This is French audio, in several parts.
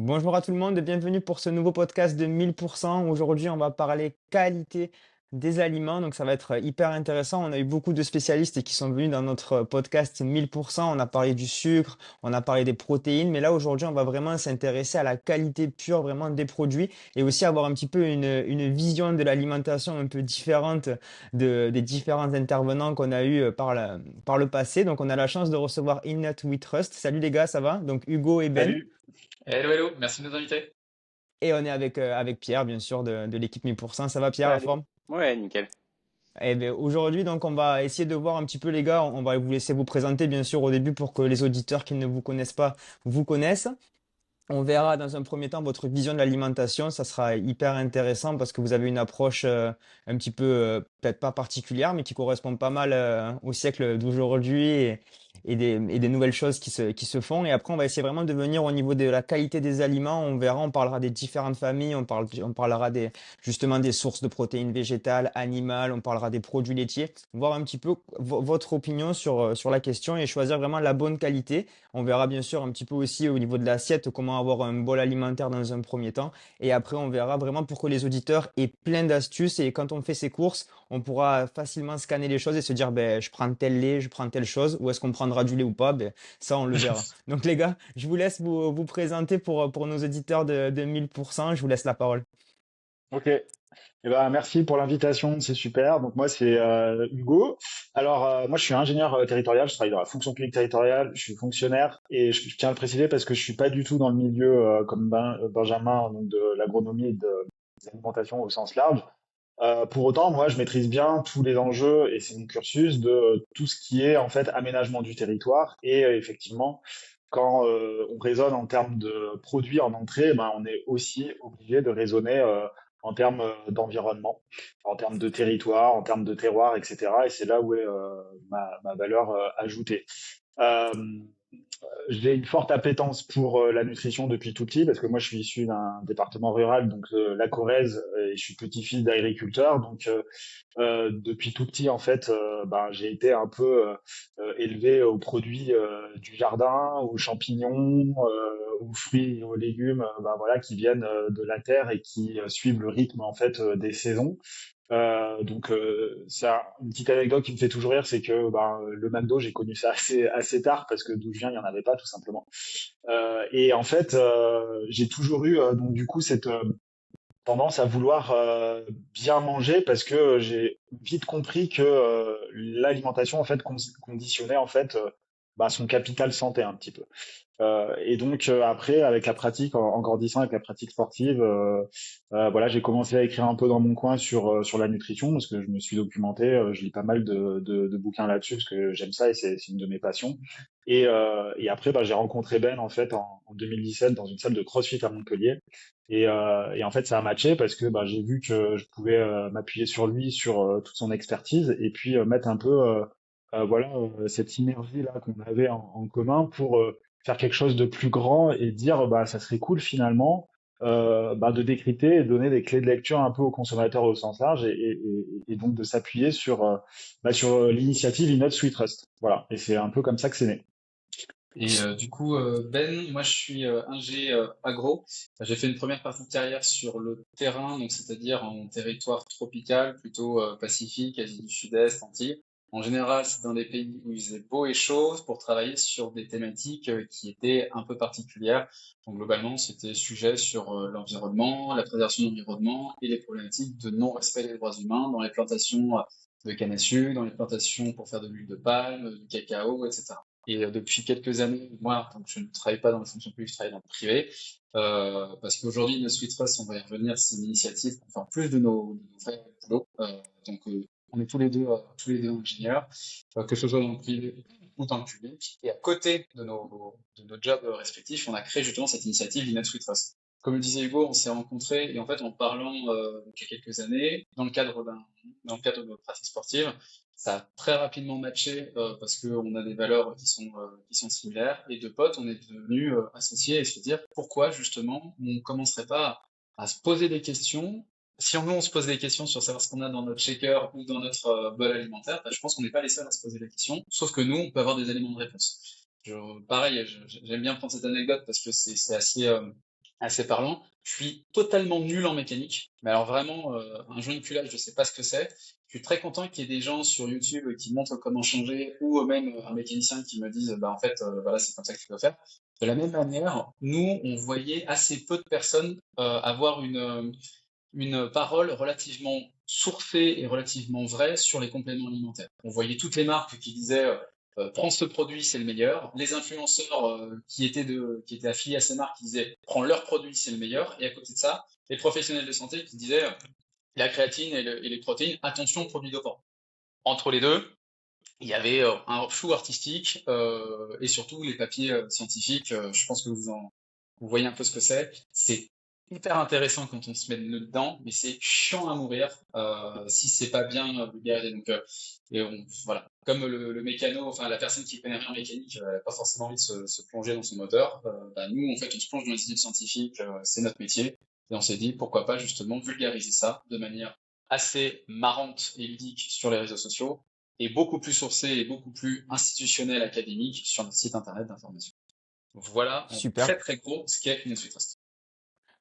Bonjour à tout le monde et bienvenue pour ce nouveau podcast de 1000%. Aujourd'hui, on va parler qualité des aliments. Donc, ça va être hyper intéressant. On a eu beaucoup de spécialistes qui sont venus dans notre podcast 1000%. On a parlé du sucre, on a parlé des protéines. Mais là, aujourd'hui, on va vraiment s'intéresser à la qualité pure vraiment des produits et aussi avoir un petit peu une vision de l'alimentation un peu différente des différents intervenants qu'on a eu par le passé. Donc, on a la chance de recevoir In We Trust. Salut les gars, ça va? Donc, Hugo et Ben. Salut. Hello, hello, merci de nous inviter. Et on est avec Pierre, bien sûr, de l'équipe 1000%. Ça va, Pierre, la Salut. forme? Ouais, nickel. Eh bien, aujourd'hui, donc, on va essayer de voir un petit peu, les gars. On va vous laisser vous présenter, bien sûr, au début pour que les auditeurs qui ne vous connaissent pas vous connaissent. On verra dans un premier temps votre vision de l'alimentation. Ça sera hyper intéressant parce que vous avez une approche un petit peu, peut-être pas particulière, mais qui correspond pas mal au siècle d'aujourd'hui et des nouvelles choses qui se font. Et après, on va essayer vraiment de venir au niveau de la qualité des aliments. On verra, on parlera des différentes familles, on parlera justement des sources de protéines végétales, animales, on parlera des produits laitiers, voir un petit peu votre opinion sur la question et choisir vraiment la bonne qualité. On verra bien sûr un petit peu aussi au niveau de l'assiette comment avoir un bol alimentaire dans un premier temps. Et après, on verra vraiment pour que les auditeurs aient plein d'astuces. Et quand on fait ses courses, on pourra facilement scanner les choses et se dire, ben, je prends tel lait, je prends telle chose. Ou est-ce qu'on prendra du lait ou pas? Ben, ça, on le verra. Donc les gars, je vous laisse vous présenter pour nos auditeurs de 1000%. Je vous laisse la parole. Ok. Merci pour l'invitation, c'est super. Donc moi c'est Hugo. Alors moi je suis ingénieur territorial, je travaille dans la fonction publique territoriale, je suis fonctionnaire et je tiens à le préciser parce que je suis pas du tout dans le milieu comme Benjamin donc de l'agronomie et de l'alimentation au sens large. Pour autant, moi je maîtrise bien tous les enjeux et c'est mon cursus de tout ce qui est en fait aménagement du territoire et effectivement quand on raisonne en termes de produits en entrée, ben, on est aussi obligé de raisonner en termes d'environnement, en termes de territoire, en termes de terroir, etc. Et c'est là où est ma valeur ajoutée. Euh, j'ai une forte appétence pour la nutrition depuis tout petit parce que moi je suis issu d'un département rural, donc la Corrèze, et je suis petit-fils d'agriculteur. Donc depuis tout petit en fait, j'ai été un peu élevé aux produits du jardin, aux champignons, aux fruits et aux légumes, voilà, qui viennent de la terre et qui suivent le rythme en fait des saisons. Ça, une petite anecdote qui me fait toujours rire, c'est que le McDo, j'ai connu ça assez tard parce que d'où je viens, il y en avait pas tout simplement. Et en fait, j'ai toujours eu donc du coup cette tendance à vouloir bien manger parce que j'ai vite compris que l'alimentation en fait conditionnait en fait son capital santé un petit peu. Après, avec la pratique, en grandissant avec la pratique sportive, voilà, j'ai commencé à écrire un peu dans mon coin sur la nutrition parce que je me suis documenté, je lis pas mal de bouquins là-dessus parce que j'aime ça et c'est une de mes passions. Et après, j'ai rencontré Ben en fait en 2017 dans une salle de CrossFit à Montpellier. Et en fait, ça a matché parce que j'ai vu que je pouvais m'appuyer sur lui, sur toute son expertise, et puis mettre un peu voilà cette synergie là qu'on avait en commun pour faire quelque chose de plus grand et dire ça serait cool finalement de décrypter et donner des clés de lecture un peu aux consommateurs au sens large et donc de s'appuyer sur l'initiative In We Trust. Voilà, et c'est un peu comme ça que c'est né. Ben, moi je suis ingé agro. J'ai fait une première partie de carrière sur le terrain, donc c'est-à-dire en territoire tropical, plutôt Pacifique, Asie du Sud-Est, Antilles. En général, c'est dans des pays où il faisait beau et chaud pour travailler sur des thématiques qui étaient un peu particulières. Donc globalement, c'était sujet sur l'environnement, la préservation de l'environnement et les problématiques de non-respect des droits humains dans les plantations de canne à sucre, dans les plantations pour faire de l'huile de palme, du cacao, etc. Et depuis quelques années, moi, donc je ne travaille pas dans la fonction publique, je travaille dans le privé, parce qu'aujourd'hui, No Sweet Trust, on va y revenir, c'est une initiative qu'on fait en plus de nos vrais boulots. On est tous les deux ingénieurs, que ce soit dans le privé ou dans le public. Et à côté de nos jobs respectifs, on a créé justement cette initiative No Sweet Trust. Comme le disait Hugo, on s'est rencontrés et en fait, en parlant il y a quelques années, dans le cadre de notre pratique sportive, ça a très rapidement matché parce qu'on a des valeurs qui sont similaires. Et de potes, on est devenus associés et se dire pourquoi justement on ne commencerait pas à se poser des questions. Si on se pose des questions sur savoir ce qu'on a dans notre shaker ou dans notre bol alimentaire, je pense qu'on n'est pas les seuls à se poser des questions. Sauf que nous, on peut avoir des éléments de réponse. Pareil, j'aime bien prendre cette anecdote parce que c'est assez assez parlant. Je suis totalement nul en mécanique, mais alors vraiment, un joint de culage, je sais pas ce que c'est. Je suis très content qu'il y ait des gens sur YouTube qui montrent comment changer, ou même un mécanicien qui me dise, bah en fait, voilà, c'est comme ça que tu dois faire. De la même manière, nous, on voyait assez peu de personnes avoir une parole relativement sourcée et relativement vraie sur les compléments alimentaires. On voyait toutes les marques qui disaient prends ce produit, c'est le meilleur. Les influenceurs qui étaient affiliés à ces marques qui disaient prends leur produit, c'est le meilleur. Et à côté de ça, les professionnels de santé qui disaient la créatine et les protéines, attention, produits dopants. Entre les deux, il y avait un flou artistique et surtout les papiers scientifiques. Je pense que vous voyez un peu ce que c'est. C'est hyper intéressant quand on se met le nez dedans, mais c'est chiant à mourir si c'est pas bien vulgarisé. Donc, voilà. Comme le mécano, enfin la personne qui connaît rien en mécanique, elle n'a pas forcément envie de se plonger dans son moteur. Bah, nous, en fait, on se plonge dans les études scientifiques, c'est notre métier. Et on s'est dit, pourquoi pas justement vulgariser ça de manière assez marrante et ludique sur les réseaux sociaux et beaucoup plus sourcé et beaucoup plus institutionnel, académique sur notre site internet d'information. Voilà en Super. très très gros ce qu'est une Trust.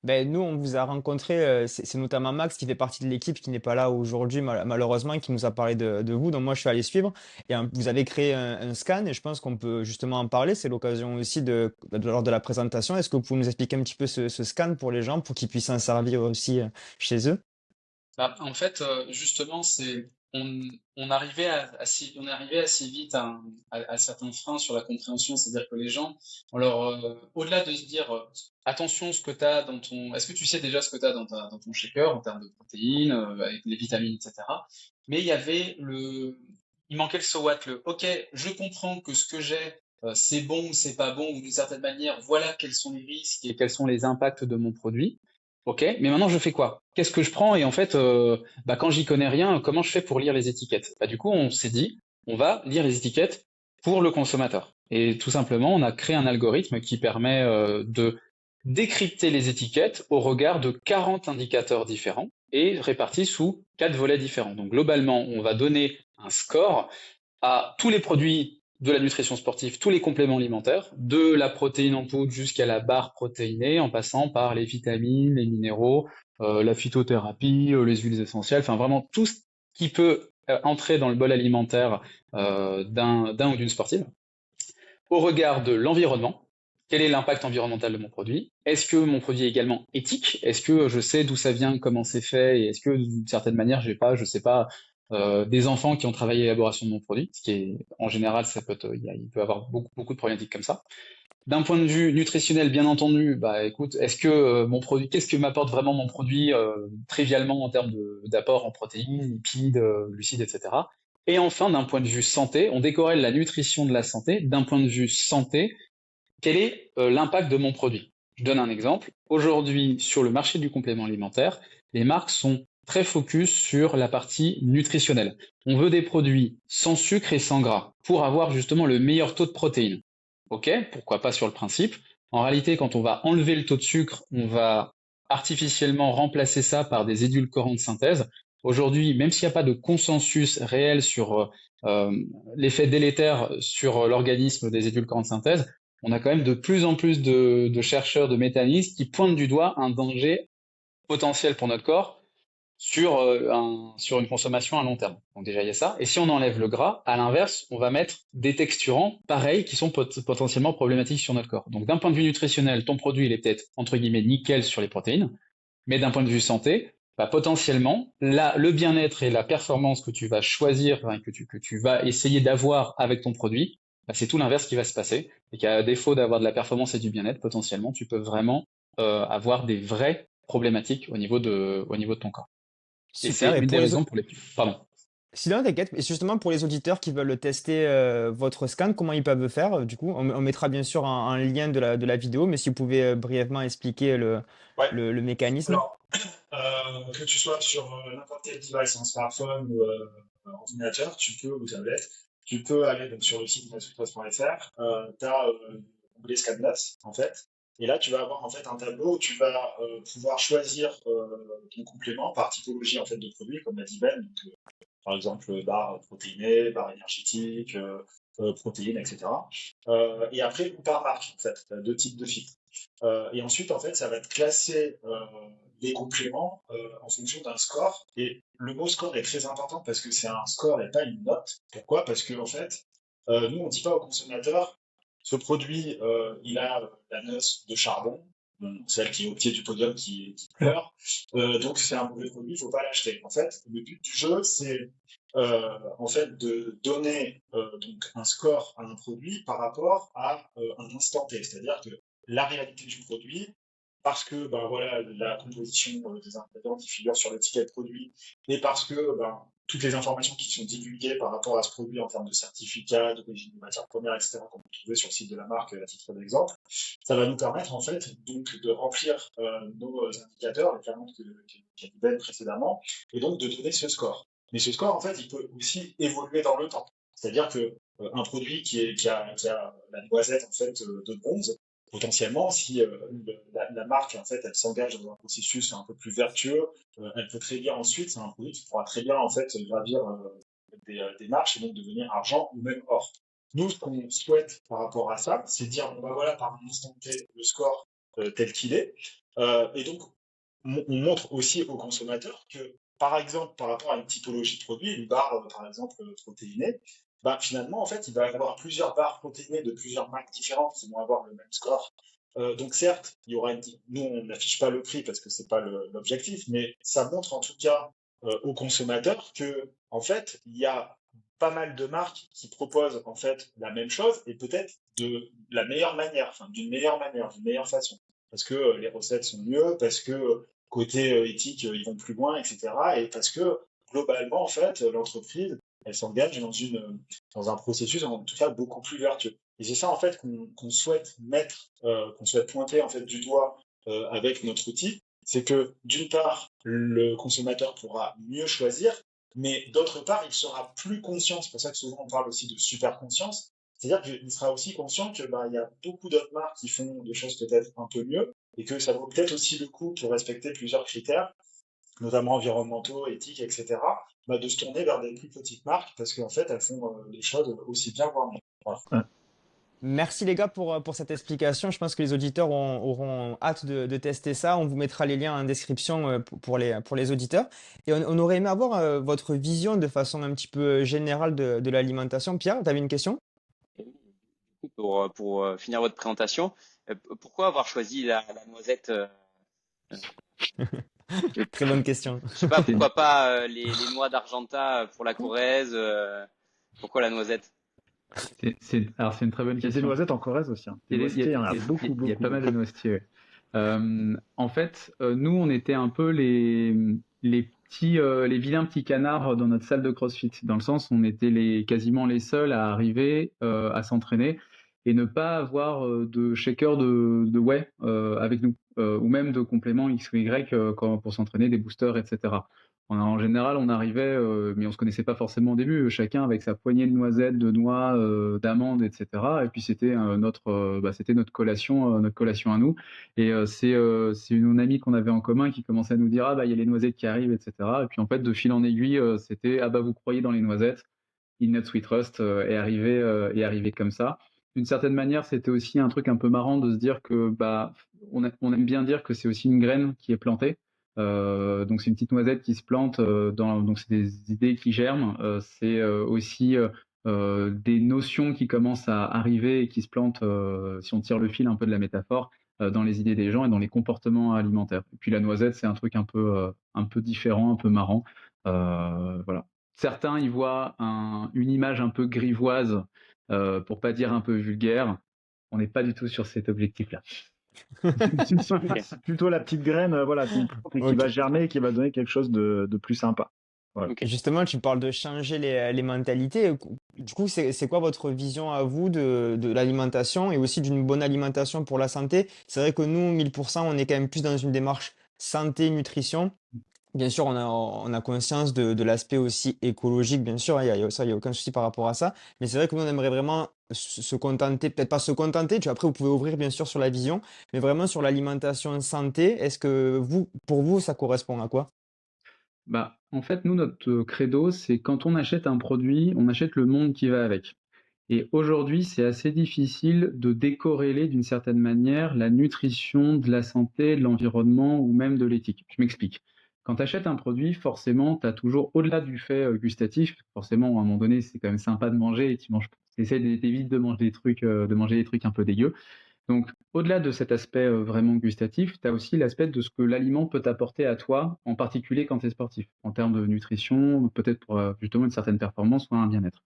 Ben, nous, on vous a rencontré, c'est notamment Max qui fait partie de l'équipe, qui n'est pas là aujourd'hui malheureusement, et qui nous a parlé de vous. Donc moi, je suis allé suivre. Et vous avez créé un scan, et je pense qu'on peut justement en parler. C'est l'occasion aussi lors de la présentation. Est-ce que vous pouvez nous expliquer un petit peu ce scan pour les gens, pour qu'ils puissent s'en servir aussi chez eux? Bah, en fait, justement, on arrivait on est arrivé assez vite à certains freins sur la compréhension, c'est-à-dire que les gens, alors, au-delà de se dire, attention, ce que tu as dans ton, est-ce que tu sais déjà ce que tu as dans ton shaker en termes de protéines, avec les vitamines, etc. Mais il manquait le so what, OK, je comprends que ce que j'ai, c'est bon ou c'est pas bon, ou d'une certaine manière, voilà quels sont les risques et quels sont les impacts de mon produit. Ok, mais maintenant je fais quoi? Qu'est-ce que je prends? Et en fait, bah, quand j'y connais rien, comment je fais pour lire les étiquettes? Bah, du coup, on s'est dit, on va lire les étiquettes pour le consommateur. Et tout simplement, on a créé un algorithme qui permet de décrypter les étiquettes au regard de 40 indicateurs différents et répartis sous 4 volets différents. Donc globalement, on va donner un score à tous les produits de la nutrition sportive, tous les compléments alimentaires, de la protéine en poudre jusqu'à la barre protéinée, en passant par les vitamines, les minéraux, la phytothérapie, les huiles essentielles, enfin vraiment tout ce qui peut entrer dans le bol alimentaire d'un ou d'une sportive. Au regard de l'environnement, quel est l'impact environnemental de mon produit? Est-ce que mon produit est également éthique? Est-ce que je sais d'où ça vient, comment c'est fait, et est-ce que d'une certaine manière, j'ai pas, je sais pas, des enfants qui ont travaillé à l'élaboration de mon produit, ce qui est en général, il peut y avoir beaucoup de problématiques comme ça. D'un point de vue nutritionnel, bien entendu, bah écoute, est-ce que mon produit, qu'est-ce que m'apporte vraiment mon produit trivialement en termes d'apport en protéines, lipides, glucides, etc. Et enfin, d'un point de vue santé, on décorrèle la nutrition de la santé. D'un point de vue santé, quel est l'impact de mon produit? Je donne un exemple. Aujourd'hui, sur le marché du complément alimentaire, les marques sont très focus sur la partie nutritionnelle. On veut des produits sans sucre et sans gras pour avoir justement le meilleur taux de protéines. Ok, pourquoi pas sur le principe. En réalité, quand on va enlever le taux de sucre, on va artificiellement remplacer ça par des édulcorants de synthèse. Aujourd'hui, même s'il n'y a pas de consensus réel sur l'effet délétère sur l'organisme des édulcorants de synthèse, on a quand même de plus en plus de chercheurs, de métanistes qui pointent du doigt un danger potentiel pour notre corps sur une consommation à long terme. Donc déjà, il y a ça. Et si on enlève le gras, à l'inverse, on va mettre des texturants pareils qui sont potentiellement problématiques sur notre corps. Donc d'un point de vue nutritionnel, ton produit, il est peut-être, entre guillemets, nickel sur les protéines, mais d'un point de vue santé, bah, potentiellement, là, le bien-être et la performance que tu vas choisir, enfin, que tu vas essayer d'avoir avec ton produit, bah, c'est tout l'inverse qui va se passer. Et qu'à défaut d'avoir de la performance et du bien-être, potentiellement, tu peux vraiment avoir des vraies problématiques au niveau de ton corps. Et Super. c'est Et une des pour les raisons autres, pour lesquelles... Pardon. sinon, t'inquiète. Et justement, pour les auditeurs qui veulent tester votre scan, comment ils peuvent le faire? Du coup, on mettra bien sûr un lien de la vidéo, mais si vous pouvez brièvement expliquer Ouais. le mécanisme. Alors, que tu sois sur n'importe quel device, un smartphone ou ordinateur, tu peux, ou tablette, tu peux aller donc, sur le site masterclass.fr, tu as l'onglet Scanless, en fait, et là, tu vas avoir en fait un tableau où tu vas pouvoir choisir ton complément par typologie en fait de produit, comme l'a dit Ben, donc, par exemple barre protéinée, barre énergétique, protéines, etc. Et après, ou par marque, en fait, tu as deux types de filtres. Et ensuite, en fait, ça va te classer les compléments en fonction d'un score. Et le mot score est très important parce que c'est un score et pas une note. Pourquoi? Parce que, en fait, nous, on dit pas au consommateur, ce produit, il a la noce de charbon, celle qui est au pied du podium qui pleure. Donc c'est un mauvais produit, il faut pas l'acheter. En fait, le but du jeu, c'est en fait de donner donc un score à un produit par rapport à un instant T, c'est-à-dire que la réalité du produit, parce que ben voilà la composition des ingrédients qui figurent sur l'étiquette produit, et parce que ben, toutes les informations qui sont divulguées par rapport à ce produit en termes de certificat, d'origine de matières premières, etc., qu'on peut trouver sur le site de la marque à titre d'exemple, ça va nous permettre en fait donc de remplir nos indicateurs, les ferments que j'ai dit précédemment, et donc de donner ce score. Mais ce score, en fait, il peut aussi évoluer dans le temps. C'est-à-dire que un produit qui a la noisette en fait de bronze, potentiellement, si la marque en fait elle s'engage dans un processus un peu plus vertueux, elle peut très bien ensuite, c'est un produit qui pourra très bien en fait gravir des marches et donc devenir argent ou même or. Nous, ce qu'on souhaite par rapport à ça, c'est dire bon bah voilà par un instant T le score tel qu'il est, et donc on montre aussi aux consommateurs que par exemple par rapport à une typologie de produit, une barre par exemple protéinée, bah, finalement, en fait, il va y avoir plusieurs barres protéinées de plusieurs marques différentes qui vont avoir le même score. Donc certes, il y aura nous on n'affiche pas le prix parce que c'est pas l'objectif, mais ça montre en tout cas aux consommateurs que en fait il y a pas mal de marques qui proposent en fait la même chose et peut-être de la meilleure manière, enfin d'une meilleure manière, d'une meilleure façon, parce que les recettes sont mieux, parce que côté éthique ils vont plus loin, etc. Et parce que globalement en fait l'entreprise elle s'engage dans un processus en tout cas beaucoup plus vertueux. Et c'est ça en fait qu'on souhaite mettre, qu'on souhaite pointer en fait du doigt avec notre outil, c'est que d'une part le consommateur pourra mieux choisir, mais d'autre part il sera plus conscient. C'est pour ça que souvent on parle aussi de super conscience. C'est-à-dire qu'il sera aussi conscient que bah, il y a beaucoup d'autres marques qui font des choses peut-être un peu mieux et que ça vaut peut-être aussi le coup pour respecter plusieurs critères notamment environnementaux, éthiques, etc., bah, de se tourner vers des plus petites marques parce qu'en fait, elles font les choses aussi bien, voire mieux. Voilà. Ouais. Merci les gars pour cette explication. Je pense que les auditeurs auront hâte de tester ça. On vous mettra les liens en description pour les auditeurs. Et on aurait aimé avoir votre vision de façon un petit peu générale de l'alimentation. Pierre, tu avais une question? Pour finir votre présentation, pourquoi avoir choisi la noisette Très bonne question. Je sais pas, pourquoi pas les noix d'Argenta pour la Corrèze pourquoi la noisette? Alors, c'est une très bonne Il y a des question. noisettes en Corrèze aussi. Hein. Des noisetiers, il y en a beaucoup, Il y a beaucoup. pas mal de noisetiers. Ouais. En fait, nous, on était un peu les vilains petits canards dans notre salle de CrossFit, dans le sens où on était quasiment les seuls à arriver à s'entraîner et ne pas avoir de shaker de whey avec nous, ou même de compléments X ou Y pour s'entraîner, des boosters, etc. En général, on arrivait, mais on se connaissait pas forcément au début, chacun avec sa poignée de noisettes, de noix, d'amandes, etc. Et puis c'était c'était notre collation à nous. Et c'est une amie qu'on avait en commun qui commençait à nous dire ah bah il y a les noisettes qui arrivent, etc. Et puis en fait de fil en aiguille, c'était ah bah vous croyez dans les noisettes, In Nuts We Trust est arrivé comme ça. D'une certaine manière, c'était aussi un truc un peu marrant de se dire que bah on aime bien dire que c'est aussi une graine qui est plantée. Donc c'est une petite noisette qui se plante donc c'est des idées qui germent. C'est aussi des notions qui commencent à arriver et qui se plantent si on tire le fil un peu de la métaphore dans les idées des gens et dans les comportements alimentaires. Et puis la noisette, c'est un truc un peu différent, un peu marrant. Voilà. Certains y voient une image un peu grivoise, pour pas dire un peu vulgaire. On n'est pas du tout sur cet objectif-là. Plutôt la petite graine voilà, qui va germer et qui va donner quelque chose de plus sympa. Voilà. Okay. Justement, tu parles de changer les mentalités. Du coup, c'est quoi votre vision à vous de l'alimentation et aussi d'une bonne alimentation pour la santé? C'est vrai que nous, 1000%, on est quand même plus dans une démarche santé, nutrition. Bien sûr, on a conscience de l'aspect aussi écologique, bien sûr, il y a aucun souci par rapport à ça. Mais c'est vrai que nous, on aimerait vraiment se contenter, peut-être pas se contenter, après, vous pouvez ouvrir, bien sûr, sur la vision, mais vraiment sur l'alimentation santé. Est-ce que pour vous, ça correspond à quoi? Bah, en fait, nous, notre credo, c'est quand on achète un produit, on achète le monde qui va avec. Et aujourd'hui, c'est assez difficile de décorréler d'une certaine manière la nutrition de la santé, de l'environnement ou même de l'éthique. Je m'explique. Quand tu achètes un produit, forcément, tu as toujours, au-delà du fait gustatif, forcément, à un moment donné, c'est quand même sympa de manger et tu manges, t'évites de manger des trucs un peu dégueux. Donc, au-delà de cet aspect vraiment gustatif, tu as aussi l'aspect de ce que l'aliment peut t'apporter à toi, en particulier quand tu es sportif, en termes de nutrition, peut-être pour justement une certaine performance ou un bien-être.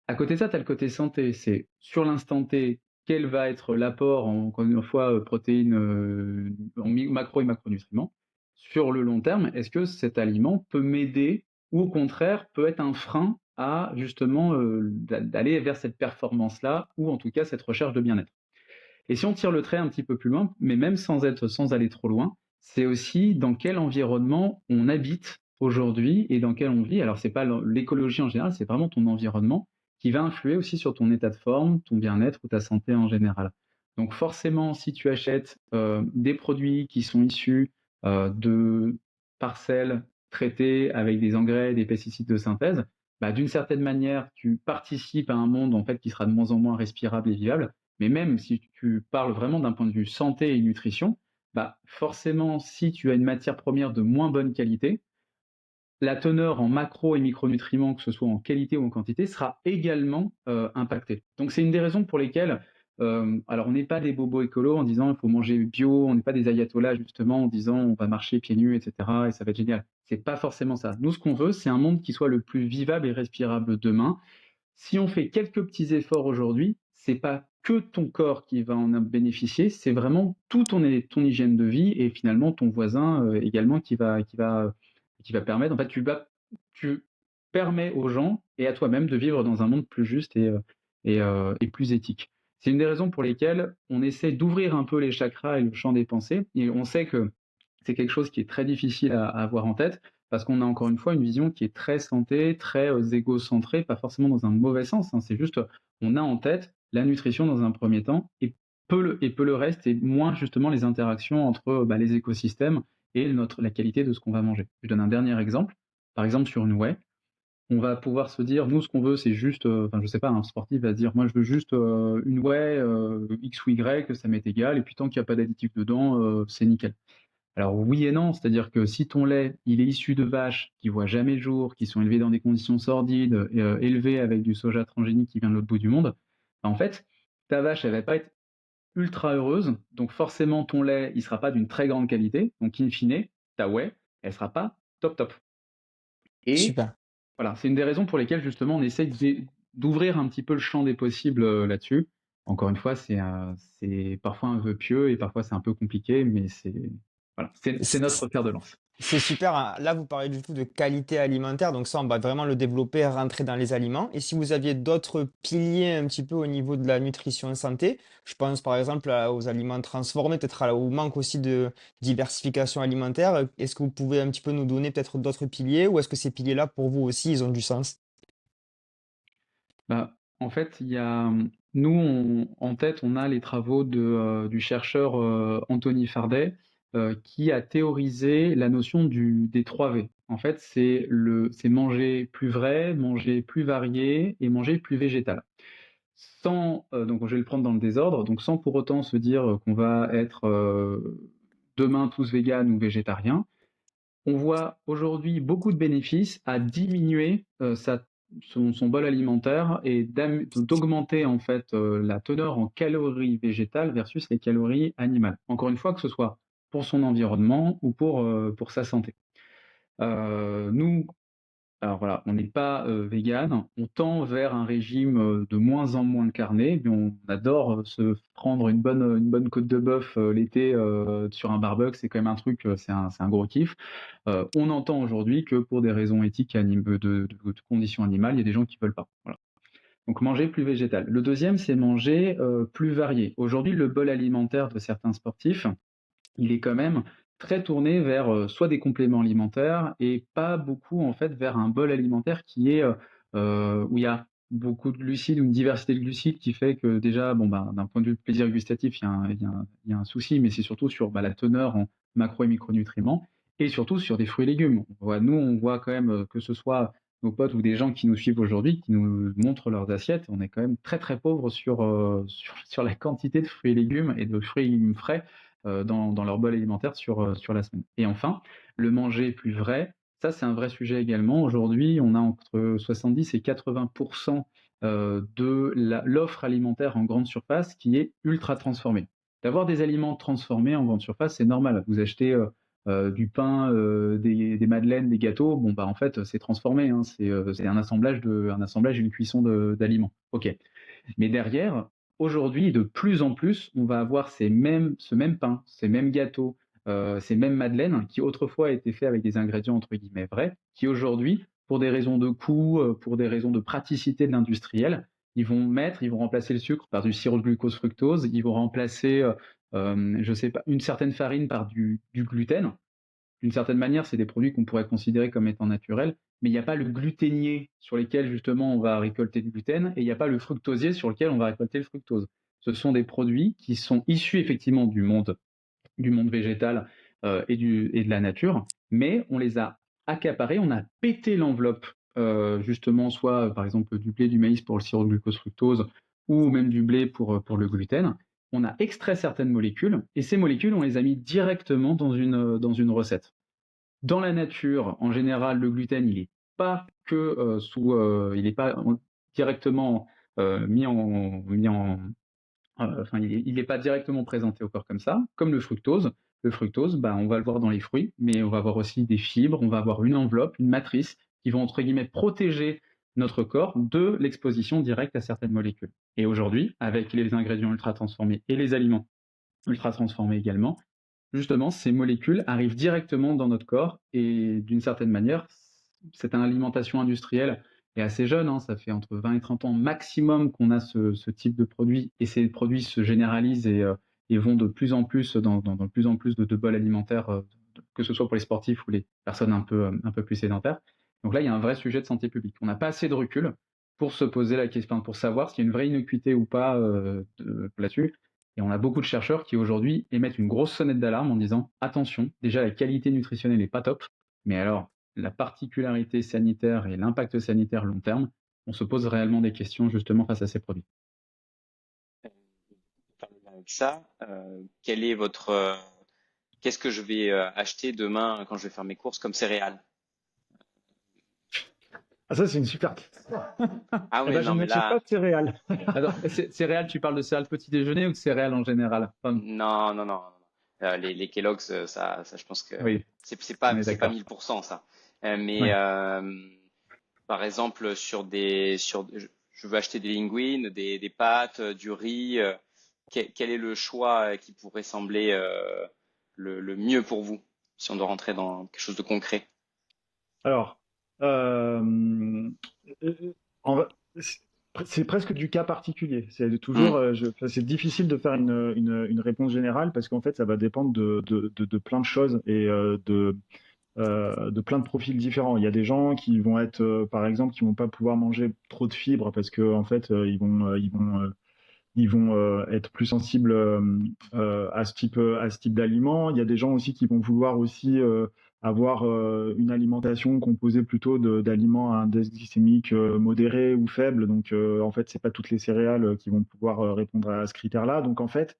À côté de ça, tu as le côté santé. C'est sur l'instant T, quel va être l'apport, encore une fois, protéines, macro et macronutriments. Sur le long terme, est-ce que cet aliment peut m'aider ou au contraire peut être un frein à justement d'aller vers cette performance-là ou en tout cas cette recherche de bien-être. Et si on tire le trait un petit peu plus loin, mais même sans aller trop loin, c'est aussi dans quel environnement on habite aujourd'hui et dans quel on vit. Alors c'est pas l'écologie en général, c'est vraiment ton environnement qui va influer aussi sur ton état de forme, ton bien-être ou ta santé en général. Donc forcément, si tu achètes des produits qui sont issus de parcelles traitées avec des engrais, des pesticides de synthèse, bah, d'une certaine manière, tu participes à un monde en fait qui sera de moins en moins respirable et vivable. Mais même si tu parles vraiment d'un point de vue santé et nutrition, bah forcément, si tu as une matière première de moins bonne qualité, la teneur en macro et micronutriments, que ce soit en qualité ou en quantité, sera également impactée. Donc c'est une des raisons pour lesquelles, alors on n'est pas des bobos écolos en disant il faut manger bio, on n'est pas des ayatollahs justement en disant on va marcher pieds nus, etc. et ça va être génial. C'est pas forcément ça. Nous, ce qu'on veut, c'est un monde qui soit le plus vivable et respirable demain. Si on fait quelques petits efforts aujourd'hui, c'est pas que ton corps qui va en bénéficier, c'est vraiment tout ton hygiène de vie et finalement ton voisin également qui va permettre. En fait, tu permets aux gens et à toi-même de vivre dans un monde plus juste et plus éthique. C'est une des raisons pour lesquelles on essaie d'ouvrir un peu les chakras et le champ des pensées. Et on sait que c'est quelque chose qui est très difficile à avoir en tête parce qu'on a encore une fois une vision qui est très santé, très égocentrée, pas forcément dans un mauvais sens. Hein, c'est juste, on a en tête la nutrition dans un premier temps et peu le reste et moins justement les interactions entre les écosystèmes et la qualité de ce qu'on va manger. Je donne un dernier exemple. Par exemple, sur une whey, on va pouvoir se dire, nous, ce qu'on veut, c'est juste, enfin, je sais pas, un sportif va se dire, moi, je veux juste une whey, X ou Y, ça m'est égal, et puis tant qu'il n'y a pas d'additif dedans, c'est nickel. Alors oui et non, c'est-à-dire que si ton lait, il est issu de vaches qui voient jamais le jour, qui sont élevées dans des conditions sordides, élevées avec du soja transgénique qui vient de l'autre bout du monde, bah, en fait, ta vache, elle va pas être ultra heureuse, donc forcément ton lait, il sera pas d'une très grande qualité, donc in fine, ta whey, elle sera pas top top. Et Super. voilà, c'est une des raisons pour lesquelles justement on essaye d'ouvrir un petit peu le champ des possibles là-dessus. Encore une fois, c'est parfois un vœu pieux et parfois c'est un peu compliqué, mais voilà, c'est notre fer de lance. C'est super, hein. Là, vous parlez du tout de qualité alimentaire, donc ça, on va vraiment le développer, rentrer dans les aliments. Et si vous aviez d'autres piliers un petit peu au niveau de la nutrition santé, je pense par exemple aux aliments transformés, peut-être au manque aussi de diversification alimentaire. Est-ce que vous pouvez un petit peu nous donner peut-être d'autres piliers ou est-ce que ces piliers-là, pour vous aussi, ils ont du sens? Bah, en fait, nous, en tête, on a les travaux du chercheur Anthony Fardet qui a théorisé la notion des 3 V. En fait, c'est manger plus vrai, manger plus varié et manger plus végétal. Donc je vais le prendre dans le désordre, donc sans pour autant se dire qu'on va être demain tous véganes ou végétariens. On voit aujourd'hui beaucoup de bénéfices à diminuer son bol alimentaire et d'augmenter en fait la teneur en calories végétales versus les calories animales. Encore une fois, que ce soit pour son environnement ou pour sa santé. Nous, alors voilà, on n'est pas vegan, on tend vers un régime de moins en moins carné, mais on adore se prendre une bonne côte de bœuf l'été sur un barbecue, c'est quand même un truc, c'est un gros kiff. On entend aujourd'hui que pour des raisons éthiques de conditions animales, il y a des gens qui veulent pas. Voilà. Donc manger plus végétal. Le deuxième, c'est manger plus varié. Aujourd'hui, le bol alimentaire de certains sportifs, il est quand même très tourné vers soit des compléments alimentaires et pas beaucoup en fait vers un bol alimentaire qui est où il y a beaucoup de glucides ou une diversité de glucides qui fait que déjà bon bah d'un point de vue plaisir gustatif il y a un souci, mais c'est surtout sur la teneur en macro et micronutriments et surtout sur des fruits et légumes. Nous on voit quand même que ce soit nos potes ou des gens qui nous suivent aujourd'hui, qui nous montrent leurs assiettes, on est quand même très très pauvre sur la quantité de fruits et légumes et de fruits et légumes frais dans leur bol alimentaire sur la semaine. Et enfin, le manger plus vrai, ça c'est un vrai sujet également. Aujourd'hui, on a entre 70 et 80% de l'offre alimentaire en grande surface qui est ultra transformée. D'avoir des aliments transformés en grande surface, c'est normal. Vous achetez du pain, des madeleines, des gâteaux, bon bah en fait c'est transformé, hein, c'est un assemblage et une cuisson d'aliments. Ok. Mais derrière, aujourd'hui, de plus en plus, on va avoir ce même pain, ces mêmes gâteaux, ces mêmes madeleines qui autrefois étaient faits avec des ingrédients entre guillemets vrais, qui aujourd'hui, pour des raisons de coût, pour des raisons de praticité de l'industriel, ils vont remplacer le sucre par du sirop de glucose fructose, ils vont remplacer, je sais pas, une certaine farine par du gluten. D'une certaine manière, c'est des produits qu'on pourrait considérer comme étant naturels, mais il n'y a pas le gluténier sur lequel justement on va récolter du gluten, et il n'y a pas le fructosier sur lequel on va récolter le fructose. Ce sont des produits qui sont issus effectivement du monde végétal et de la nature, mais on les a accaparés, on a pété l'enveloppe justement, soit par exemple du blé, du maïs pour le sirop de glucose fructose, ou même du blé pour le gluten. On a extrait certaines molécules, et ces molécules, on les a mis directement dans une recette. Dans la nature, en général, le gluten, il n'est pas il n'est pas directement enfin, il n'est pas directement présenté au corps comme ça, comme le fructose. Le fructose, bah, on va le voir dans les fruits, mais on va avoir aussi des fibres, on va avoir une enveloppe, une matrice qui vont entre guillemets protéger notre corps de l'exposition directe à certaines molécules. Et aujourd'hui, avec les ingrédients ultra transformés et les aliments ultra transformés également, justement, ces molécules arrivent directement dans notre corps et d'une certaine manière, cette alimentation industrielle est assez jeune, hein, ça fait entre 20 et 30 ans maximum qu'on a ce type de produit, et ces produits se généralisent et vont de plus en plus dans de plus en plus de bols alimentaires, que ce soit pour les sportifs ou les personnes un peu plus sédentaires. Donc là, il y a un vrai sujet de santé publique. On n'a pas assez de recul pour se poser la question, pour savoir s'il y a une vraie innocuité ou pas là-dessus. Et on a beaucoup de chercheurs qui aujourd'hui émettent une grosse sonnette d'alarme en disant attention, déjà la qualité nutritionnelle n'est pas top, mais alors la particularité sanitaire et l'impact sanitaire long terme, on se pose réellement des questions justement face à ces produits. Avec ça, qu'est-ce que je vais acheter demain quand je vais faire mes courses comme céréales? Ah, ça, c'est une super question. Ah Eh oui, ben, je non, mais n'achète pas là, de céréales. Alors, céréales, tu parles de céréales petit déjeuner ou de céréales en général? Enfin, non, non, non. Les Kellogg's, ça, je pense que oui, c'est on pas, est c'est pas d'accord. 1000% ça. Mais Ouais. par exemple, je veux acheter des linguines, des pâtes, du riz. Quel est le choix qui pourrait sembler le mieux pour vous, si on doit rentrer dans quelque chose de concret? Alors, euh, en va- c'est presque du cas particulier. C'est toujours, Hmm. enfin, c'est difficile de faire une réponse générale parce qu'en fait, ça va dépendre de plein de choses et de plein de profils différents. Il y a des gens qui vont être, par exemple, qui vont pas pouvoir manger trop de fibres parce que en fait, ils vont être plus sensibles à ce type d'aliment. Il y a des gens aussi qui vont vouloir aussi avoir une alimentation composée plutôt d'aliments à index glycémique modéré ou faible. Donc en fait, c'est pas toutes les céréales qui vont pouvoir répondre à ce critère-là. Donc en fait,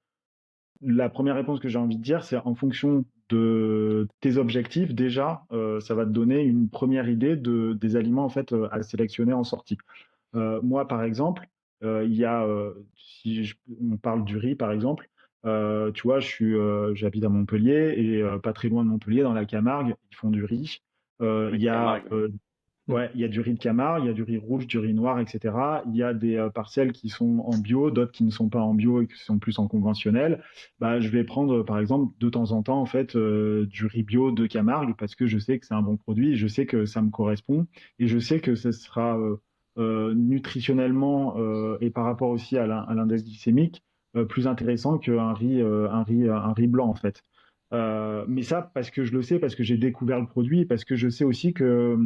la première réponse que j'ai envie de dire, c'est en fonction de tes objectifs, déjà, ça va te donner une première idée des aliments en fait à sélectionner en sortie. Moi, par exemple, il y a, si on parle du riz, par exemple, tu vois, j'habite à Montpellier et pas très loin de Montpellier, dans la Camargue, ils font du riz. Il Avec y a Camargue. Ouais, il y a du riz de Camargue, il y a du riz rouge, du riz noir, etc. Il y a des parcelles qui sont en bio, d'autres qui ne sont pas en bio et qui sont plus en conventionnel. Bah, je vais prendre, par exemple, de temps en temps, en fait, du riz bio de Camargue parce que je sais que c'est un bon produit, je sais que ça me correspond et je sais que ce sera nutritionnellement et par rapport aussi à l'index glycémique plus intéressant un riz blanc, en fait. Mais ça, parce que je le sais, parce que j'ai découvert le produit, parce que je sais aussi que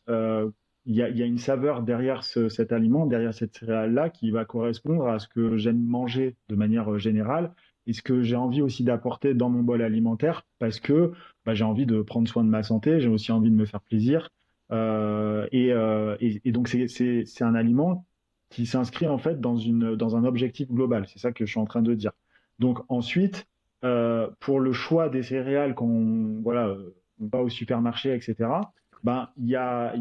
euh, il y a une saveur derrière cet aliment, derrière cette céréale-là, qui va correspondre à ce que j'aime manger de manière générale et ce que j'ai envie aussi d'apporter dans mon bol alimentaire, parce que bah, j'ai envie de prendre soin de ma santé, j'ai aussi envie de me faire plaisir. Et donc c'est un aliment qui s'inscrit en fait dans un objectif global. C'est ça que je suis en train de dire. Donc ensuite, pour le choix des céréales quand voilà, on va au supermarché, etc. Ben il y a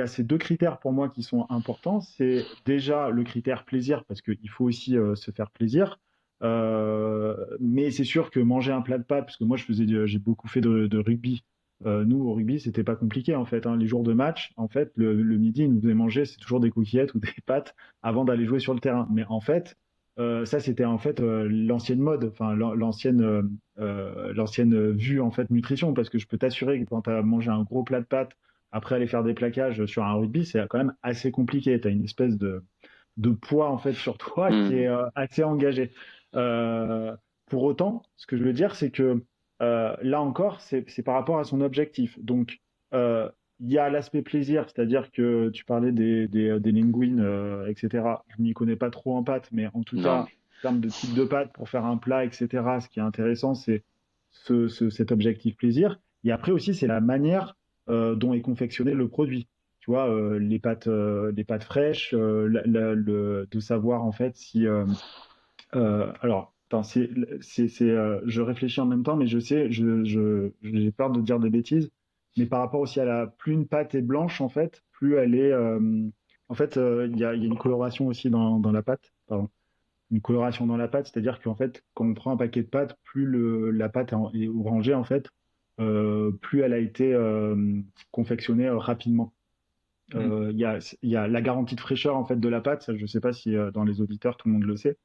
ces deux critères pour moi qui sont importants. C'est déjà le critère plaisir parce qu'il faut aussi se faire plaisir. Mais c'est sûr que manger un plat de pâtes, parce que moi j'ai beaucoup fait de rugby. Nous, au rugby, c'était pas compliqué en fait, hein. Les jours de match, en fait, le midi, ils nous faisaient manger, c'est toujours des coquillettes ou des pâtes avant d'aller jouer sur le terrain. Mais en fait, ça, c'était en fait l'ancienne mode, enfin l'ancienne vue en fait nutrition, parce que je peux t'assurer que quand tu as mangé un gros plat de pâtes après aller faire des plaquages sur un rugby, c'est quand même assez compliqué. Tu as une espèce de poids en fait sur toi qui est assez engagé. Euh, pour autant, ce que je veux dire, c'est que là encore, c'est par rapport à son objectif. Donc, euh, il y a l'aspect plaisir, c'est-à-dire que tu parlais des linguines, etc. Je m'y connais pas trop en pâtes, mais en tout Non. cas, en termes de type de pâte pour faire un plat, etc., ce qui est intéressant, c'est cet objectif plaisir. Et après aussi, c'est la manière dont est confectionné le produit. Tu vois, les pâtes fraîches, de savoir en fait si alors, attends, je réfléchis en même temps, mais je sais, j'ai peur de dire des bêtises. Mais par rapport aussi à plus une pâte est blanche, en fait, plus elle est. En fait, il y a une coloration aussi dans la pâte. Pardon. Une coloration dans la pâte, c'est-à-dire qu'en fait, quand on prend un paquet de pâtes, plus la pâte est orangée, en fait, plus elle a été confectionnée rapidement. Il y a la garantie de fraîcheur en fait de la pâte. Ça, je ne sais pas si dans les auditeurs tout le monde le sait,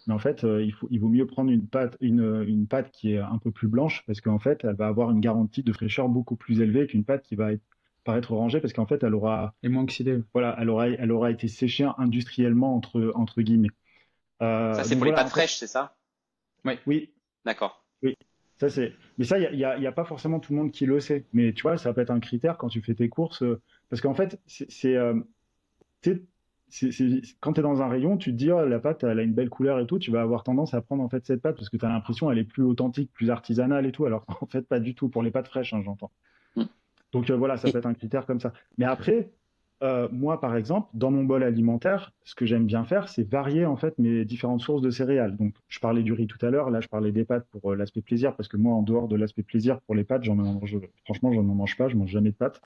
mais en fait, il vaut mieux prendre une pâte qui est un peu plus blanche parce qu'en fait, elle va avoir une garantie de fraîcheur beaucoup plus élevée qu'une pâte qui va paraître orangée parce qu'en fait, Et moins oxydé. voilà, elle aura été séchée industriellement entre guillemets. Ça, c'est Donc pour les voilà, pâtes en fait, fraîches, c'est ça? Oui. oui, D'accord. oui. Mais ça, il y a pas forcément tout le monde qui le sait. Mais tu vois, ça peut être un critère quand tu fais tes courses, parce qu'en fait, tu sais, quand tu es dans un rayon, tu te dis, oh, la pâte, elle a une belle couleur et tout, tu vas avoir tendance à prendre en fait cette pâte parce que tu as l'impression elle est plus authentique, plus artisanale et tout, alors qu'en fait, pas du tout pour les pâtes fraîches, hein, j'entends. Mm. Donc voilà, ça Et peut être un critère comme ça. Mais après, moi, par exemple, dans mon bol alimentaire, ce que j'aime bien faire, c'est varier en fait mes différentes sources de céréales. Donc, je parlais du riz tout à l'heure, là, je parlais des pâtes pour l'aspect plaisir, parce que moi, en dehors de l'aspect plaisir, pour les pâtes, franchement, j'en mange pas, je mange jamais de pâtes.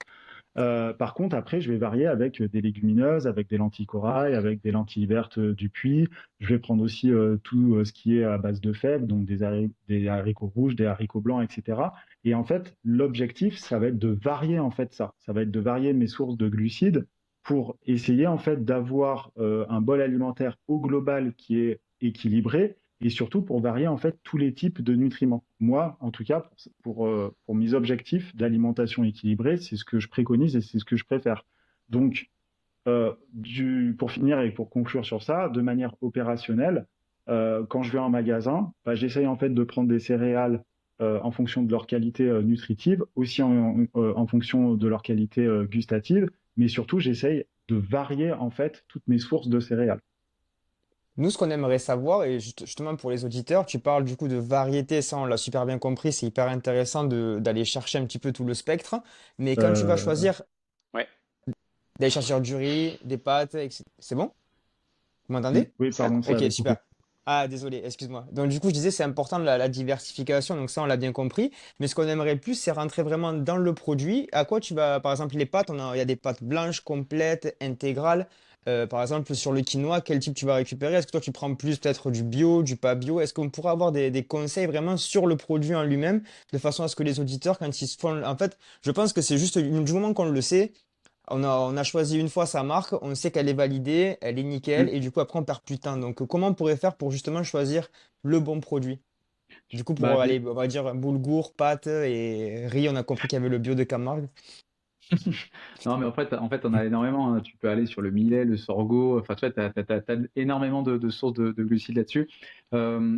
Par contre, après, je vais varier avec des légumineuses, avec des lentilles corail, avec des lentilles vertes du puits. Je vais prendre aussi tout ce qui est à base de fèves, donc des haricots rouges, des haricots blancs, etc. Et en fait, l'objectif, ça va être de varier en fait ça. Ça va être de varier mes sources de glucides pour essayer en fait d'avoir un bol alimentaire au global qui est équilibré et surtout pour varier en fait tous les types de nutriments. Moi, en tout cas, pour mes objectifs d'alimentation équilibrée, c'est ce que je préconise et c'est ce que je préfère. Donc, pour finir et pour conclure sur ça, de manière opérationnelle, quand je vais en magasin, bah, j'essaye en fait de prendre des céréales en fonction de leur qualité nutritive, aussi en fonction de leur qualité gustative, mais surtout j'essaye de varier en fait toutes mes sources de céréales. nous, ce qu'on aimerait savoir, et justement pour les auditeurs, tu parles du coup de variété, ça on l'a super bien compris, c'est hyper intéressant d'aller chercher un petit peu tout le spectre. Mais quand tu vas Euh, choisir Ouais. d'aller chercher du riz, des pâtes, etc. C'est bon? Vous m'entendez? oui, oui, Ça, pardon, ça Ok, avait coupé. super. Ah, désolé, excuse-moi. Donc, du coup, je disais, c'est important la diversification, donc ça, on l'a bien compris. Mais ce qu'on aimerait plus, c'est rentrer vraiment dans le produit. À quoi tu vas, par exemple, les pâtes, il y a des pâtes blanches, complètes, intégrales. Par exemple, sur le quinoa, quel type tu vas récupérer? Est-ce que toi, tu prends plus peut-être du bio, du pas bio? Est-ce qu'on pourrait avoir des conseils vraiment sur le produit en lui-même, de façon à ce que les auditeurs, quand ils se font... En fait, je pense que c'est juste du moment qu'on le sait. On a choisi une fois sa marque, on sait qu'elle est validée, elle est nickel, Mm. et du coup après on perd plus de temps. Donc comment on pourrait faire pour justement choisir le bon produit? Du coup Bah, pour aller, on va dire boulgour, pâtes et riz, on a compris qu'il y avait le bio de Camargue. Non, mais en fait, on a énormément, hein. Tu peux aller sur le millet, le sorgho. Enfin, tu vois, t'as énormément de sources de glucides là-dessus.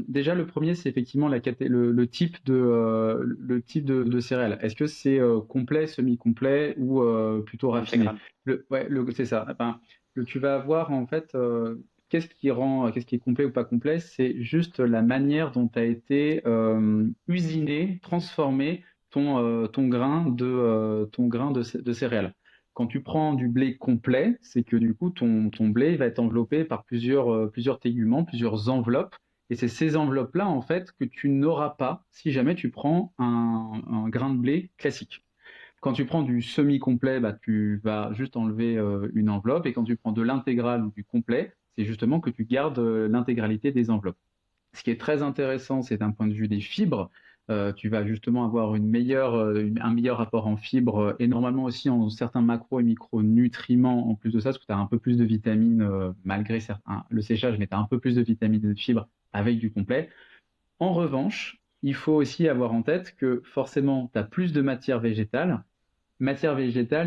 Déjà, le premier, c'est effectivement le type de céréales. Est-ce que c'est complet, semi-complet ou plutôt raffiné? intégral. Ouais, c'est ça. Enfin, tu vas avoir en fait, qu'est-ce qui est complet ou pas complet? C'est juste la manière dont a été usiné, transformé ton grain de céréales. Quand tu prends du blé complet, c'est que du coup, ton blé va être enveloppé par plusieurs téguments, plusieurs enveloppes. Et c'est ces enveloppes-là, en fait, que tu n'auras pas si jamais tu prends un grain de blé classique. Quand tu prends du semi-complet, bah, tu vas juste enlever une enveloppe. Et quand tu prends de l'intégral ou du complet, c'est justement que tu gardes l'intégralité des enveloppes. Ce qui est très intéressant, c'est d'un point de vue des fibres. Tu vas justement avoir un meilleur rapport en fibres et normalement aussi en certains macro et micronutriments en plus de ça, parce que tu as un peu plus de vitamines, malgré le séchage, mais tu as un peu plus de vitamines et de fibres avec du complet. En revanche, il faut aussi avoir en tête que forcément, tu as plus de matière végétale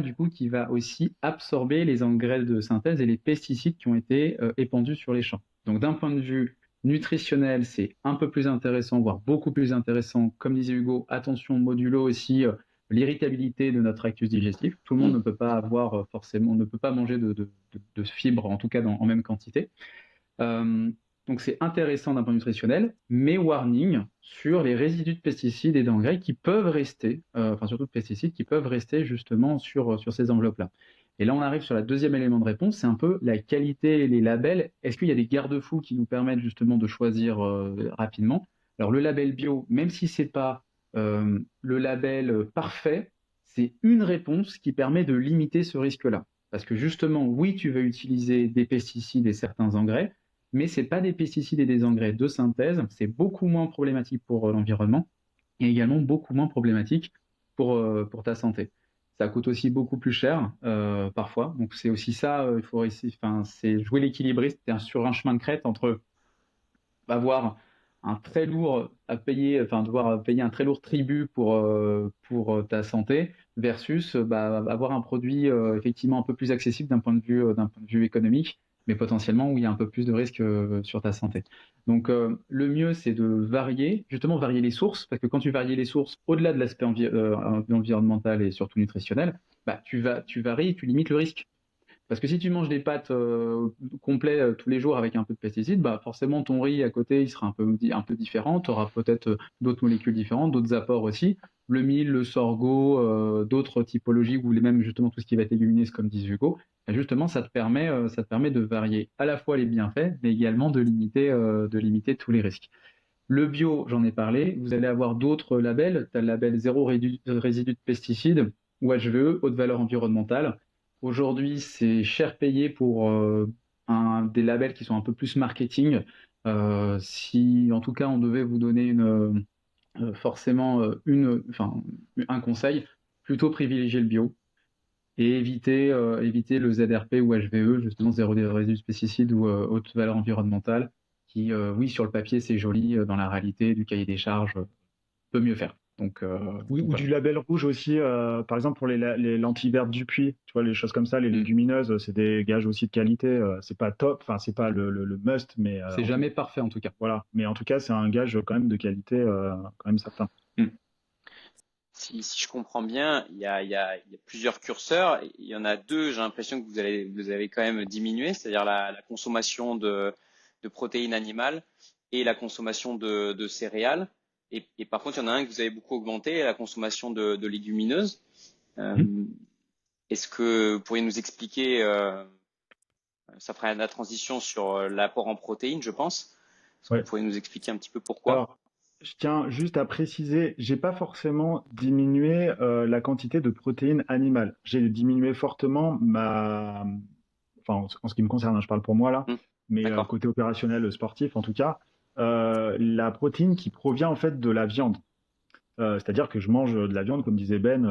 du coup qui va aussi absorber les engrais de synthèse et les pesticides qui ont été épandus sur les champs. Donc d'un point de vue nutritionnel, c'est un peu plus intéressant, voire beaucoup plus intéressant. Comme disait Hugo, attention modulo aussi l'irritabilité de notre tractus digestif. Tout le monde ne peut pas avoir forcément, ne peut pas manger de fibres, en tout cas en même quantité. Donc c'est intéressant d'un point de vue nutritionnel, mais warning sur les résidus de pesticides et d'engrais qui peuvent rester, enfin surtout de pesticides, qui peuvent rester justement sur ces enveloppes-là. Et là, on arrive sur le deuxième élément de réponse, c'est un peu la qualité et les labels. Est-ce qu'il y a des garde-fous qui nous permettent justement de choisir rapidement? Alors le label bio, même si c'est pas le label parfait, c'est une réponse qui permet de limiter ce risque-là. Parce que justement, oui, tu vas utiliser des pesticides et certains engrais, mais ce n'est pas des pesticides et des engrais de synthèse, c'est beaucoup moins problématique pour l'environnement et également beaucoup moins problématique pour ta santé. Ça coûte aussi beaucoup plus cher parfois, donc c'est aussi ça, il faut c'est jouer l'équilibriste sur un chemin de crête entre avoir un très lourd à payer, enfin devoir payer un très lourd tribut pour ta santé versus avoir un produit effectivement un peu plus accessible d'un point de vue économique, mais potentiellement où il y a un peu plus de risques sur ta santé. Donc le mieux c'est de justement varier les sources, parce que quand tu varies les sources au-delà de l'aspect environnemental et surtout nutritionnel, tu varies, tu limites le risque. Parce que si tu manges des pâtes complets tous les jours avec un peu de pesticides, bah forcément ton riz à côté il sera un peu différent. Tu auras peut-être d'autres molécules différentes, d'autres apports aussi. Le mil, le sorgho, d'autres typologies ou même justement tout ce qui va être légumineuse comme dit Hugo. Et justement, ça te permet de varier à la fois les bienfaits, mais également de limiter tous les risques. Le bio, j'en ai parlé. Vous allez avoir d'autres labels. Tu as le label zéro résidu de pesticides ou HVE, haute valeur environnementale. Aujourd'hui, c'est cher payé pour des labels qui sont un peu plus marketing. Si en tout cas on devait vous donner forcément un conseil, plutôt privilégier le bio et éviter le ZRP ou HVE, justement zéro résidu de pesticides ou haute valeur environnementale, qui, oui, sur le papier c'est joli, dans la réalité du cahier des charges, peut mieux faire. Donc, Oui, ou voilà. du label rouge aussi, par exemple pour les lentilles vertes du puits, tu vois, les choses comme ça, les légumineuses, c'est des gages aussi de qualité. C'est pas top, enfin c'est pas le must, mais C'est jamais parfait en tout cas. voilà. Mais en tout cas, c'est un gage quand même de qualité, quand même certain. Si je comprends bien, il y a plusieurs curseurs. Il y en a deux, j'ai l'impression que vous avez quand même diminué, c'est-à-dire la consommation de protéines animales et la consommation de céréales. Et par contre, il y en a un que vous avez beaucoup augmenté, la consommation de légumineuses. Est-ce que vous pourriez nous expliquer, ça ferait la transition sur l'apport en protéines, je pense. Est-ce que Ouais. vous pourriez nous expliquer un petit peu pourquoi? Alors, je tiens juste à préciser, j'ai pas forcément diminué la quantité de protéines animales. J'ai diminué fortement enfin en ce qui me concerne, hein, je parle pour moi là, mais D'accord. côté opérationnel sportif en tout cas, la protéine qui provient en fait de la viande. C'est-à-dire que je mange de la viande, comme disait Ben,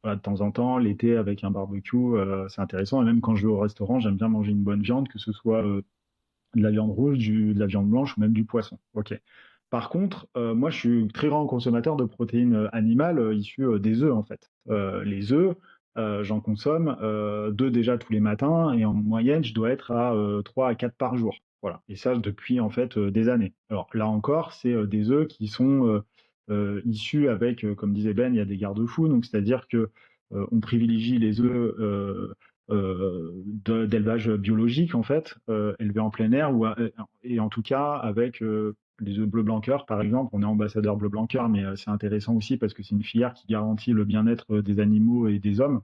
voilà, de temps en temps, l'été avec un barbecue, c'est intéressant. Et même quand je vais au restaurant, j'aime bien manger une bonne viande, que ce soit de la viande rouge, de la viande blanche ou même du poisson. Ok. Par contre, moi, je suis très grand consommateur de protéines animales issues des œufs, en fait. Les œufs, j'en consomme 2 déjà tous les matins et en moyenne, je dois être à 3 à 4 par jour. Voilà. Et ça, depuis en fait des années. Alors là encore, c'est des œufs qui sont issus avec, comme disait Ben, il y a des garde-fous. Donc, c'est-à-dire que on privilégie les œufs d'élevage biologique, en fait, élevés en plein air, et en tout cas avec les œufs bleu blanc cœur, par exemple. On est ambassadeur bleu blanc cœur, mais c'est intéressant aussi parce que c'est une filière qui garantit le bien-être des animaux et des hommes.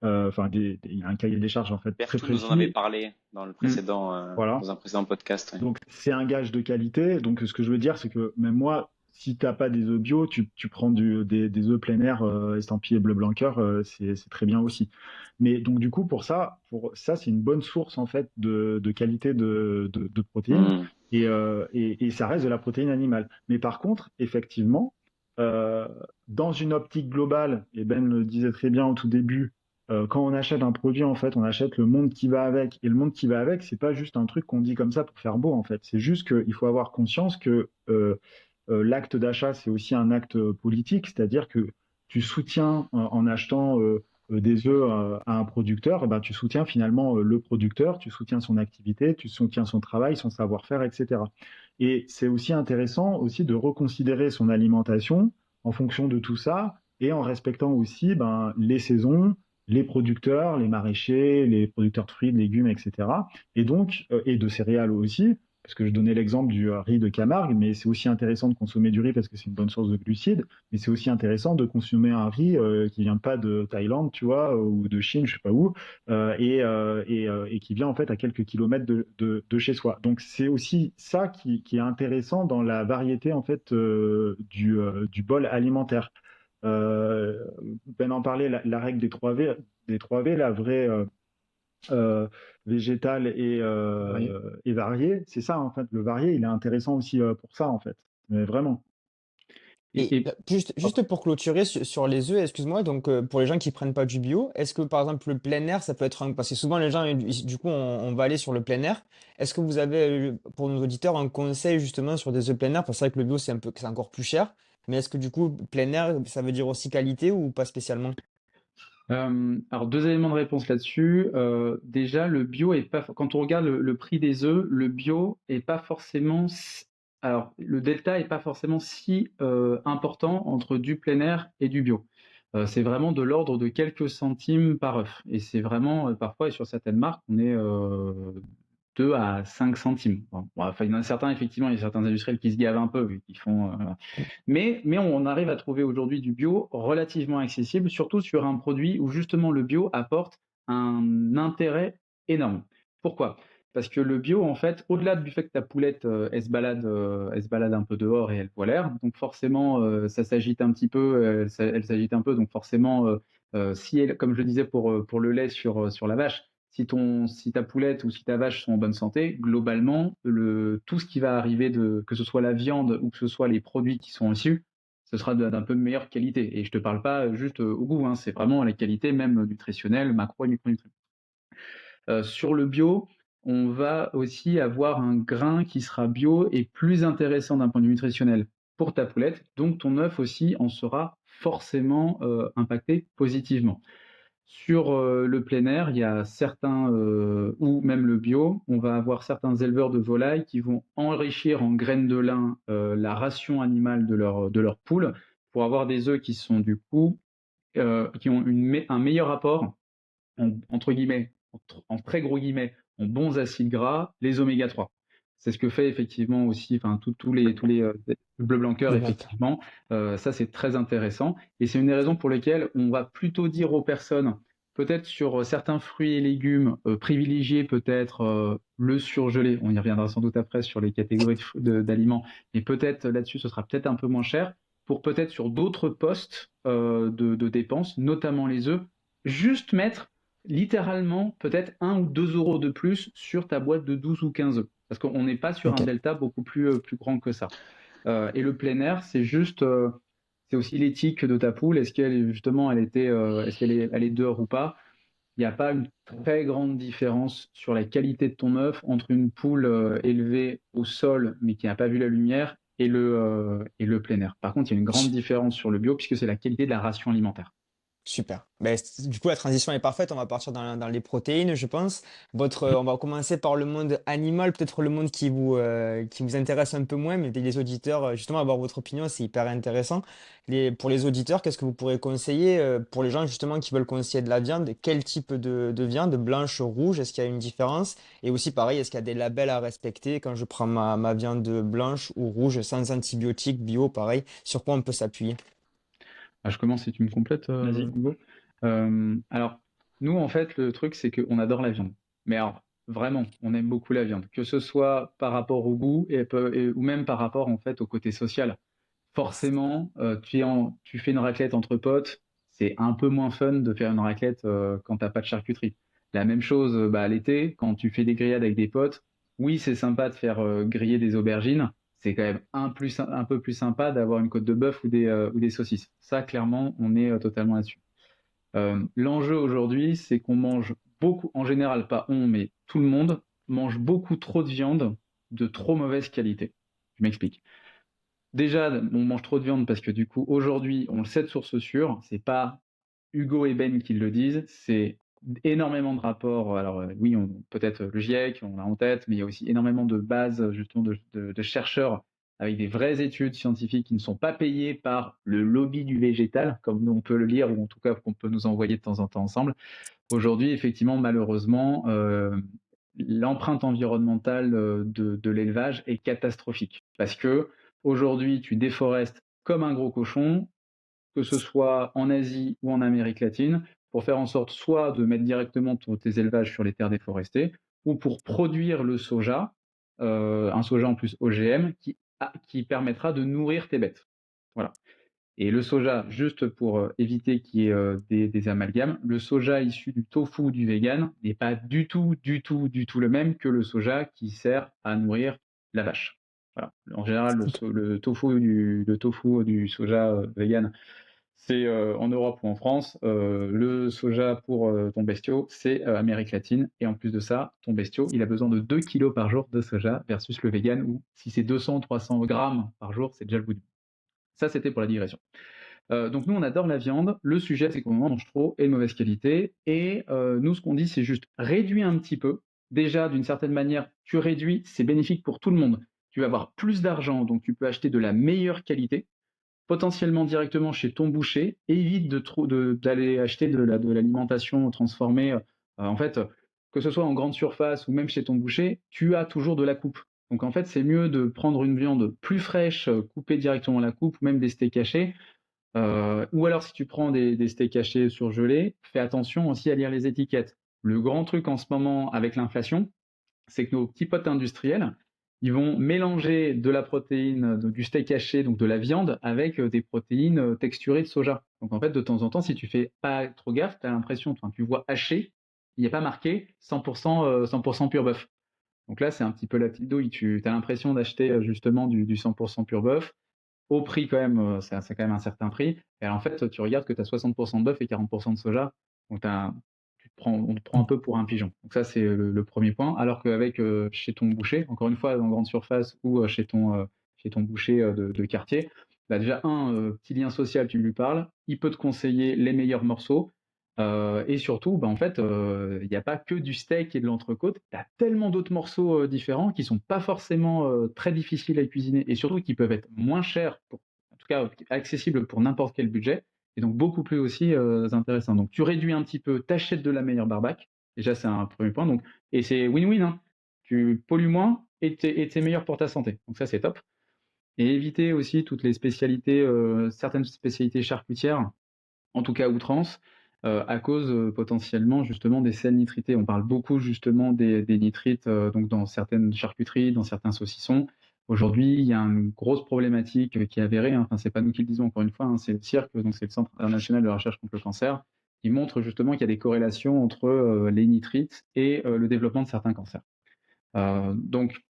Enfin, il y a un cahier des charges en fait très Bertou nous en avait précis. parlé dans Mm. Voilà. dans un précédent podcast. Ouais. Donc, c'est un gage de qualité. Donc, ce que je veux dire, c'est que même moi, si t'as pas des œufs bio, tu prends des œufs plein air estampillés bleu blanc cœur, c'est très bien aussi. Mais donc, du coup, pour ça, c'est une bonne source en fait de qualité de protéines Hmm. et ça reste de la protéine animale. Mais par contre, effectivement, euh, dans une optique globale, et Ben le disait très bien au tout début, quand on achète un produit, en fait, on achète le monde qui va avec. Et le monde qui va avec, c'est pas juste un truc qu'on dit comme ça pour faire beau, en fait. C'est juste qu'il faut avoir conscience que l'acte d'achat, c'est aussi un acte politique, c'est-à-dire que tu soutiens en achetant des œufs à un producteur, eh ben, tu soutiens finalement le producteur, tu soutiens son activité, tu soutiens son travail, son savoir-faire, etc. Et c'est aussi intéressant aussi de reconsidérer son alimentation en fonction de tout ça et en respectant aussi ben, les saisons, les producteurs, les maraîchers, les producteurs de fruits, de légumes, etc. Et donc, et de céréales aussi, parce que je donnais l'exemple du riz de Camargue, mais c'est aussi intéressant de consommer du riz parce que c'est une bonne source de glucides, mais c'est aussi intéressant de consommer un riz qui vient pas de Thaïlande, tu vois, ou de Chine, je sais pas où, et qui vient en fait à quelques kilomètres de chez soi. Donc c'est aussi ça qui est intéressant dans la variété en fait du bol alimentaire. Ben en parlait, la règle des 3V, la vraie végétal Varié. et varié. C'est ça, en fait. Le varié, il est intéressant aussi pour ça, en fait. Mais vraiment. Et Et juste pour clôturer sur les œufs, excuse-moi, donc pour les gens qui prennent pas du bio, est-ce que par exemple le plein air, ça peut être un... Parce que souvent les gens, du coup, on va aller sur le plein air. Est-ce que vous avez, pour nos auditeurs, un conseil justement sur des œufs plein air? Parce que c'est vrai que le bio, c'est encore plus cher. Mais est-ce que du coup, plein air, ça veut dire aussi qualité ou pas spécialement? alors, deux éléments de réponse là-dessus. Déjà, le bio est pas. Quand on regarde le prix des œufs, le bio est pas forcément. Alors, le delta est pas forcément si important entre du plein air et du bio. C'est vraiment de l'ordre de quelques centimes par œuf. Et c'est vraiment, parfois, et sur certaines marques, on est 2 à 5 centimes. Bon, enfin, il y en a certains, effectivement, il y a certains industriels qui se gavent un peu, qui font. Mais on arrive à trouver aujourd'hui du bio relativement accessible, surtout sur un produit où justement le bio apporte un intérêt énorme. Pourquoi? Parce que le bio, en fait, au-delà du fait que ta poulette, elle se balade un peu dehors et elle voit l'air, donc forcément, ça s'agite un petit peu, elle s'agite un peu, donc forcément, si elle, comme je le disais pour le lait sur la vache, si ta poulette ou si ta vache sont en bonne santé, globalement, tout ce qui va arriver que ce soit la viande ou que ce soit les produits qui sont issus, ce sera d'un peu meilleure qualité. Et je te parle pas juste au goût, hein, c'est vraiment la qualité même nutritionnelle, macro et micronutrients. Sur le bio, on va aussi avoir un grain qui sera bio et plus intéressant d'un point de vue nutritionnel pour ta poulette, donc ton œuf aussi en sera forcément impacté positivement. Sur le plein air, il y a certains, ou même le bio, on va avoir certains éleveurs de volailles qui vont enrichir en graines de lin la ration animale de leur poule pour avoir des œufs qui sont du coup, qui ont un meilleur apport, entre guillemets, en très gros guillemets, en bons acides gras, les oméga 3. C'est ce que fait effectivement aussi, enfin, tous les bleu blanc cœur, D'accord. effectivement. Ça, c'est très intéressant. Et c'est une des raisons pour lesquelles on va plutôt dire aux personnes, peut-être sur certains fruits et légumes, privilégier peut-être le surgelé. On y reviendra sans doute après sur les catégories d'aliments. Mais peut-être là-dessus, ce sera peut-être un peu moins cher. Pour peut-être sur d'autres postes de dépenses, notamment les œufs, juste mettre littéralement peut-être 1 ou 2 euros de plus sur ta boîte de 12 ou 15 œufs. Parce qu'on n'est pas sur un Ok. delta beaucoup plus grand que ça. Et le plein air, c'est juste, c'est aussi l'éthique de ta poule. Est-ce qu'elle justement, elle est dehors ou pas? Il n'y a pas une très grande différence sur la qualité de ton œuf entre une poule élevée au sol mais qui n'a pas vu la lumière et le plein air. Par contre, il y a une grande différence sur le bio puisque c'est la qualité de la ration alimentaire. Super. Ben, du coup, la transition est parfaite. On va partir dans les protéines, je pense. On va commencer par le monde animal, peut-être le monde qui vous intéresse un peu moins, mais les auditeurs, justement, avoir votre opinion, c'est hyper intéressant. Pour les auditeurs, qu'est-ce que vous pourrez conseiller pour les gens, justement, qui veulent conseiller de la viande? Quel type de viande, blanche, rouge? Est-ce qu'il y a une différence? Et aussi, pareil, est-ce qu'il y a des labels à respecter quand je prends ma viande blanche ou rouge, sans antibiotiques, bio, pareil? Sur quoi on peut s'appuyer? Ah, je commence si tu me complètes, Vas-y. Hugo. Alors, Nous, en fait, le truc, c'est qu'on adore la viande. Mais alors, vraiment, on aime beaucoup la viande. Que ce soit par rapport au goût ou même par rapport, en fait, au côté social. Forcément, tu fais une raclette entre potes, c'est un peu moins fun de faire une raclette quand t'as pas de charcuterie. La même chose bah, l'été, quand tu fais des grillades avec des potes, oui, c'est sympa de faire griller des aubergines, c'est quand même un peu plus sympa d'avoir une côte de bœuf ou des saucisses. Ça, clairement, on est totalement là-dessus. L'enjeu aujourd'hui, c'est qu'on mange beaucoup, en général, pas on, mais tout le monde mange beaucoup trop de viande de trop mauvaise qualité. Je m'explique. Déjà, on mange trop de viande parce que du coup, aujourd'hui, on le sait de source sûre, c'est pas Hugo et Ben qui le disent, c'est énormément de rapports. Alors oui, peut-être le GIEC, on l'a en tête, mais il y a aussi énormément de bases justement de chercheurs avec des vraies études scientifiques qui ne sont pas payées par le lobby du végétal, comme nous on peut le lire, ou en tout cas qu'on peut nous envoyer de temps en temps ensemble. Aujourd'hui, effectivement, malheureusement, l'empreinte environnementale de l'élevage est catastrophique parce que aujourd'hui, tu déforestes comme un gros cochon, que ce soit en Asie ou en Amérique latine, pour faire en sorte soit de mettre directement tes élevages sur les terres déforestées, ou pour produire le soja, un soja en plus OGM, qui permettra de nourrir tes bêtes. Voilà. Et le soja, juste pour éviter qu'il y ait des amalgames, le soja issu du tofu ou du vegan n'est pas du tout le même que le soja qui sert à nourrir la vache. Voilà. En général, le tofu du soja vegan, c'est en Europe ou en France. Le soja pour ton bestiau, c'est Amérique latine. Et en plus de ça, ton bestiau, il a besoin de 2 kilos par jour de soja versus le vegan où si c'est 200-300 grammes par jour, c'est déjà le bout du. Ça, c'était pour la digression. Donc nous, on adore la viande. Le sujet, c'est qu'on en mange trop et de mauvaise qualité. Et nous, ce qu'on dit, c'est juste réduis un petit peu. Déjà, d'une certaine manière, tu réduis, c'est bénéfique pour tout le monde. Tu vas avoir plus d'argent, donc tu peux acheter de la meilleure qualité, potentiellement directement chez ton boucher. Évite d'aller acheter de l'alimentation transformée. En fait, que ce soit en grande surface ou même chez ton boucher, tu as toujours de la coupe. Donc en fait, c'est mieux de prendre une viande plus fraîche, coupée directement à la coupe, ou même des steaks hachés, ou alors si tu prends des steaks hachés surgelés, fais attention aussi à lire les étiquettes. Le grand truc en ce moment avec l'inflation, c'est que nos petits potes industriels, ils vont mélanger de la protéine, du steak haché, donc de la viande, avec des protéines texturées de soja. Donc en fait, de temps en temps, si tu fais pas trop gaffe, tu as l'impression, tu vois haché, il n'y a pas marqué 100%, 100% pur bœuf. Donc là, c'est un petit peu la petite douille. Tu as l'impression d'acheter justement du 100% pur bœuf au prix quand même, c'est quand même un certain prix. Et en fait, tu regardes que tu as 60% de bœuf et 40% de soja. Donc on te prend un peu pour un pigeon. Donc ça, c'est le premier point. Alors qu'avec chez ton boucher, encore une fois, dans grande surface ou chez ton boucher de quartier, bah déjà, petit lien social, tu lui parles, il peut te conseiller les meilleurs morceaux. Et surtout, bah, en fait, il n'y a pas que du steak et de l'entrecôte. Tu as tellement d'autres morceaux différents qui sont pas forcément très difficiles à cuisiner et surtout qui peuvent être moins chers, en tout cas accessibles pour n'importe quel budget, et donc beaucoup plus aussi intéressants. Donc tu réduis un petit peu, t'achètes de la meilleure barbac. Déjà, c'est un premier point. Donc, et c'est win-win, hein. Tu pollues moins et t'es meilleur pour ta santé. Donc ça, c'est top. Et éviter aussi toutes les spécialités, certaines spécialités charcutières, en tout cas à outrance, à cause potentiellement justement des sels nitrités. On parle beaucoup justement des nitrites donc dans certaines charcuteries, dans certains saucissons. Aujourd'hui, il y a une grosse problématique qui est avérée, hein. Enfin, c'est pas nous qui le disons encore une fois, hein, c'est le CIRC, donc c'est le Centre international de recherche contre le cancer, qui montre justement qu'il y a des corrélations entre les nitrites et le développement de certains cancers. Donc,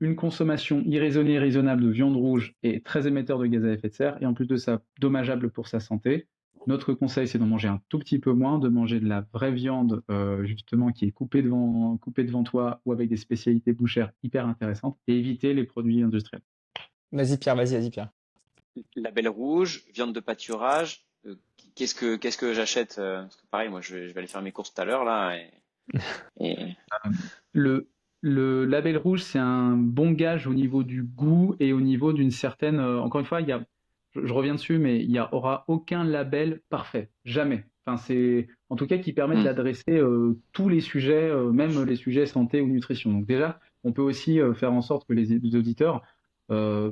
une consommation irraisonnée et raisonnable de viande rouge est très émetteur de gaz à effet de serre et en plus de ça, dommageable pour sa santé. Notre conseil, c'est d'en manger un tout petit peu moins, de manger de la vraie viande justement qui est coupée devant toi ou avec des spécialités bouchères hyper intéressantes et éviter les produits industriels. Vas-y Pierre. Label rouge, viande de pâturage. Qu'est-ce que j'achète parce que pareil, moi je vais aller faire mes courses tout à l'heure là. Et... Le label rouge, c'est un bon gage au niveau du goût et au niveau d'une certaine. Encore une fois, je reviens dessus, mais il n'y aura aucun label parfait, jamais. Enfin, c'est en tout cas qui permet d'adresser tous les sujets, même les sujets santé ou nutrition. Donc déjà, on peut aussi faire en sorte que les auditeurs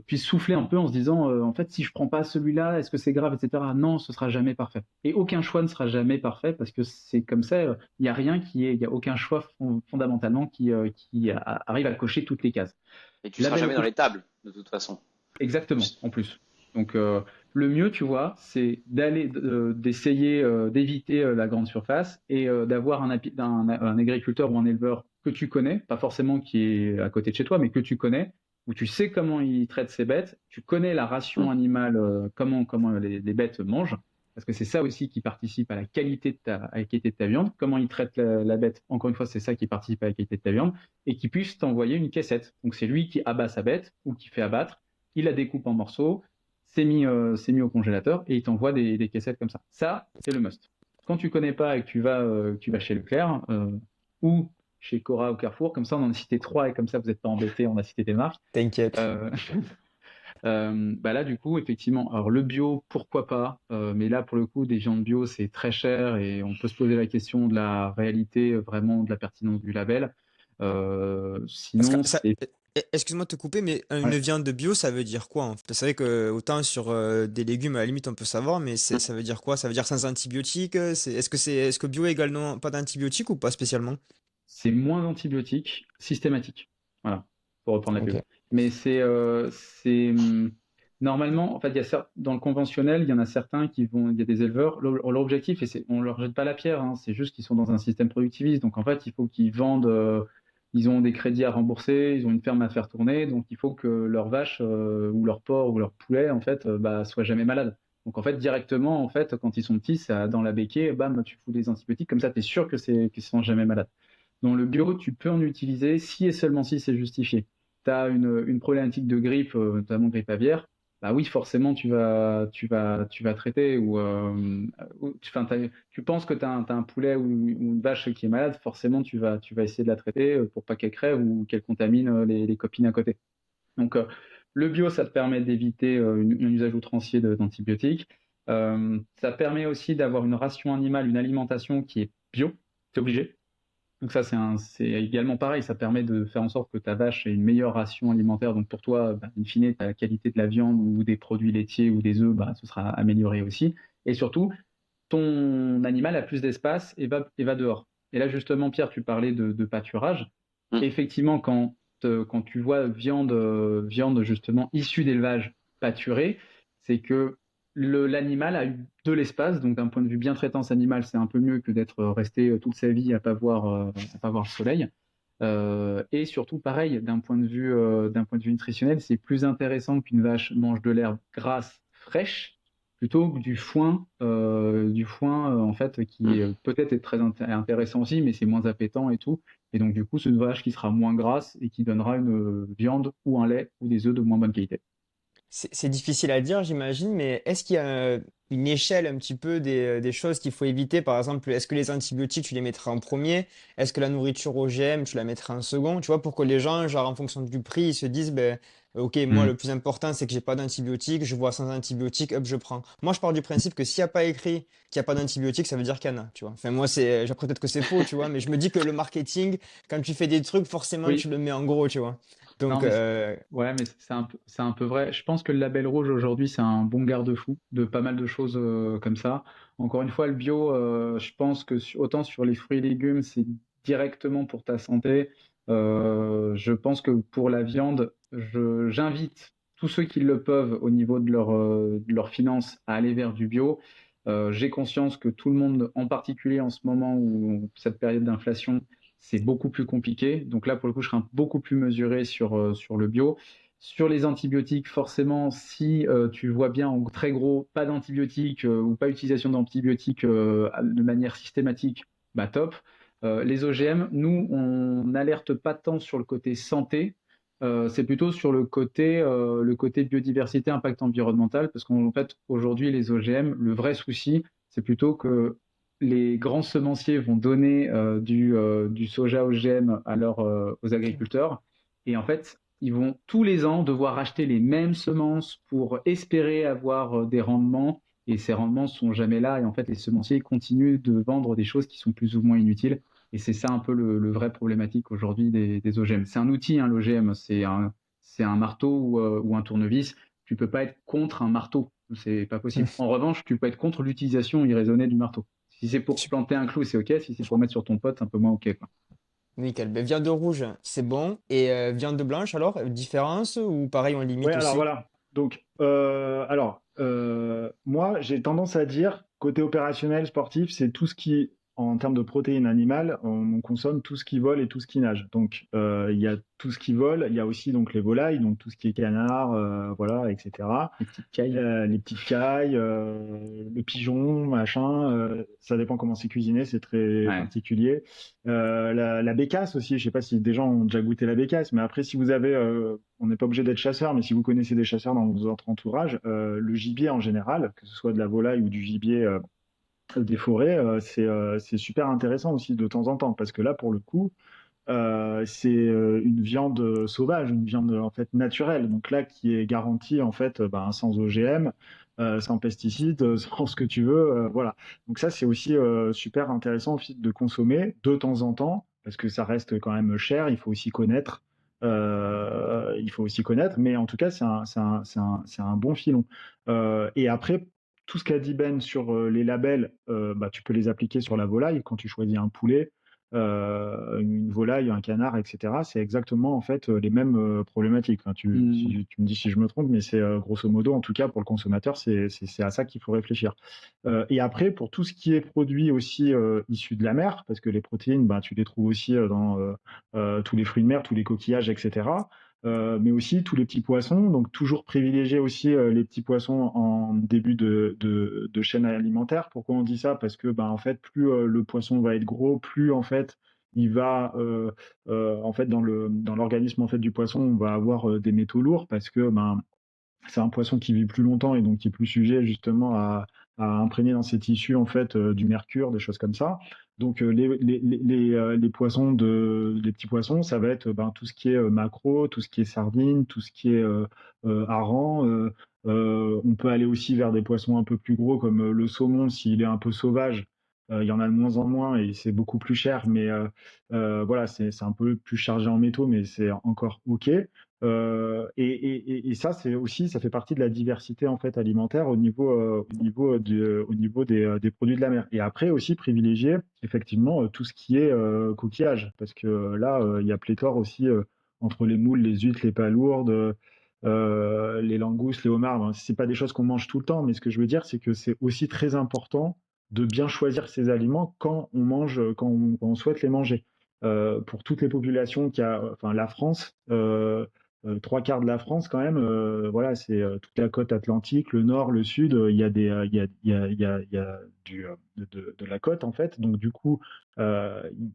puisse souffler un peu en se disant, en fait, si je prends pas celui-là, est-ce que c'est grave, etc. Non, ce sera jamais parfait. Et aucun choix ne sera jamais parfait parce que c'est comme ça. Il y a rien il y a aucun choix fondamentalement qui arrive à cocher toutes les cases. Et tu seras Label jamais dans rouge, les tables, de toute façon. exactement, en plus. Donc, le mieux, tu vois, c'est d'essayer d'éviter la grande surface et d'avoir un agriculteur ou un éleveur que tu connais, pas forcément qui est à côté de chez toi, mais que tu connais, où tu sais comment il traite ses bêtes, tu connais la ration animale, comment les bêtes mangent, parce que c'est ça aussi qui participe à la qualité de ta viande, comment il traite la bête, encore une fois, c'est ça qui participe à la qualité de ta viande, et qui puisse t'envoyer une caissette. Donc, c'est lui qui abat sa bête ou qui fait abattre, il la découpe en morceaux, c'est mis au congélateur et il t'envoie des caissettes comme ça. Ça, c'est le must. Quand tu connais pas et que tu vas chez Leclerc ou chez Cora ou Carrefour, comme ça on en a cité 3 et comme ça vous n'êtes pas embêtés, on a cité des marques. T'inquiète. Bah là du coup effectivement, alors le bio pourquoi pas, mais là pour le coup des viandes bio c'est très cher et on peut se poser la question de la réalité vraiment de la pertinence du label. Parce que Sinon ça, c'est excuse-moi de te couper, mais une ouais. viande de bio, ça veut dire quoi en fait? C'est vrai que autant sur des légumes, à la limite, on peut savoir, mais ça veut dire quoi? Ça veut dire sans antibiotiques? Est-ce que bio également pas d'antibiotiques ou pas spécialement? C'est moins antibiotique, systématique. Voilà, pour reprendre la Ok. pub. Mais normalement, en fait, dans le conventionnel, il y en a certains il y a des éleveurs, leur objectif, et on leur jette pas la pierre, hein, c'est juste qu'ils sont dans un système productiviste. Donc en fait, il faut qu'ils vendent, ils ont des crédits à rembourser, ils ont une ferme à faire tourner, donc il faut que leurs vaches ou leurs porcs ou leurs poulets, en fait, bah, soient jamais malades. Donc en fait, directement, en fait, quand ils sont petits, dans la béquée, bam, tu fous des antibiotiques, comme ça, tu es sûr qu'ils sont jamais malades. Dans le bio, tu peux en utiliser si et seulement si c'est justifié. Tu as une problématique de grippe, notamment grippe aviaire, bah oui, forcément, tu vas traiter. Enfin, tu penses que tu as, un poulet ou une vache qui est malade, forcément, tu vas essayer de la traiter pour pas qu'elle crève ou qu'elle contamine les copines à côté. Donc, le bio, ça te permet d'éviter un usage outrancier d'antibiotiques. Ça permet aussi d'avoir une ration animale, une alimentation qui est bio, c'est obligé. Donc ça, c'est également pareil, ça permet de faire en sorte que ta vache ait une meilleure ration alimentaire. Donc pour toi, bah, in fine, ta qualité de la viande ou des produits laitiers ou des œufs, bah, ce sera amélioré aussi. Et surtout, ton animal a plus d'espace et va dehors. Et là, justement, Pierre, tu parlais de pâturage. Mm. Effectivement, quand tu vois viande justement issue d'élevage pâturé, c'est que l'animal a eu de l'espace, donc d'un point de vue bientraitance animale, c'est un peu mieux que d'être resté toute sa vie à pas voir le soleil. Et surtout, pareil, d'un point de vue nutritionnel, c'est plus intéressant qu'une vache mange de l'herbe grasse, fraîche, plutôt que du foin en fait, qui est peut-être est très intéressant aussi, mais c'est moins appétant et tout. Et donc, du coup, c'est une vache qui sera moins grasse et qui donnera une viande ou un lait ou des œufs de moins bonne qualité. C'est difficile à dire, j'imagine, mais est-ce qu'il y a une échelle un petit peu des choses qu'il faut éviter? Par exemple, est-ce que les antibiotiques, tu les mettras en premier? Est-ce que la nourriture OGM, tu la mettras en second? Tu vois, pour que les gens, genre en fonction du prix, ils se disent, ben, ok, moi, Hmm. le plus important, c'est que j'ai pas d'antibiotiques, je vois sans antibiotiques, hop, je prends. Moi, je pars du principe que s'il n'y a pas écrit qu'il n'y a pas d'antibiotiques, ça veut dire qu'il y en a, tu vois. Enfin, moi, après, peut-être que c'est faux, tu vois, mais je me dis que le marketing, quand tu fais des trucs, forcément, tu Oui, le mets en gros, tu vois. non, Donc, mais ouais, mais c'est un peu vrai. Je pense que le label rouge aujourd'hui, c'est un bon garde-fou de pas mal de choses comme ça. Encore une fois, le bio, je pense que autant sur les fruits et légumes, c'est directement pour ta santé. Je pense que pour la viande, j'invite tous ceux qui le peuvent au niveau de leurs finances à aller vers du bio. J'ai conscience que tout le monde, en particulier en ce moment où cette période d'inflation, c'est beaucoup plus compliqué. Donc là, pour le coup, je serai beaucoup plus mesuré sur le bio. Sur les antibiotiques, forcément, si tu vois bien en très gros, pas d'antibiotiques ou pas utilisation d'antibiotiques de manière systématique, bah top. Les OGM, nous, on n'alerte pas tant sur le côté santé, c'est plutôt sur le côté biodiversité, impact environnemental, parce qu'en fait, aujourd'hui, les OGM, le vrai souci, c'est plutôt que les grands semenciers vont donner du soja OGM aux agriculteurs. Et en fait, ils vont tous les ans devoir acheter les mêmes semences pour espérer avoir des rendements. Et ces rendements ne sont jamais là. Et en fait, les semenciers continuent de vendre des choses qui sont plus ou moins inutiles. Et c'est ça un peu le vrai problématique aujourd'hui des OGM. C'est un outil, hein, l'OGM. c'est un marteau ou un tournevis. Tu peux pas être contre un marteau, c'est pas possible. En revanche, tu peux être contre l'utilisation irraisonnée du marteau. Si c'est pour planter un clou, c'est ok. Si c'est pour mettre sur ton pote, c'est un peu moins ok, quoi. Nickel. Ben, viande rouge, c'est bon. Et viande blanche, alors, différence ou pareil, on Ouais, limite alors aussi? voilà. Donc, moi, j'ai tendance à dire, côté opérationnel, sportif, c'est tout ce qui, en termes de protéines animales, on consomme tout ce qui vole et tout ce qui nage. Donc, il y a tout ce qui vole, il y a aussi donc les volailles, donc tout ce qui est canard, voilà, etc. Les petites cailles. Les petites cailles, le pigeon, machin, ça dépend comment c'est cuisiné, c'est très Ouais. particulier. La bécasse aussi, je sais pas si des gens ont déjà goûté la bécasse, mais après si vous avez, on n'est pas obligé d'être chasseur, mais si vous connaissez des chasseurs dans votre entourage, le gibier en général, que ce soit de la volaille ou du gibier des forêts, c'est super intéressant aussi de temps en temps, parce que là pour le coup, c'est une viande sauvage, une viande en fait naturelle, donc là qui est garantie en fait sans OGM, sans pesticides, sans ce que tu veux, voilà. Donc ça c'est aussi super intéressant aussi de consommer de temps en temps parce que ça reste quand même cher, il faut aussi connaître, mais en tout cas c'est un bon filon. Et après tout ce qu'a dit Ben sur les labels, tu peux les appliquer sur la volaille quand tu choisis un poulet, une volaille, un canard, etc. C'est exactement en fait les mêmes problématiques. Enfin, tu me dis si je me trompe, mais c'est grosso modo, en tout cas pour le consommateur, c'est à ça qu'il faut réfléchir. Et après, pour tout ce qui est produit aussi issu de la mer, parce que les protéines, tu les trouves aussi dans tous les fruits de mer, tous les coquillages, etc. Mais aussi tous les petits poissons. Donc toujours privilégier aussi les petits poissons en début de chaîne alimentaire. Pourquoi on dit ça? Parce que en fait, plus le poisson va être gros, plus en fait il va en fait dans l'organisme en fait du poisson, on va avoir des métaux lourds parce que c'est un poisson qui vit plus longtemps et donc qui est plus sujet justement à imprégner dans ses tissus en fait du mercure, des choses comme ça. Donc les poissons les petits poissons, ça va être tout ce qui est maquereau, tout ce qui est sardine, tout ce qui est hareng. On peut aller aussi vers des poissons un peu plus gros comme le saumon s'il est un peu sauvage. Il y en a de moins en moins et c'est beaucoup plus cher, mais voilà, c'est un peu plus chargé en métaux, mais c'est encore OK. Et ça, c'est aussi, ça fait partie de la diversité en fait alimentaire au niveau des produits de la mer. Et après aussi privilégier effectivement tout ce qui est coquillage, parce que là, il y a pléthore aussi entre les moules, les huîtres, les palourdes, les langoustes, les homards. C'est pas des choses qu'on mange tout le temps, mais ce que je veux dire, c'est que c'est aussi très important de bien choisir ces aliments quand on mange, quand on souhaite les manger. Pour toutes les populations enfin la France. Trois quarts de la France quand même, voilà, c'est toute la côte atlantique, le nord, le sud, il y a il y a de la côte en fait, donc du coup,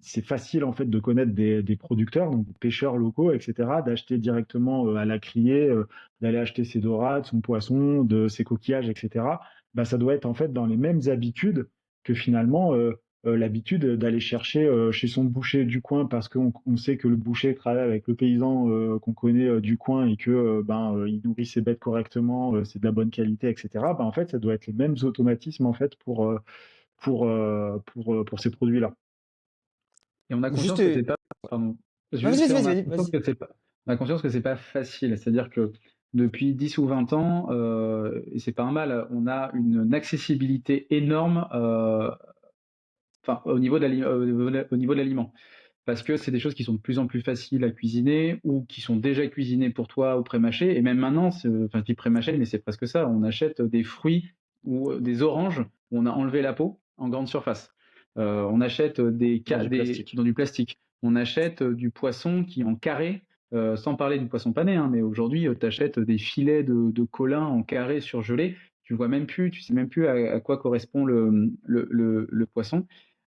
c'est facile en fait de connaître des producteurs, donc des pêcheurs locaux, etc., d'acheter directement à la criée, d'aller acheter ses dorades, son poisson, de ses coquillages, etc. Ça doit être en fait dans les mêmes habitudes que finalement l'habitude d'aller chercher chez son boucher du coin parce qu'on sait que le boucher travaille avec le paysan qu'on connaît du coin et que il nourrit ses bêtes correctement, c'est de la bonne qualité, etc. En fait, ça doit être les mêmes automatismes en fait pour ces produits-là. Et on a Juste, conscience que c'est pas, pardon, non, juste, on a vas-y, conscience vas-y. que c'est pas, on a conscience que c'est pas facile. C'est-à-dire que depuis 10 ou 20 ans, et c'est pas un mal, on a une accessibilité énorme, au niveau au niveau de l'aliment. Parce que c'est des choses qui sont de plus en plus faciles à cuisiner ou qui sont déjà cuisinées pour toi au pré-mâché. Et même maintenant, enfin, je dis pré-mâché, mais c'est presque ça. On achète des fruits ou des oranges où on a enlevé la peau en grande surface. On achète Plastique. dans du plastique. On achète du poisson qui est en carré, sans parler du poisson pané, hein, mais aujourd'hui, tu achètes des filets de colin en carré surgelés. Tu vois même plus, tu sais même plus à quoi correspond le poisson.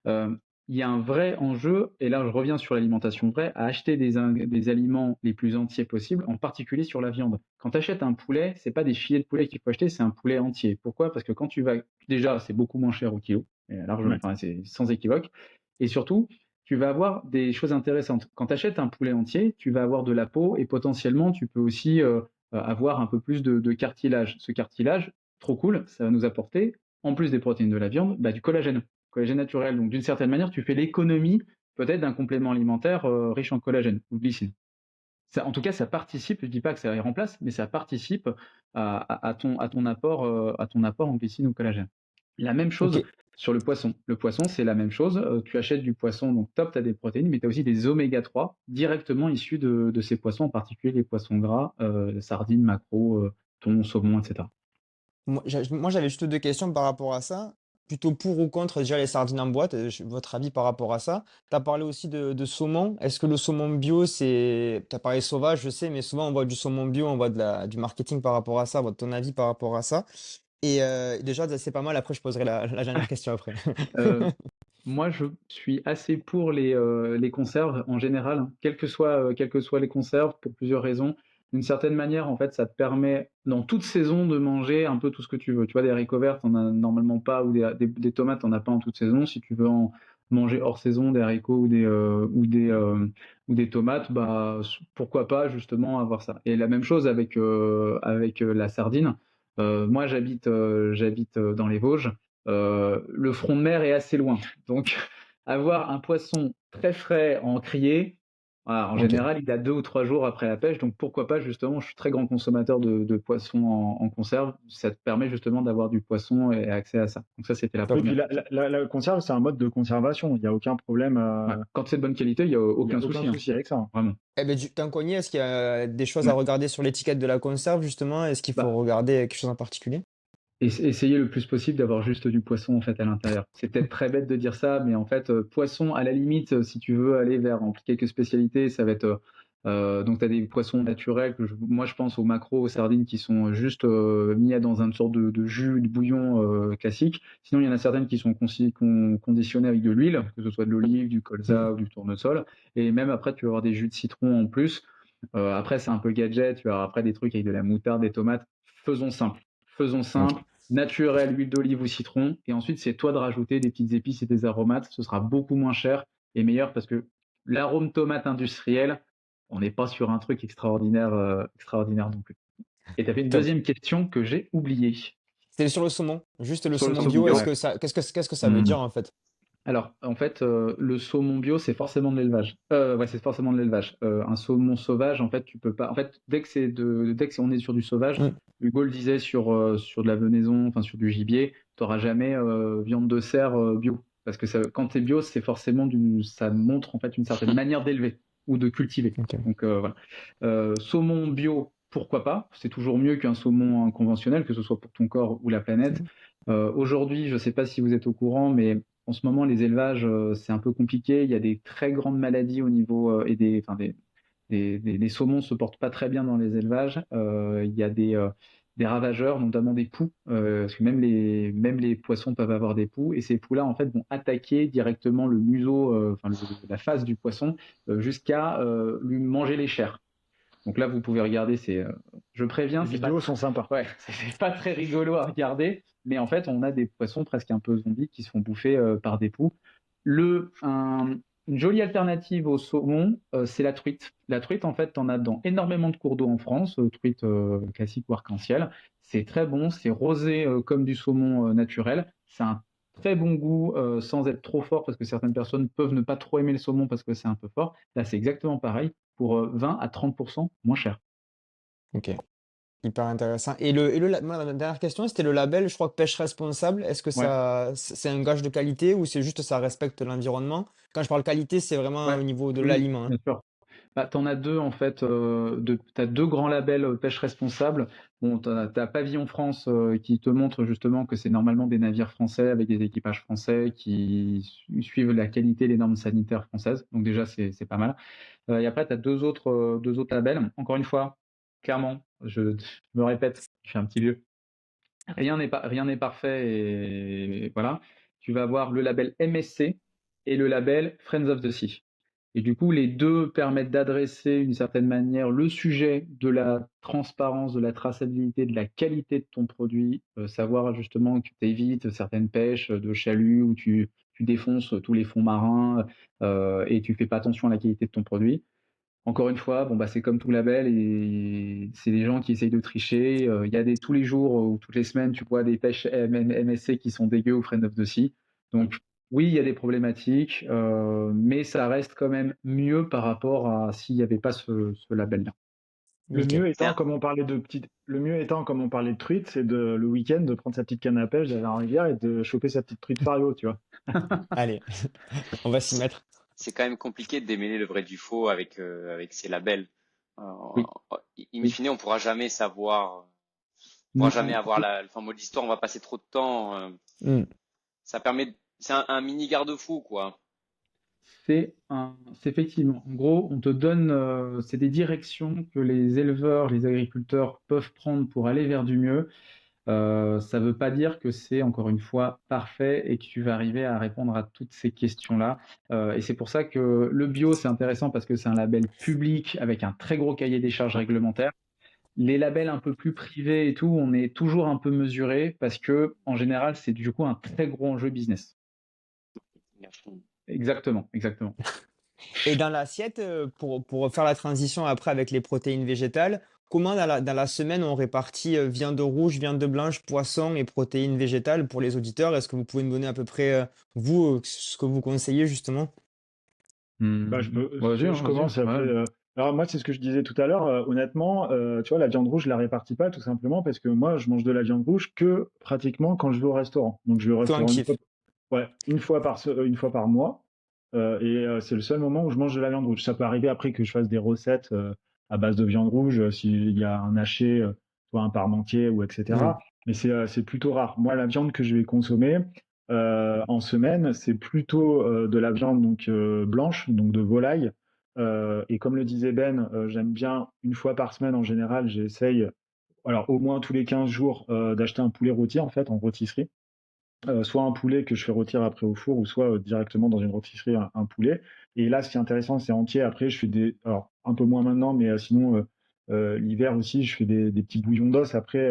Euh, il y a un vrai enjeu, et là je reviens sur l'alimentation vraie, à acheter des aliments les plus entiers possibles, en particulier sur la viande. Quand tu achètes un poulet, c'est pas des filets de poulet qu'il faut acheter, c'est un poulet entier. Pourquoi? Parce que quand tu vas, déjà, c'est beaucoup moins cher au kilo, et largement, Ouais. enfin, c'est sans équivoque. Et surtout, tu vas avoir des choses intéressantes. Quand tu achètes un poulet entier, tu vas avoir de la peau et potentiellement, tu peux aussi avoir un peu plus de cartilage. Ce cartilage, trop cool, ça va nous apporter, en plus des protéines de la viande, du collagène naturel. Donc, d'une certaine manière, tu fais l'économie peut-être d'un complément alimentaire riche en collagène ou glycine. En tout cas, ça participe, je dis pas que ça les remplace, mais ça participe à ton apport en glucides ou collagène. La même Ok. chose sur le poisson. Le poisson, c'est la même chose. Tu achètes du poisson, donc top, tu as des protéines, mais tu as aussi des oméga 3 directement issus de ces poissons, en particulier les poissons gras, sardines, maquereaux, thon, saumon, etc. Moi, j'avais juste deux questions par rapport à ça. Plutôt pour ou contre déjà les sardines en boîte, votre avis par rapport à ça. Tu as parlé aussi de saumon. Est-ce que le saumon bio, c'est... Tu as parlé sauvage, je sais, mais souvent on voit du saumon bio, on voit du marketing par rapport à ça. Ton avis par rapport à ça. Et déjà, c'est pas mal. Après, je poserai la dernière question après. Euh, Moi, je suis assez pour les conserves en général, hein, quelles que soient les conserves, pour plusieurs raisons. D'une certaine manière, en fait, ça te permet, dans toute saison, de manger un peu tout ce que tu veux. Tu vois, des haricots verts, t'en as normalement pas, ou des tomates, t'en as pas en toute saison. Si tu veux en manger hors saison, des haricots ou des tomates, bah, pourquoi pas, justement, avoir ça. Et la même chose avec la sardine. Moi, j'habite dans les Vosges. Le front de mer est assez loin. Donc, avoir un poisson très frais en criée, voilà, en Ok. général, il a 2 ou 3 jours après la pêche. Donc, pourquoi pas, justement, je suis très grand consommateur de poissons en conserve. Ça te permet justement d'avoir du poisson et accès à ça. Donc, ça, c'était la Top. Oui, puis première. la conserve, c'est un mode de conservation. Il n'y a aucun problème. Ouais. Quand c'est de bonne qualité, il n'y a Il n'y a aucun aucun souci, hein. souci avec ça. Vraiment. Eh ben, tant qu'on y est, est-ce qu'il y a des choses à regarder sur l'étiquette de la conserve, justement? Est-ce qu'il faut Bah, regarder quelque chose en particulier? Essayez le plus possible d'avoir juste du poisson en fait à l'intérieur. C'est peut-être très bête de dire ça, mais en fait, poisson à la limite, si tu veux aller vers quelques spécialités, ça va être donc tu as des poissons naturels moi je pense aux maquereaux, aux sardines qui sont juste mis dans une sorte de jus, de bouillon classique. Sinon, il y en a certaines qui sont conditionnées avec de l'huile, que ce soit de l'olive, du colza ou du tournesol. Et même après, tu vas avoir des jus de citron en plus. Après, c'est un peu gadget. Tu vas avoir après des trucs avec de la moutarde, des tomates. Faisons simple. Faisons simple, Ok. naturel, huile d'olive ou citron. Et ensuite, c'est toi de rajouter des petites épices et des aromates. Ce sera beaucoup moins cher et meilleur parce que l'arôme tomate industriel, on n'est pas sur un truc extraordinaire non plus. Et tu avais une Top. deuxième question que j'ai oubliée. C'est sur le saumon. Juste le Sur le saumon saumon bio, bio. Ouais. qu'est-ce que ça veut dire en fait? Alors, en fait, le saumon bio, c'est forcément de l'élevage. Ouais, c'est forcément de l'élevage. Un saumon sauvage, en fait, tu peux pas. En fait, on est sur du sauvage, Mm. Hugo le disait sur de la venaison, enfin sur du gibier, tu n'auras jamais viande de cerf bio. Parce que quand c'est bio, c'est forcément ça montre en fait une certaine manière d'élever ou de cultiver. Ok. Donc voilà. Saumon bio, pourquoi pas? C'est toujours mieux qu'un saumon conventionnel, que ce soit pour ton corps ou la planète. Aujourd'hui, je ne sais pas si vous êtes au courant, mais en ce moment, les élevages, c'est un peu compliqué. Il y a des très grandes maladies au niveau et les saumons se portent pas très bien dans les élevages. Il y a des ravageurs, notamment des poux, parce que même les poissons peuvent avoir des poux, et ces poux-là, en fait, vont attaquer directement le museau, la face du poisson, jusqu'à lui manger les chairs. Donc là, vous pouvez regarder, je préviens, Les c'est pas vidéos sont sympas. ouais, c'est pas très rigolo à regarder, mais en fait, on a des poissons presque un peu zombies qui se font bouffer par des poux. Une jolie alternative au saumon, c'est la truite. La truite, en fait, t'en as dans énormément de cours d'eau en France, truite classique ou arc-en-ciel. C'est très bon, c'est rosé comme du saumon naturel. C'est un très bon goût sans être trop fort parce que certaines personnes peuvent ne pas trop aimer le saumon parce que c'est un peu fort. Là, c'est exactement pareil pour 20 à 30% moins cher. Ok. Hyper intéressant. Moi, la dernière question, c'était le label, je crois que pêche responsable. Est-ce que Ouais. c'est un gage de qualité ou c'est juste ça respecte l'environnement? Quand je parle qualité, c'est vraiment Ouais, au niveau de oui, l'aliment, hein. bien sûr. Bah, t'en as deux en fait, t'as deux grands labels pêche responsable. Bon, t'as Pavillon France qui te montre justement que c'est normalement des navires français avec des équipages français qui suivent la qualité, les normes sanitaires françaises. Donc déjà c'est pas mal. Et après t'as deux autres labels. Encore une fois, clairement, je me répète, je suis un petit vieux. Rien n'est parfait et voilà. Tu vas avoir le label MSC et le label Friends of the Sea. Et du coup, les deux permettent d'adresser d'une certaine manière le sujet de la transparence, de la traçabilité, de la qualité de ton produit, savoir justement que tu évites certaines pêches de chalut où tu défonces tous les fonds marins et tu fais pas attention à la qualité de ton produit. Encore une fois, bon, bah, c'est comme tout label et c'est des gens qui essayent de tricher. Il y a tous les jours ou toutes les semaines, tu vois des pêches MSC qui sont dégueu ou Friend of the Sea. Donc, Oui, il y a des problématiques, mais ça reste quand même mieux par rapport à s'il n'y avait pas ce label-là. Nickel. Le mieux étant, comme on parlait de truite, c'est le week-end de prendre sa petite canne à pêche, d'aller à la rivière et de choper sa petite truite Fario, tu vois. Allez, on va s'y C'est mettre. c'est quand même compliqué de démêler le vrai du faux avec ces labels. Oui, In oui. fine, on pourra jamais savoir, on pourra jamais Non, avoir le fin mot de l'histoire, on va passer trop de temps. Hmm. Ça permet, c'est un mini garde-fou, quoi. c'est effectivement, en gros, on te donne, c'est des directions que les éleveurs, les agriculteurs peuvent prendre pour aller vers du mieux. Ça ne veut pas dire que c'est, encore une fois, parfait et que tu vas arriver à répondre à toutes ces questions-là. Et c'est pour ça que le bio, c'est intéressant parce que c'est un label public avec un très gros cahier des charges réglementaires. Les labels un peu plus privés et tout, on est toujours un peu mesuré parce que, en général, c'est du coup un très gros enjeu business. Exactement, exactement. Et dans l'assiette, pour faire la transition après avec les protéines végétales, comment dans la semaine on répartit viande rouge, viande blanche, poisson et protéines végétales pour les auditeurs? Est-ce que vous pouvez me donner à peu près, vous, ce que vous conseillez justement? Bah, si tu Vas-y, veux, hein, je vas-y. commence après. Ouais. Alors moi, c'est ce que je disais tout à l'heure. Honnêtement, tu vois, la viande rouge, je la répartis pas tout simplement parce que moi, je mange de la viande rouge que pratiquement quand je vais au restaurant. Donc, je vais au Que un restaurant kiff. ouais, une fois par mois. C'est le seul moment où je mange de la viande rouge. Ça peut arriver après que je fasse des recettes à base de viande rouge, s'il y a un haché, soit un parmentier ou Hmm. etc. Mais c'est plutôt rare. Moi, la viande que je vais consommer en semaine, c'est plutôt de la viande donc blanche, donc de volaille. Et comme le disait Ben, j'aime bien une fois par semaine en général, j'essaye, alors au moins tous les 15 jours, d'acheter un poulet rôti en fait en rôtisserie. Soit un poulet que je fais rôtir après au four, ou soit directement dans une rôtisserie un poulet. Et là, ce qui est intéressant, c'est entier. Après, je fais alors un peu moins maintenant, mais sinon l'hiver aussi, je fais des petits bouillons d'os après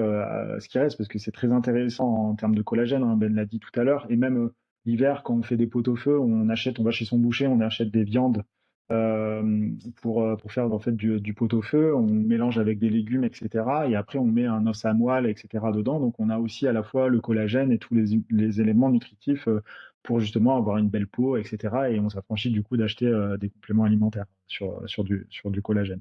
ce qui reste, parce que c'est très intéressant en termes de collagène, hein, Ben l'a dit tout à l'heure. Et même l'hiver, quand on fait des pot-au-feu, on va chez son boucher, on achète des viandes pour faire en fait du pot-au-feu, on mélange avec des légumes, etc. Et après, on met un os à moelle, etc. dedans. Donc, on a aussi à la fois le collagène et tous les éléments nutritifs pour justement avoir une belle peau, etc. Et on s'affranchit du coup d'acheter des compléments alimentaires sur du collagène.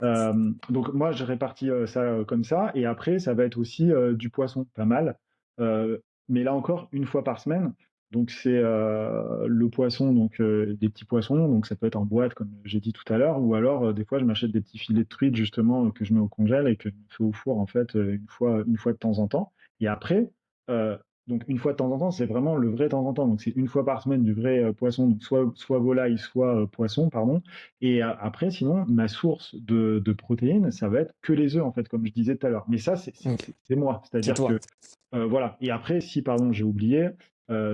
Donc, moi, je répartis ça comme ça. Et après, ça va être aussi du poisson, pas mal. Euh, mais là encore, une fois par semaine. Donc c'est le poisson, donc des petits poissons, donc ça peut être en boîte comme j'ai dit tout à l'heure, ou alors des fois je m'achète des petits filets de truite justement que je mets au congèle et que je fais au four en fait une fois de temps en temps. Et après, euh, donc une fois de temps en temps, c'est vraiment le vrai temps en temps. Donc c'est une fois par semaine du vrai poisson, donc soit volaille, soit poisson, pardon. Et après, sinon, ma source de protéines, ça va être que les œufs en fait, comme je disais tout à l'heure. Mais ça, Ok. c'est moi, C'est c'est-à-dire toi. que voilà. Et après, si, pardon, j'ai oublié,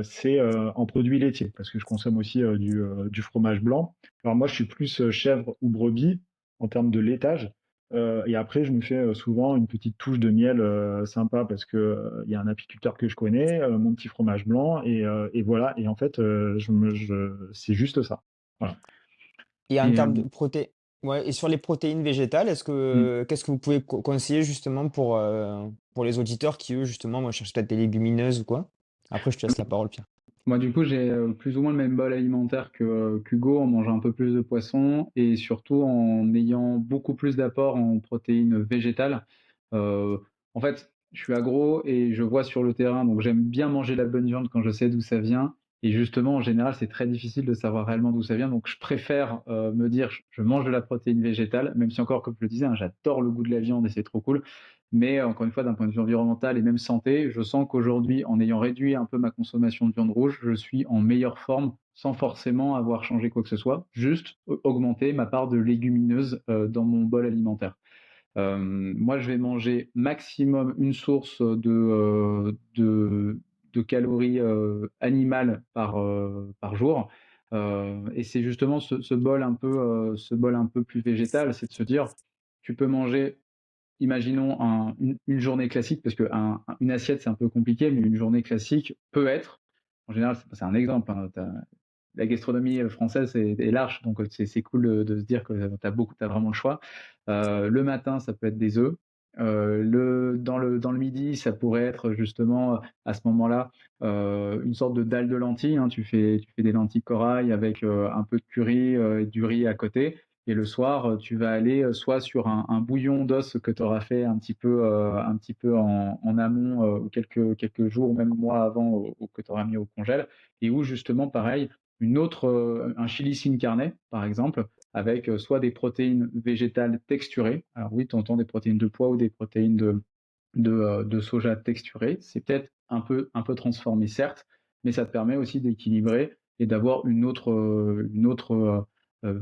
c'est en produits laitiers, parce que je consomme aussi du fromage blanc. Alors moi, je suis plus chèvre ou brebis en termes de laitage. Et après, je me fais souvent une petite touche de miel sympa parce que il y a un apiculteur que je connais, mon petit fromage blanc, et voilà. Et en fait, c'est juste ça. Voilà. Et en Et termes de protéines, ouais, et sur les protéines végétales, qu'est-ce que vous pouvez conseiller justement pour les auditeurs qui, eux, justement, moi, cherchent peut-être des légumineuses ou quoi? Après, je te laisse la parole, Pierre. moi, du coup, j'ai plus ou moins le même bol alimentaire qu'Hugo, en mangeant un peu plus de poisson et surtout en ayant beaucoup plus d'apports en protéines végétales. Euh, En fait, je suis agro et je vois sur le terrain, donc j'aime bien manger la bonne viande quand je sais d'où ça vient. Et justement, en général, c'est très difficile de savoir réellement d'où ça vient. Donc, je préfère me dire, je mange de la protéine végétale, même si encore, comme je le disais, hein, j'adore le goût de la viande et c'est trop cool. Mais encore une fois, d'un point de vue environnemental et même santé, je sens qu'aujourd'hui, en ayant réduit un peu ma consommation de viande rouge, je suis en meilleure forme sans forcément avoir changé quoi que ce soit, juste augmenter ma part de légumineuses dans mon bol alimentaire. Moi, je vais manger maximum une source de calories animales par jour. Et c'est justement ce bol un peu plus végétal, c'est de se dire, tu peux manger, imaginons une journée classique, parce qu'une assiette c'est un peu compliqué, mais une journée classique peut être, en général, c'est un exemple, hein, la gastronomie française est large, donc c'est cool de se dire que tu as vraiment le choix. Le matin, ça peut être des œufs. Dans le midi, ça pourrait être justement à ce moment-là une sorte de dalle de lentilles, hein. Tu fais des lentilles corail avec un peu de curry et du riz à côté. Et le soir, tu vas aller soit sur un bouillon d'os que tu auras fait un petit peu en amont, quelques jours, ou même mois avant, ou que tu auras mis au congèle. Et où justement, pareil, un chili sin carne, par exemple, avec soit des protéines végétales texturées. Alors oui, tu entends des protéines de pois ou des protéines de soja texturées. C'est peut-être un peu transformé, certes, mais ça te permet aussi d'équilibrer et d'avoir une autre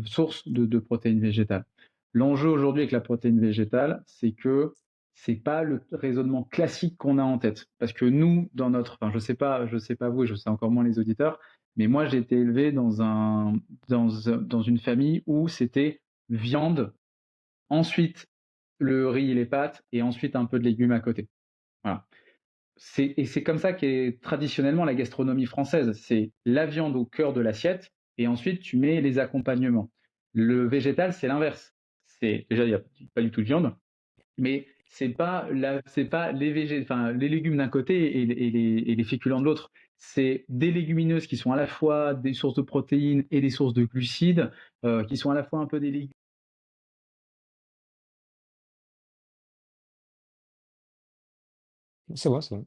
source de protéines végétales. L'enjeu aujourd'hui avec la protéine végétale, c'est que c'est pas le raisonnement classique qu'on a en tête. Parce que nous, enfin, je sais pas vous et je sais encore moins les auditeurs, mais moi, j'ai été élevé dans une famille où c'était viande, ensuite le riz et les pâtes, et ensuite un peu de légumes à côté. Voilà. Et c'est comme ça qu'est traditionnellement la gastronomie française. C'est la viande au cœur de l'assiette, et ensuite tu mets les accompagnements. Le végétal, c'est l'inverse. Déjà, il n'y a pas du tout de viande, mais c'est pas les légumes d'un côté et les féculents de l'autre. C'est des légumineuses qui sont à la fois des sources de protéines et des sources de glucides, qui sont à la fois un peu des légumes. C'est bon, c'est bon.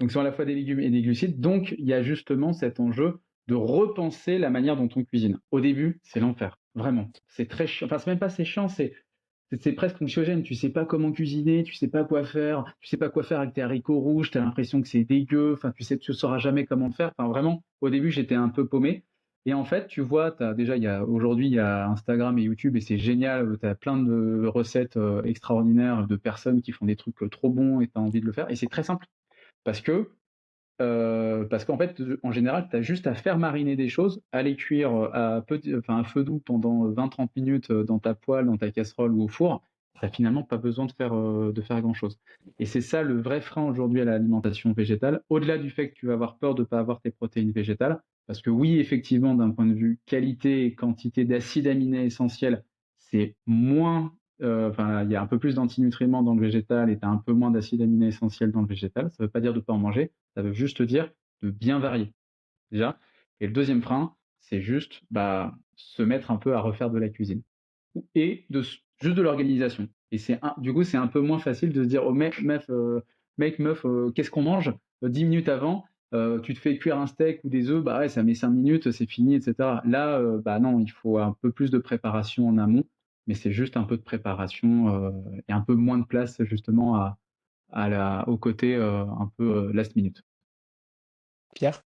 Donc, ce sont à la fois des légumes et des glucides. Donc, il y a justement cet enjeu de repenser la manière dont on cuisine. Au début, c'est l'enfer. Vraiment. C'est très chiant. Enfin, c'est même pas c'est chiant, c'est presque anxiogène. Tu sais pas comment cuisiner, tu sais pas quoi faire, tu sais pas quoi faire avec tes haricots rouges, tu as l'impression que c'est dégueu, enfin, tu sauras jamais comment faire. Enfin, vraiment, au début, j'étais un peu paumé. Et en fait, tu vois, aujourd'hui, il y a Instagram et YouTube et c'est génial. Tu as plein de recettes extraordinaires de personnes qui font des trucs trop bons et tu as envie de le faire. Et c'est très simple. Parce que parce qu'en fait, en général, tu as juste à faire mariner des choses, à les cuire à feu doux pendant 20-30 minutes dans ta poêle, dans ta casserole ou au four. Tu n'as finalement pas besoin de faire grand-chose. Et c'est ça le vrai frein aujourd'hui à l'alimentation végétale, au-delà du fait que tu vas avoir peur de ne pas avoir tes protéines végétales, parce que oui, effectivement, d'un point de vue qualité et quantité d'acides aminés essentiels, c'est moins il y a un peu plus d'antinutriments dans le végétal et tu as un peu moins d'acides aminés essentiels dans le végétal. Ça ne veut pas dire de ne pas en manger, ça veut juste dire de bien varier, déjà. Et le deuxième frein, c'est juste se mettre un peu à refaire de la cuisine. Et juste de l'organisation. Et du coup, c'est un peu moins facile de se dire, oh meuf, qu'est-ce qu'on mange 10 minutes avant, tu te fais cuire un steak ou des œufs, bah ouais, ça met 5 minutes, c'est fini, etc. Là, non, il faut un peu plus de préparation en amont, mais c'est juste un peu de préparation et un peu moins de place justement au côté un peu last minute. Pierre?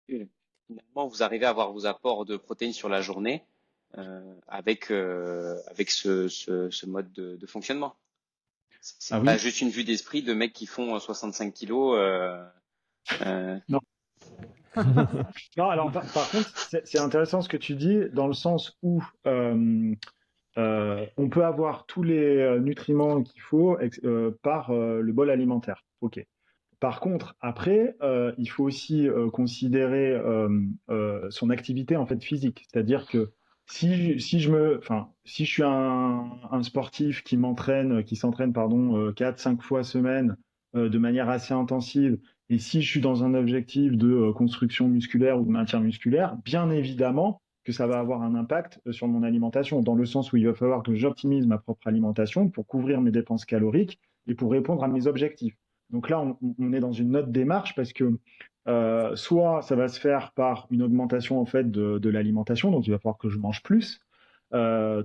Finalement, vous arrivez à avoir vos apports de protéines sur la journée avec ce mode de fonctionnement. C'est Ah pas oui? juste une vue d'esprit de mecs qui font 65 kilos. Non. Non, alors par contre, c'est intéressant ce que tu dis, dans le sens où on peut avoir tous les nutriments qu'il faut par le bol alimentaire. Ok. Par contre, après, il faut aussi considérer son activité en fait physique. C'est-à-dire que si je suis un sportif qui s'entraîne 4-5 fois semaine de manière assez intensive, et si je suis dans un objectif de construction musculaire ou de maintien musculaire, bien évidemment que ça va avoir un impact sur mon alimentation, dans le sens où il va falloir que j'optimise ma propre alimentation pour couvrir mes dépenses caloriques et pour répondre à mes objectifs. Donc là, on est dans une autre démarche parce que soit ça va se faire par une augmentation en fait de l'alimentation, donc il va falloir que je mange plus,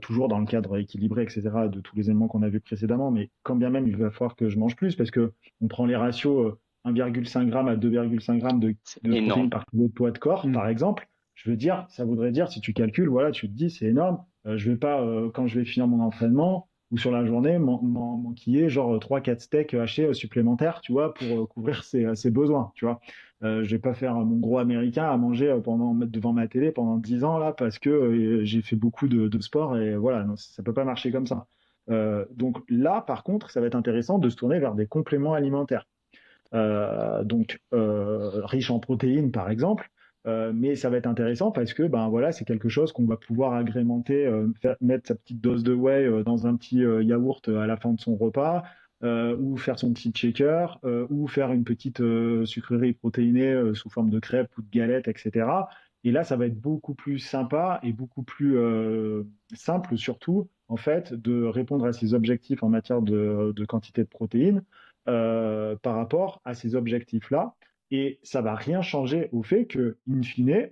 toujours dans le cadre équilibré, etc., de tous les éléments qu'on a vus précédemment, mais quand bien même il va falloir que je mange plus parce que on prend les ratios 1,5 g à 2,5 g de Énorme. protéines par kilo de poids de corps, par exemple. Je veux dire, ça voudrait dire, si tu calcules, voilà, tu te dis, c'est énorme. Je vais pas, quand je vais finir mon entraînement, ou sur la journée, m'enquiller genre 3-4 steaks hachés supplémentaires, tu vois, pour couvrir ses besoins, tu vois. Je vais pas faire mon gros américain à manger devant ma télé pendant 10 ans, là, parce que j'ai fait beaucoup de sport, et voilà, non, ça peut pas marcher comme ça. Donc là, par contre, ça va être intéressant de se tourner vers des compléments alimentaires. Donc riches en protéines, par exemple, Mais ça va être intéressant parce que ben voilà, c'est quelque chose qu'on va pouvoir agrémenter, mettre sa petite dose de whey dans un petit yaourt à la fin de son repas, ou faire son petit shaker, ou faire une petite sucrerie protéinée sous forme de crêpes ou de galettes, etc. Et là, ça va être beaucoup plus sympa et beaucoup plus simple surtout, en fait, de répondre à ces objectifs en matière de quantité de protéines par rapport à ces objectifs-là. Et ça va rien changer au fait que, in fine,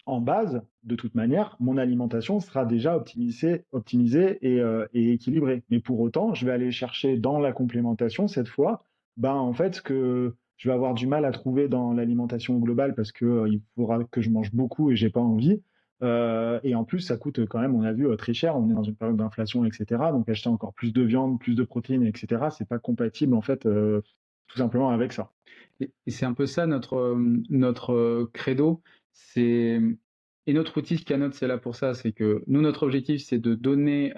en base, de toute manière, mon alimentation sera déjà optimisée et équilibrée. Mais pour autant, je vais aller chercher dans la complémentation cette fois, ben en fait, ce que je vais avoir du mal à trouver dans l'alimentation globale parce que il faudra que je mange beaucoup et j'ai pas envie. Et en plus, ça coûte quand même, on a vu, très cher. On est dans une période d'inflation, etc. Donc acheter encore plus de viande, plus de protéines, etc. C'est pas compatible en fait, tout simplement avec ça. Et c'est un peu ça notre credo. C'est et notre outil Scannote, c'est là pour ça, c'est que nous, notre objectif, c'est de donner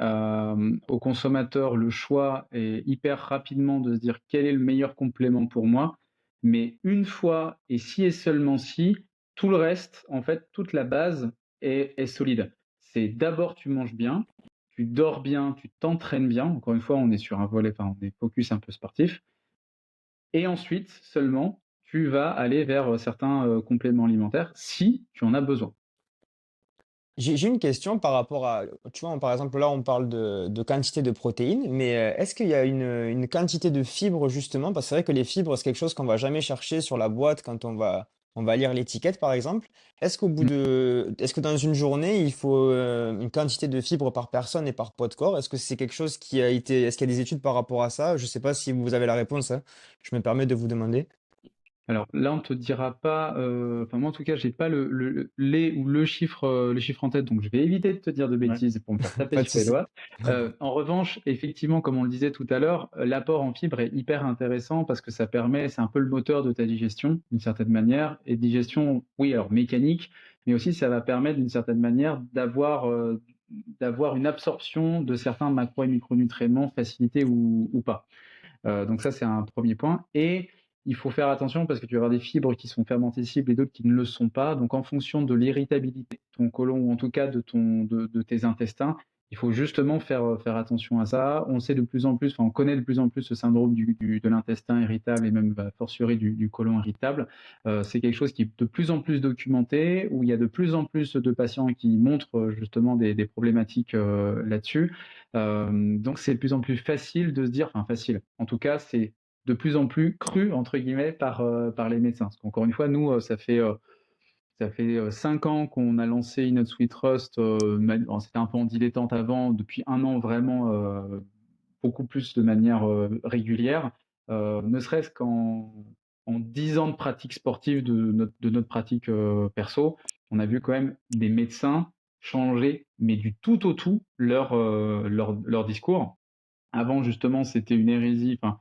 aux consommateurs le choix et hyper rapidement de se dire quel est le meilleur complément pour moi. Mais une fois, et si et seulement si, tout le reste, en fait, toute la base est solide. C'est d'abord tu manges bien, tu dors bien, tu t'entraînes bien. Encore une fois, on est sur un volet, enfin, on est focus un peu sportif. Et ensuite seulement, tu vas aller vers certains compléments alimentaires si tu en as besoin. J'ai une question par rapport à, tu vois, par exemple, là, on parle de quantité de protéines, mais est-ce qu'il y a une quantité de fibres, justement? Parce que c'est vrai que les fibres, c'est quelque chose qu'on va jamais chercher sur la boîte quand on va lire l'étiquette, par exemple. Est-ce que dans une journée, il faut une quantité de fibres par personne et par poids de corps? Est-ce que c'est quelque chose qui a été, est-ce qu'il y a des études par rapport à ça? Je sais pas si vous avez la réponse, hein. Je me permets de vous demander. Alors là, on te dira pas, enfin moi en tout cas, j'ai pas le chiffre en tête, donc je vais éviter de te dire de Ouais. bêtises pour me faire taper Pas de sur les souci. doigts. En revanche, effectivement, comme on le disait tout à l'heure, l'apport en fibres est hyper intéressant parce que ça permet, c'est un peu le moteur de ta digestion d'une certaine manière. Et digestion, oui, alors mécanique, mais aussi ça va permettre d'une certaine manière d'avoir une absorption de certains macro et micronutriments facilités ou pas. Donc ça, c'est un premier point. Et il faut faire attention parce que tu vas avoir des fibres qui sont fermentescibles et d'autres qui ne le sont pas. Donc en fonction de l'irritabilité de ton côlon ou en tout cas de tes intestins, il faut justement faire attention à ça. On sait de plus en plus, enfin on connaît de plus en plus ce syndrome de l'intestin irritable et même a fortiori du côlon irritable. C'est quelque chose qui est de plus en plus documenté, où il y a de plus en plus de patients qui montrent justement des problématiques là-dessus. Donc c'est de plus en plus facile de se dire, enfin facile, en tout cas c'est de plus en plus cru entre guillemets par les médecins. Parce qu'encore une fois, nous, ça fait 5 ans qu'on a lancé Innate Sweet Trust. C'était un peu en dilettante avant, depuis 1 an vraiment beaucoup plus de manière régulière. Ne serait-ce qu'en 10 ans de pratique sportive de notre pratique perso, on a vu quand même des médecins changer, mais du tout au tout, leur discours. Avant, justement, c'était une hérésie. Enfin,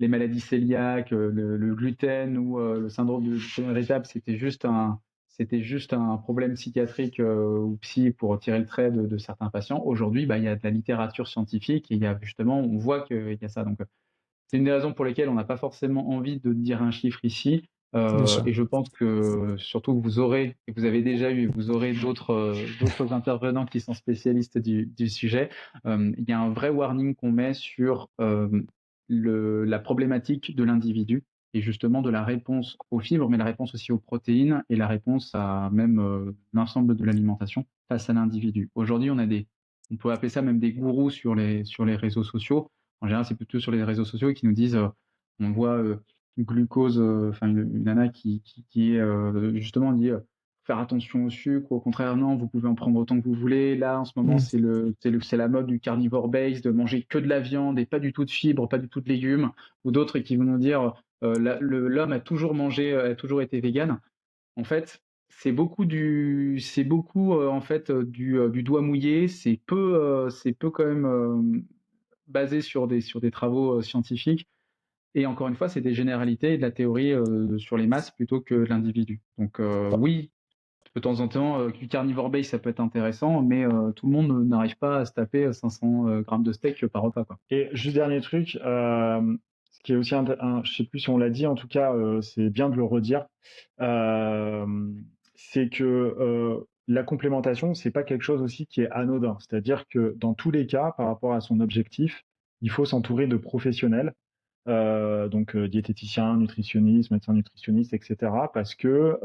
les maladies cœliaques, le gluten ou le syndrome de côlon irritable, c'était juste un problème psychiatrique ou psy pour tirer le trait de certains patients. Aujourd'hui, bah, il y a de la littérature scientifique et il y a justement, on voit qu'il y a ça. Donc, c'est une des raisons pour lesquelles on n'a pas forcément envie de dire un chiffre ici. Bien sûr. Et je pense que surtout que vous aurez, et vous avez déjà eu, vous aurez d'autres intervenants qui sont spécialistes du sujet. Il y a un vrai warning qu'on met sur la problématique de l'individu et justement de la réponse aux fibres, mais la réponse aussi aux protéines et la réponse à même l'ensemble de l'alimentation face à l'individu. Aujourd'hui, on peut appeler ça même des gourous sur les réseaux sociaux. En général, c'est plutôt sur les réseaux sociaux qui nous disent, on voit glucose, enfin une nana qui est justement dit faire attention au sucre, au contraire non, vous pouvez en prendre autant que vous voulez. Là, en ce moment, Mm. c'est la mode du carnivore base, de manger que de la viande et pas du tout de fibres, pas du tout de légumes, ou d'autres qui vont nous dire l'homme a toujours mangé, a toujours été vegan. En fait, c'est beaucoup en fait du doigt mouillé. C'est peu quand même basé sur des travaux scientifiques. Et encore une fois, c'est des généralités et de la théorie sur les masses plutôt que l'individu. Donc oui, de temps en temps, du carnivore base, ça peut être intéressant, mais tout le monde n'arrive pas à se taper 500 grammes de steak par repas, quoi. Et juste dernier truc, ce qui est aussi je sais plus si on l'a dit, en tout cas, c'est bien de le redire. Euh, c'est que la complémentation, c'est pas quelque chose aussi qui est anodin. C'est-à-dire que dans tous les cas, par rapport à son objectif, il faut s'entourer de professionnels, donc diététiciens, nutritionnistes, médecins nutritionnistes, etc. Parce que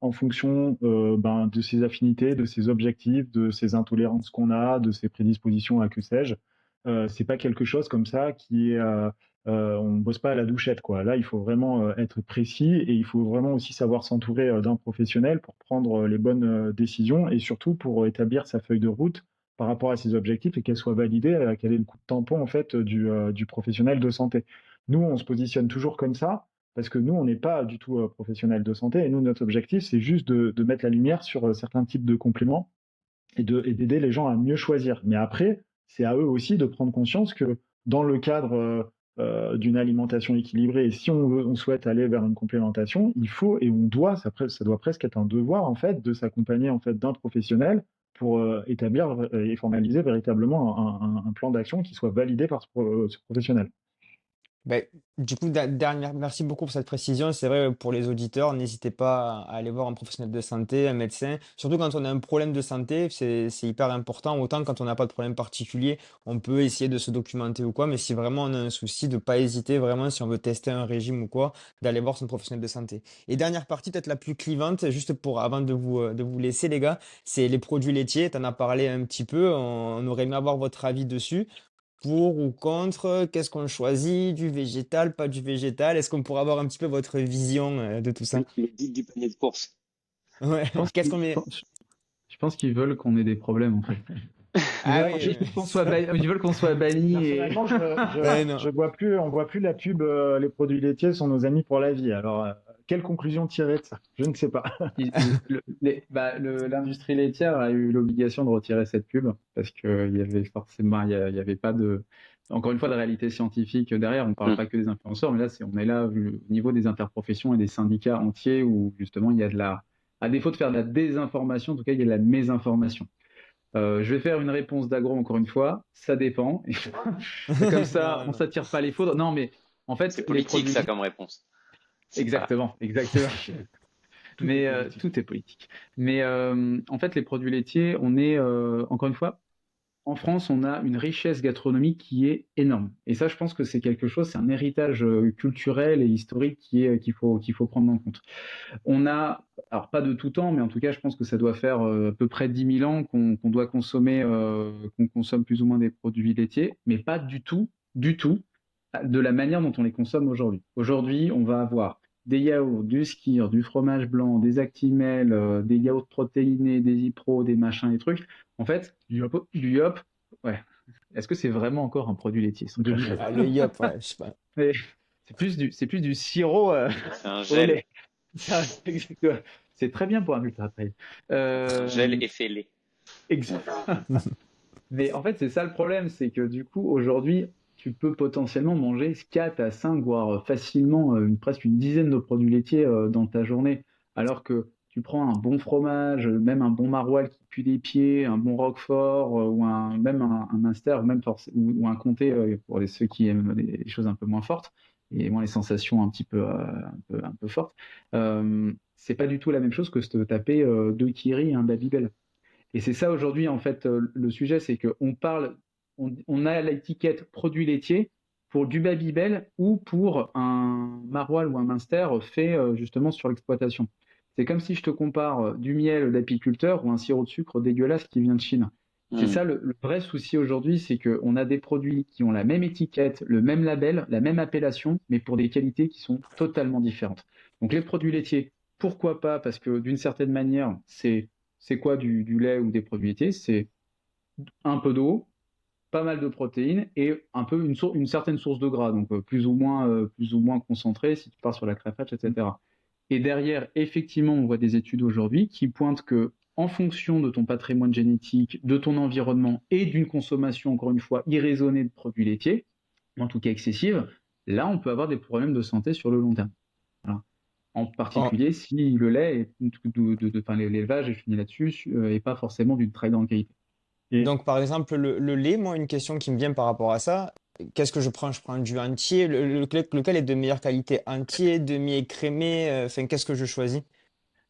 en fonction de ses affinités, de ses objectifs, de ses intolérances qu'on a, de ses prédispositions à que sais-je, c'est pas quelque chose comme ça qui est on ne bosse pas à la douchette, quoi. Là, il faut vraiment être précis et il faut vraiment aussi savoir s'entourer d'un professionnel pour prendre les bonnes décisions et surtout pour établir sa feuille de route par rapport à ses objectifs et qu'elle soit validée, quel est le coup de tampon en fait du professionnel de santé. Nous, on se positionne toujours comme ça parce que nous, on n'est pas du tout professionnel de santé et nous, notre objectif, c'est juste de mettre la lumière sur certains types de compléments et d'aider les gens à mieux choisir. Mais après, c'est à eux aussi de prendre conscience que dans le cadre d'une alimentation équilibrée, et si on souhaite aller vers une complémentation, il faut et on doit, ça doit presque être un devoir en fait, de s'accompagner en fait d'un professionnel pour établir et formaliser véritablement un plan d'action qui soit validé par ce professionnel. Ben, du coup, merci beaucoup pour cette précision. C'est vrai, pour les auditeurs, n'hésitez pas à aller voir un professionnel de santé, un médecin. Surtout quand on a un problème de santé, c'est hyper important. Autant quand on n'a pas de problème particulier, on peut essayer de se documenter ou quoi. Mais si vraiment on a un souci, de pas hésiter vraiment, si on veut tester un régime ou quoi, d'aller voir son professionnel de santé. Et dernière partie, peut-être la plus clivante, juste avant de vous laisser, les gars, c'est les produits laitiers. Tu en as parlé un petit peu. On aurait aimé avoir votre avis dessus. Pour ou contre, qu'est-ce qu'on choisit? Du végétal, pas du végétal? Est-ce qu'on pourrait avoir un petit peu votre vision de tout ça? Le guide du panier de course. Ouais, Je pense qu'est-ce qu'ils qu'on je met? pense, je pense qu'ils veulent qu'on ait des problèmes en fait. Ah oui, Ils veulent qu'on soit banni et Personnellement, ouais, non. on voit plus la pub, les produits laitiers sont nos amis pour la vie. Alors, quelle conclusion tirer de ça? Je ne sais pas. l'industrie laitière a eu l'obligation de retirer cette pub parce qu'il y avait forcément, il y avait pas de, encore une fois, de réalité scientifique derrière. On ne parle pas que des influenceurs, mais là, on est là au niveau des interprofessions et des syndicats entiers où justement il y a à défaut de faire de la désinformation, en tout cas, il y a de la mésinformation. Je vais faire une réponse d'agro encore une fois. Ça dépend. Et comme ça, Non, on non. s'attire pas les foudres. Non, mais en fait, C'est les politique, produits. ça, comme réponse. C'est pas- Exactement, exactement. Tout Mais est politique. tout est politique. Mais en fait, les produits laitiers, on est encore une fois en France, on a une richesse gastronomique qui est énorme. Et ça, je pense que c'est quelque chose, c'est un héritage culturel et historique qu'il faut prendre en compte. On a, alors pas de tout temps, mais en tout cas, je pense que ça doit faire à peu près 10 000 ans qu'on doit consommer, qu'on consomme plus ou moins des produits laitiers, mais pas du tout, de la manière dont on les consomme aujourd'hui. Aujourd'hui, on va avoir des yaourts, du skyr, du fromage blanc, des Actimel, des yaourts protéinés, des Ipro, des machins, des trucs. En fait, du yop, ouais. Est-ce que c'est vraiment encore un produit laitier sans cracher? Ah, le yop, ouais, je sais pas. Mais c'est plus du sirop C'est un au gel. lait. Ça, exactement. C'est très bien pour un ultra trail. Un gel effêlé. Exactement. Mais en fait, c'est ça le problème, c'est que du coup, aujourd'hui, tu peux potentiellement manger 4 à 5, voire facilement presque une dizaine de produits laitiers dans ta journée. Alors que tu prends un bon fromage, même un bon maroilles qui pue des pieds, un bon roquefort, ou même un Munster, ou un comté pour ceux qui aiment les choses un peu moins fortes, et moins les sensations un petit peu, un peu fortes. C'est pas du tout la même chose que se taper 2 Kiri et un Babybel. Et c'est ça aujourd'hui, en fait, le sujet, c'est qu'on parle, on a l'étiquette produit laitier pour du Babybel ou pour un maroilles ou un Munster fait justement sur l'exploitation. C'est comme si je te compare du miel d'apiculteur ou un sirop de sucre dégueulasse qui vient de Chine. C'est ça le vrai souci aujourd'hui, c'est qu'on a des produits qui ont la même étiquette, le même label, la même appellation, mais pour des qualités qui sont totalement différentes. Donc les produits laitiers, pourquoi pas? Parce que d'une certaine manière, c'est quoi du lait ou des produits laitiers? C'est un peu d'eau, pas mal de protéines et un peu une certaine source de gras, donc plus ou moins concentré si tu pars sur la crème fraîche, etc. Et derrière, effectivement, on voit des études aujourd'hui qui pointent que en fonction de ton patrimoine génétique, de ton environnement et d'une consommation, encore une fois, irraisonnée de produits laitiers, en tout cas excessive, là, on peut avoir des problèmes de santé sur le long terme. Voilà. En En- particulier si le lait, enfin, l'élevage est fini là-dessus, et pas forcément d'une très grande qualité. Et Donc, par exemple, le lait, moi, une question qui me vient par rapport à ça, qu'est-ce que je prends? Je prends du entier. Lequel est de meilleure qualité? Entier, demi-écrémé? Enfin, qu'est-ce que je choisis?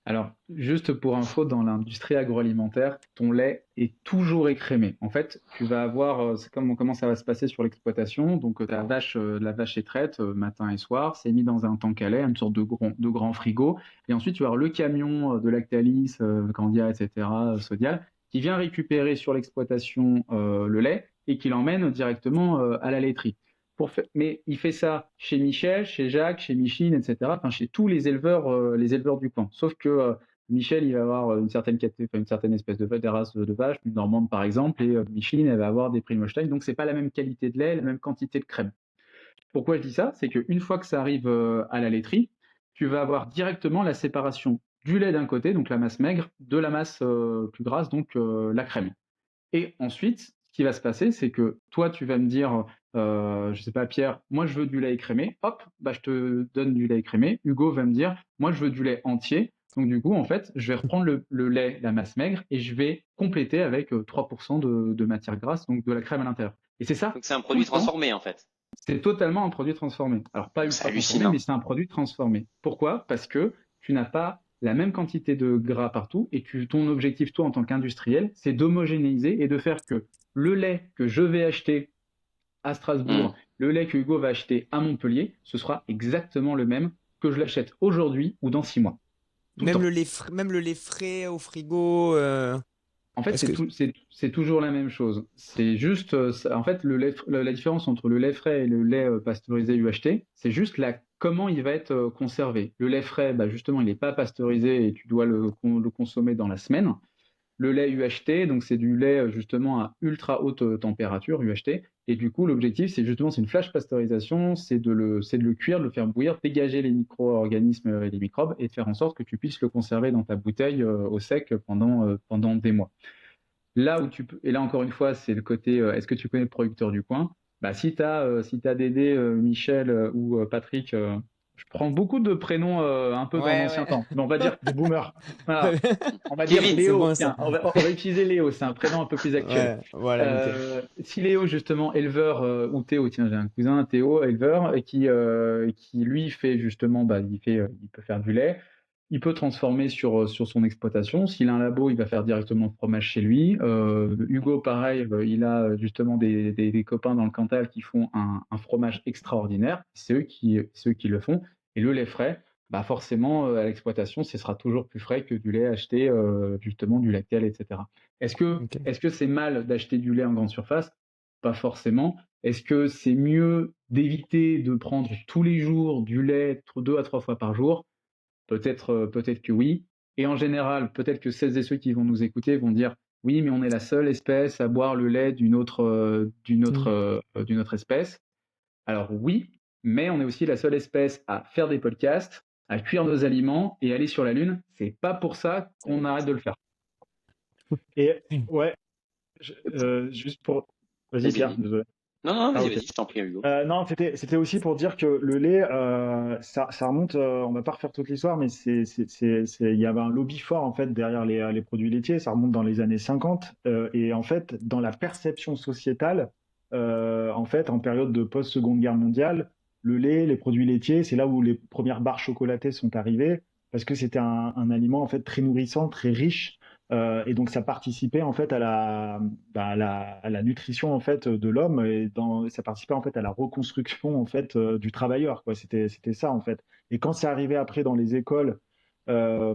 Alors, juste pour info, dans l'industrie agroalimentaire, ton lait est toujours écrémé. En fait, tu vas avoir, c'est comment ça va se passer sur l'exploitation. Donc, la vache est traite matin et soir, c'est mis dans un tank à lait, une sorte de grand frigo. Et ensuite, tu vas avoir le camion de Lactalis, Candia, etc., Sodial, qui vient récupérer sur l'exploitation le lait et qui l'emmène directement à la laiterie. Mais il fait ça chez Michel, chez Jacques, chez Micheline, etc. Enfin, chez tous les éleveurs du coin. Sauf que Michel, il va avoir une certaine espèce de race de vache, une normande par exemple, et Micheline, elle va avoir des Prix Holstein. Donc, c'est pas la même qualité de lait, la même quantité de crème. Pourquoi je dis ça? C'est qu'une fois que ça arrive à la laiterie, tu vas avoir directement la séparation du lait d'un côté, donc la masse maigre, de la masse plus grasse, donc la crème. Et ensuite, ce qui va se passer, c'est que toi, tu vas me dire, je sais pas, Pierre, moi je veux du lait écrémé. Hop, bah je te donne du lait écrémé. Hugo va me dire, moi je veux du lait entier. Donc du coup, en fait, je vais reprendre le lait, la masse maigre, et je vais compléter avec 3% de matière grasse, donc de la crème à l'intérieur. Et c'est ça Donc c'est un tout produit le temps. transformé en fait. C'est totalement un produit transformé. Alors pas C'est ultra transformé, hallucinant. mais c'est un produit transformé. Pourquoi? Parce que tu n'as pas la même quantité de gras partout et ton objectif, toi, en tant qu'industriel, c'est d'homogénéiser et de faire que le lait que je vais acheter à Hmm. Strasbourg, le lait que Hugo va acheter à Montpellier, ce sera exactement le même que je l'achète aujourd'hui ou dans 6 mois. Tout le Même temps. même le lait frais au frigo. En fait, Est-ce que c'est toujours la même chose. C'est juste, en fait, la différence entre le lait frais et le lait pasteurisé UHT, c'est juste comment il va être conservé. Le lait frais, bah, justement, il n'est pas pasteurisé et tu dois le consommer dans la semaine. Le lait UHT, donc c'est du lait justement à ultra haute température UHT. Et du coup, l'objectif, c'est une flash pasteurisation, c'est de le cuire, de le faire bouillir, dégager les micro-organismes et les microbes et de faire en sorte que tu puisses le conserver dans ta bouteille au sec pendant des mois. Là où tu peux, et là encore une fois, c'est le côté, est-ce que tu connais le producteur du coin? Bah, si t'as Dédé, Michel ou Patrick, je prends beaucoup de prénoms un peu dans ouais, l'ancien ouais. temps, mais on va dire, Des boomers. voilà, on va dire Kevin. C'est Léo, bon ça. tiens, on va utiliser Léo, c'est un prénom un peu plus actuel. Ouais, voilà, nickel. Si Léo, justement, éleveur, ou Théo, tiens, j'ai un cousin, Théo, éleveur, et qui lui fait justement, bah, il peut faire du lait, il peut transformer sur son exploitation. S'il a un labo, il va faire directement le fromage chez lui. Hugo, pareil, il a justement des copains dans le Cantal qui font un fromage extraordinaire. C'est eux qui le font. Et le lait frais, bah forcément, à l'exploitation, ce sera toujours plus frais que du lait acheté, justement, du Lactel, etc. Ok. Est-ce que c'est mal d'acheter du lait en grande surface? Pas forcément. Est-ce que c'est mieux d'éviter de prendre tous les jours du lait 2 à 3 fois par jour? Peut-être que oui. Et en général, peut-être que celles et ceux qui vont nous écouter vont dire oui, mais on est la seule espèce à boire le lait Mm. d'une autre espèce. Alors oui, mais on est aussi la seule espèce à faire des podcasts, à cuire nos aliments et aller sur la Lune. C'est pas pour ça qu'on arrête de le faire. Et Mm. ouais, juste pour. Vas-y, Vas-y, Pierre, vas-y. désolé. Non, non, Ah, vas-y, ok. vas-y, je t'en prie, Hugo. Non, c'était aussi pour dire que le lait, ça remonte, on va pas refaire toute l'histoire, mais il y avait un lobby fort en fait derrière les produits laitiers, ça remonte dans les années 50, et en fait, dans la perception sociétale, en fait, en période de post-Seconde Guerre mondiale, le lait, les produits laitiers, c'est là où les premières barres chocolatées sont arrivées, parce que c'était un aliment en fait très nourrissant, très riche, et donc ça participait en fait à la nutrition en fait de l'homme et ça participait en fait à la reconstruction en fait du travailleur quoi. C'était ça en fait. Et quand c'est arrivé après dans les écoles, euh,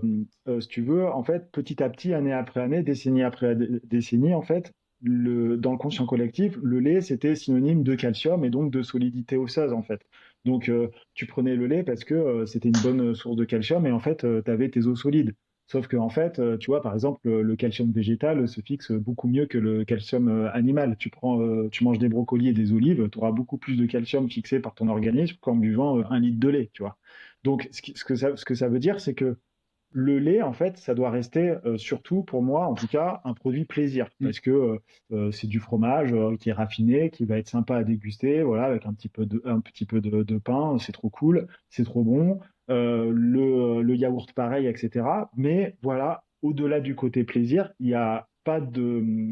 si tu veux, en fait petit à petit, année après année, décennie après décennie en fait, dans le conscient collectif, le lait c'était synonyme de calcium et donc de solidité osseuse en fait. Donc tu prenais le lait parce que c'était une bonne source de calcium et en fait tu avais tes os solides. Sauf que en fait, tu vois, par exemple, le calcium végétal se fixe beaucoup mieux que le calcium animal. Tu manges des brocolis et des olives, tu auras beaucoup plus de calcium fixé par ton organisme qu'en buvant 1 litre de lait, tu vois. Donc, ce que ça veut dire, c'est que le lait, en fait, ça doit rester surtout, pour moi, en tout cas, un produit plaisir. Mm. Parce que c'est du fromage qui est raffiné, qui va être sympa à déguster, voilà, avec un petit peu de pain, c'est trop cool, c'est trop bon. Le yaourt, pareil, etc. Mais voilà, au-delà du côté plaisir, il n'y a pas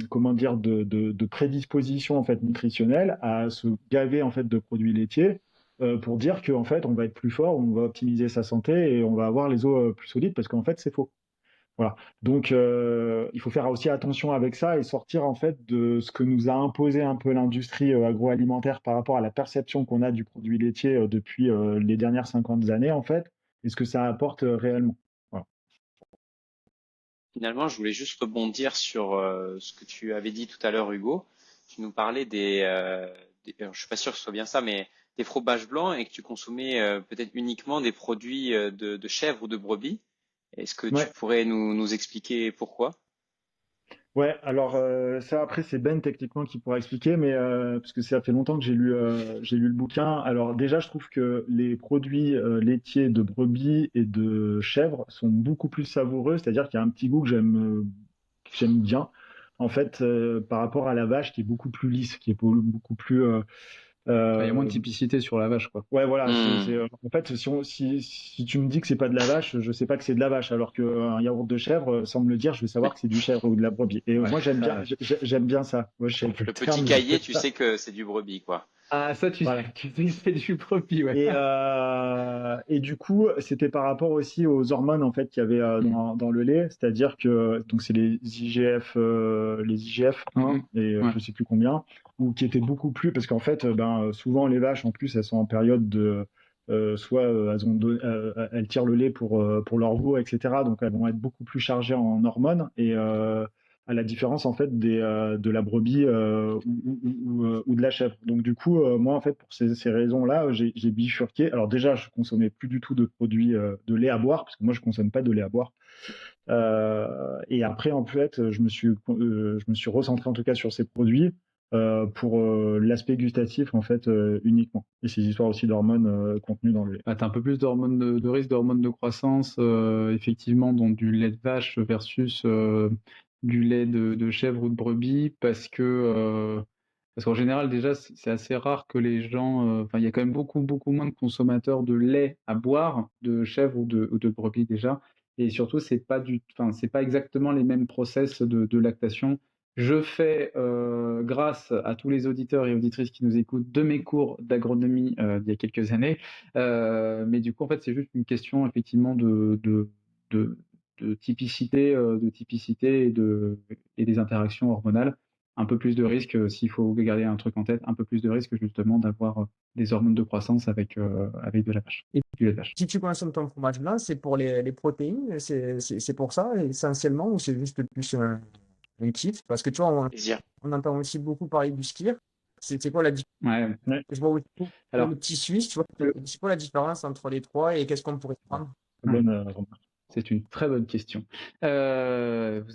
comment dire, de prédisposition en fait nutritionnelle à se gaver en fait de produits laitiers pour dire qu'en fait, on va être plus fort, on va optimiser sa santé et on va avoir les os plus solides parce qu'en fait, c'est faux. Voilà. Donc, il faut faire aussi attention avec ça et sortir en fait de ce que nous a imposé un peu l'industrie agroalimentaire par rapport à la perception qu'on a du produit laitier depuis les dernières 50 années en fait, et ce que ça apporte réellement. Voilà. Finalement, je voulais juste rebondir sur ce que tu avais dit tout à l'heure, Hugo. Tu nous parlais alors, je suis pas sûr que ce soit bien ça, mais des fromages blancs et que tu consommais peut-être uniquement des produits de chèvre ou de brebis. Est-ce que tu Ouais. pourrais nous expliquer pourquoi? Ouais, alors ça après c'est Ben techniquement qui pourra expliquer, mais parce que ça fait longtemps que j'ai lu le bouquin. Alors déjà je trouve que les produits laitiers de brebis et de chèvre sont beaucoup plus savoureux, c'est-à-dire qu'il y a un petit goût que j'aime bien en fait par rapport à la vache qui est beaucoup plus lisse, qui est beaucoup plus Il y a moins de euh, typicité sur la vache, quoi. ouais, voilà, Hmm. en fait, si tu me dis que c'est pas de la vache, je sais pas que c'est de la vache, alors qu'un yaourt de chèvre, sans me le dire, je vais savoir que c'est du chèvre ou de la brebis. Et Ouais. moi, Ah, j'aime bien ça. Moi, je sais que le Le petit terme, je cahier, sais tu pas. sais que c'est du brebis, quoi. ah, ça, Voilà. tu sais, c'est du brebis, ouais. Et du coup, c'était par rapport aussi aux hormones en fait qu'il y avait dans le lait, c'est-à-dire que donc c'est les IGF 1 et Ouais. je sais plus combien, ou qui étaient beaucoup plus parce qu'en fait, souvent les vaches en plus elles sont en période de soit elles tirent le lait pour leur veau, etc. Donc elles vont être beaucoup plus chargées en hormones et à la différence en fait de la brebis ou de la chèvre. Donc du coup, moi en fait pour ces raisons-là, j'ai bifurqué. Alors déjà, je consommais plus du tout de produits de lait à boire parce que moi je consomme pas de lait à boire. Et après en fait, je me suis recentré en tout cas sur ces produits pour l'aspect gustatif en fait uniquement. Et ces histoires aussi d'hormones contenues dans le lait. Bah, t'as un peu plus d'hormones de risque, d'hormones de croissance, effectivement, dans du lait de vache versus du lait de chèvre ou de brebis, parce qu'en général, déjà, c'est assez rare que les gens, enfin, il y a quand même beaucoup moins de consommateurs de lait à boire, de chèvre ou de brebis déjà, et surtout, enfin, c'est pas exactement les mêmes process de lactation. Je fais, grâce à tous les auditeurs et auditrices qui nous écoutent, de mes cours d'agronomie d'il y a quelques années. Mais du coup, en fait, c'est juste une question effectivement de, de typicité et des interactions hormonales. Un peu plus de risque, s'il faut garder un truc en tête, un peu plus de risque justement d'avoir des hormones de croissance avec de la vache, Et du lait de vache. si tu consommes ton fromage blanc, c'est pour les protéines, c'est pour ça essentiellement, ou c'est juste plus un kiff? Parce que tu vois, Plaisir. on entend aussi beaucoup parler du skyr. C'est quoi la différence? Ouais. Ouais. Je vois aussi le Alors, petit suisse, tu vois. le- C'est quoi la différence entre les trois et qu'est-ce qu'on pourrait prendre? ouais, Bonne remarque. c'est une très bonne question. Vous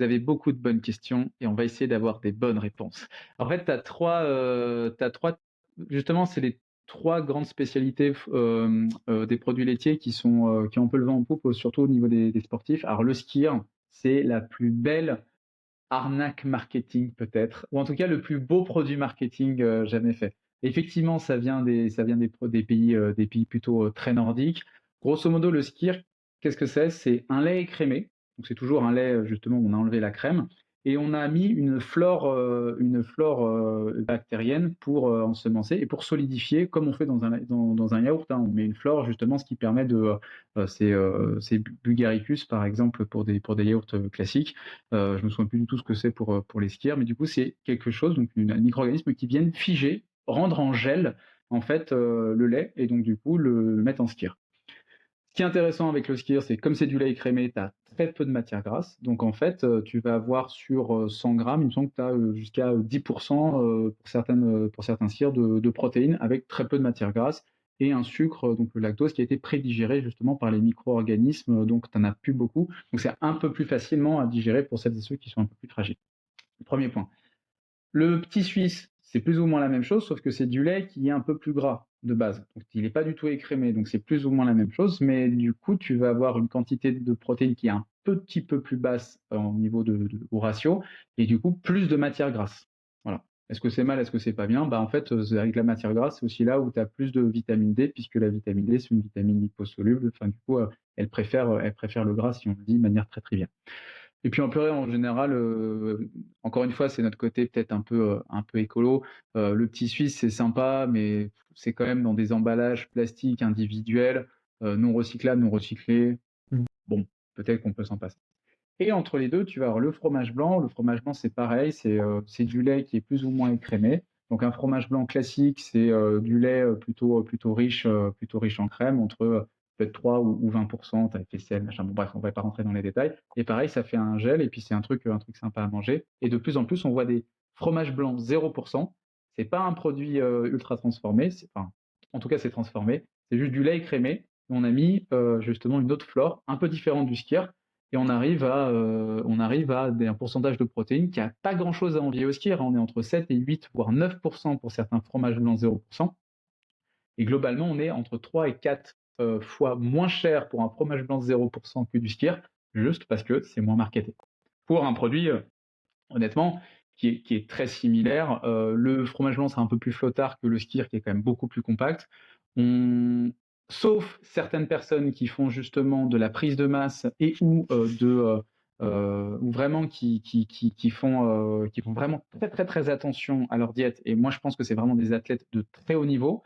avez beaucoup de bonnes questions et on va essayer d'avoir des bonnes réponses. En fait, t'as trois, justement, c'est les trois grandes spécialités des produits laitiers qui ont un peu le vent en poupe, surtout au niveau des sportifs. Alors, le skier, c'est la plus belle arnaque marketing peut-être, ou en tout cas le plus beau produit marketing jamais fait. Effectivement, des pays plutôt très nordiques. Grosso modo, le skyr, qu'est-ce que c'est? C'est un lait écrémé, donc c'est toujours un lait justement où on a enlevé la crème, et on a mis une flore bactérienne pour ensemencer et pour solidifier, comme on fait dans un yaourt. Hein. On met une flore justement, ce qui permet c'est Bulgaricus par exemple pour des yaourts classiques. Je me souviens plus du tout ce que c'est pour les skieurs, mais du coup, c'est quelque chose, donc un micro-organisme qui viennent figer, rendre en gel, en fait, le lait, et donc, du coup, le mettre en skier. Ce qui est intéressant avec le skier, c'est comme c'est du lait écrémé, tu as très peu de matière grasse. Donc, en fait, tu vas avoir sur 100 grammes, il me semble que tu as jusqu'à 10% pour certains skiers de protéines avec très peu de matière grasse et un sucre, donc le lactose, qui a été prédigéré justement par les micro-organismes, donc tu n'en as plus beaucoup. Donc, c'est un peu plus facilement à digérer pour celles et ceux qui sont un peu plus fragiles. Premier point. Le petit suisse, c'est plus ou moins la même chose, sauf que c'est du lait qui est un peu plus gras de base. Donc, il n'est pas du tout écrémé, donc c'est plus ou moins la même chose, mais du coup, tu vas avoir une quantité de protéines qui est un petit peu plus basse au niveau au ratio, et du coup, plus de matière grasse. Voilà. Est-ce que c'est mal, est-ce que c'est pas bien? Bah, en fait, avec la matière grasse, c'est aussi là où tu as plus de vitamine D, puisque la vitamine D, c'est une vitamine liposoluble. Enfin, du coup, elle préfère le gras, si on le dit de manière très triviale. Et puis en purée, en général, encore une fois, c'est notre côté peut-être un peu écolo. Le petit suisse, c'est sympa, mais c'est quand même dans des emballages plastiques individuels, non recyclables, non recyclés. Mm. Bon, peut-être qu'on peut s'en passer. Et entre les deux, tu vas avoir le fromage blanc. Le fromage blanc, c'est pareil, c'est du lait qui est plus ou moins écrémé. Donc un fromage blanc classique, c'est du lait plutôt riche en crème, entre peut-être 3 ou 20%, t'as fait sel, machin. Bon, bref, on va pas rentrer dans les détails. Et pareil, ça fait un gel, et puis c'est un truc sympa à manger. Et de plus en plus, on voit des fromages blancs 0%. C'est pas un produit ultra transformé, enfin, en tout cas, c'est transformé. C'est juste du lait écrémé. On a mis justement une autre flore, un peu différente du skyr, et on arrive à un pourcentage de protéines qui a pas grand-chose à envier au skyr. On est entre 7 et 8, voire 9% pour certains fromages blancs 0%. Et globalement, on est entre 3 et 4 fois moins cher pour un fromage blanc 0% que du skyr, juste parce que c'est moins marketé. Pour un produit, honnêtement, qui est très similaire. Le fromage blanc sera un peu plus flottard que le skyr, qui est quand même beaucoup plus compact. Sauf certaines personnes qui font justement de la prise de masse et ou vraiment qui font vraiment très très très attention à leur diète. Et moi, je pense que c'est vraiment des athlètes de très haut niveau.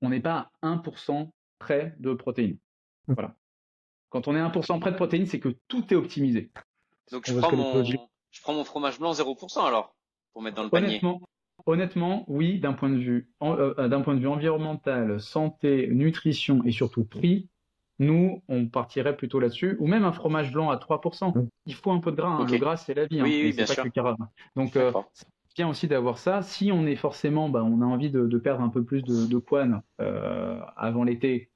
On n'est pas à 1% près de protéines. Voilà. Quand on est à 1% près de protéines, c'est que tout est optimisé. Donc Parce que je prends mon fromage blanc 0% alors, pour mettre dans le panier. Honnêtement, oui, d'un point de vue environnemental, santé, nutrition et surtout prix, nous, on partirait plutôt là-dessus. Ou même un fromage blanc à 3%. Il faut un peu de gras, hein. Ok. Le gras, c'est la vie, hein. Oui, Et oui, c'est bien pas sûr. que le carat. Donc, D'accord. c'est bien aussi d'avoir ça. Si on est forcément, on a envie de perdre un peu plus de poids avant l'été,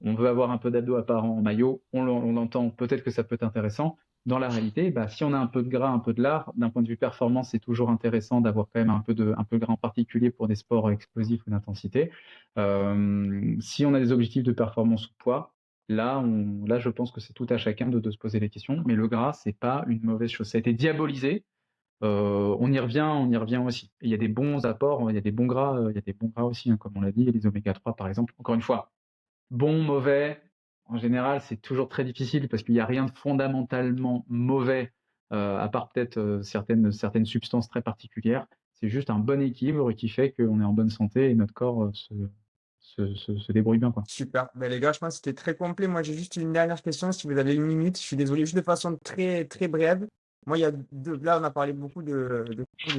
on veut avoir un peu d'abdos apparent en maillot, on l'entend, peut-être que ça peut être intéressant. Dans la réalité, si on a un peu de gras, un peu de lard, d'un point de vue performance, c'est toujours intéressant d'avoir quand même un peu de gras, en particulier pour des sports explosifs ou d'intensité. Si on a des objectifs de performance ou poids, là, je pense que c'est tout à chacun de se poser les questions. Mais le gras, c'est pas une mauvaise chose. Ça a été diabolisé. On y revient aussi. Et il y a des bons apports, il y a des bons gras, aussi, hein, comme on l'a dit, il y a les oméga 3 par exemple. Encore une fois, bon, mauvais, en général, c'est toujours très difficile parce qu'il n'y a rien de fondamentalement mauvais, à part peut-être certaines substances très particulières. C'est juste un bon équilibre qui fait qu'on est en bonne santé et notre corps se débrouille bien, quoi. Super. Ben, les gars, je pense que c'était très complet. Moi, j'ai juste une dernière question, si vous avez une minute. Je suis désolé, juste de façon très, très brève. Moi, il y a là, on a parlé beaucoup de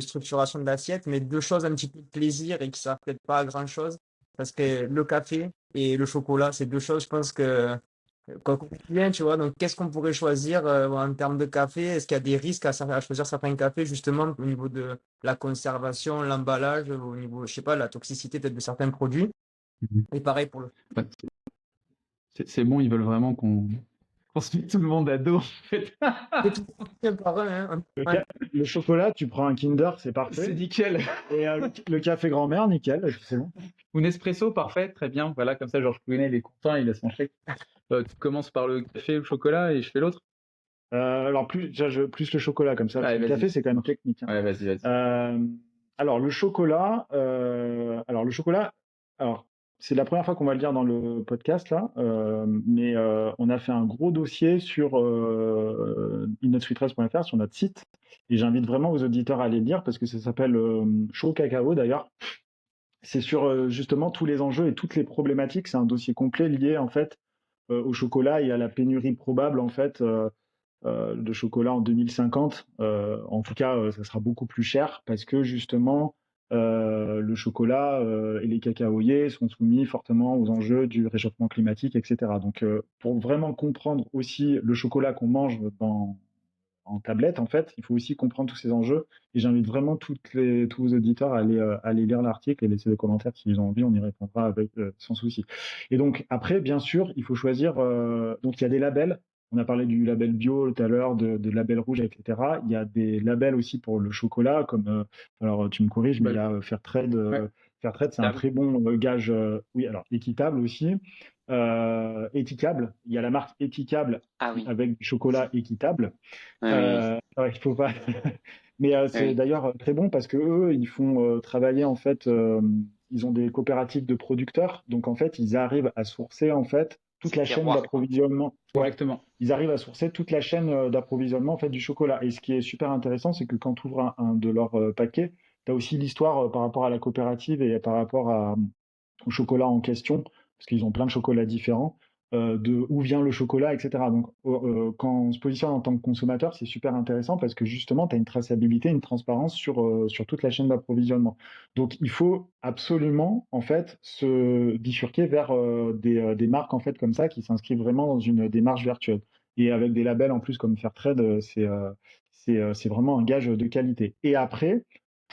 structuration de l'assiette, mais deux choses un petit peu de plaisir et qui ne servent peut-être pas à grand-chose. Ça serait le café et le chocolat. C'est deux choses, je pense que quand on vient, tu vois. Donc, qu'est-ce qu'on pourrait choisir en termes de café? Est-ce qu'il y a des risques à choisir certains cafés, justement, au niveau de la conservation, l'emballage, au niveau, je sais pas, la toxicité peut-être de certains produits? Mhm. Et pareil pour le Ouais, c'est bon, ils veulent vraiment qu'on se mette tout le monde à dos, en fait. c'est tout bien par un, Le, ouais. ca- le chocolat, tu prends un Kinder, c'est C'est parfait. nickel. Et le café grand-mère, nickel, et puis c'est bon. Ou Nespresso, parfait, très bien. Voilà, comme ça, Georges Clooney, il est content, il laisse son chèque. Tu commences par le café ou le chocolat et je fais l'autre. Alors plus le chocolat comme ça, parce Allez, que le vas-y. café c'est quand même technique, hein. Ouais, vas-y. Alors le chocolat, alors c'est la première fois qu'on va le dire dans le podcast là, mais on a fait un gros dossier sur innotesweetrest.fr, sur notre site, et j'invite vraiment vos auditeurs à aller le lire parce que ça s'appelle Chaud Cacao d'ailleurs. C'est sur justement tous les enjeux et toutes les problématiques. C'est un dossier complet lié en fait au chocolat et à la pénurie probable en fait de chocolat en 2050. En tout cas, ça sera beaucoup plus cher parce que justement, le chocolat et les cacaoyers sont soumis fortement aux enjeux du réchauffement climatique, etc. Donc, pour vraiment comprendre aussi le chocolat qu'on mange en tablette, en fait, il faut aussi comprendre tous ces enjeux. Et j'invite vraiment tous vos auditeurs à aller lire l'article et laisser des commentaires s'ils ont envie, on y répondra sans souci. Et donc, après, bien sûr, il faut choisir. Donc, il y a des labels. On a parlé du label bio tout à l'heure, de label rouge, etc. Il y a des labels aussi pour le chocolat, comme, alors tu me corriges, mais il y a Fairtrade. Ouais. Fairtrade, c'est un très bon gage, oui, alors équitable aussi. Équitable, il y a la marque Équitable Ah oui. avec du chocolat équitable. Oui. Ouais, il faut pas. Mais c'est Oui. d'ailleurs très bon parce que eux, ils font travailler en fait. Ils ont des coopératives de producteurs, donc en fait, ils arrivent à sourcer en fait toute C'est la le chaîne terroir, quoi. d'approvisionnement. Ouais, Exactement. ils arrivent à sourcer toute la chaîne d'approvisionnement en fait du chocolat. Et ce qui est super intéressant, c'est que quand tu ouvres un de leurs paquets, tu as aussi l'histoire par rapport à la coopérative et par rapport au chocolat en question, parce qu'ils ont plein de chocolats différents, de où vient le chocolat, etc. Donc, quand on se positionne en tant que consommateur, c'est super intéressant parce que justement, tu as une traçabilité, une transparence sur toute la chaîne d'approvisionnement. Donc, il faut absolument, en fait, se bifurquer vers des marques, en fait, comme ça, qui s'inscrivent vraiment dans une démarche vertueuse. Et avec des labels, en plus, comme Fairtrade, c'est vraiment un gage de qualité. Et après,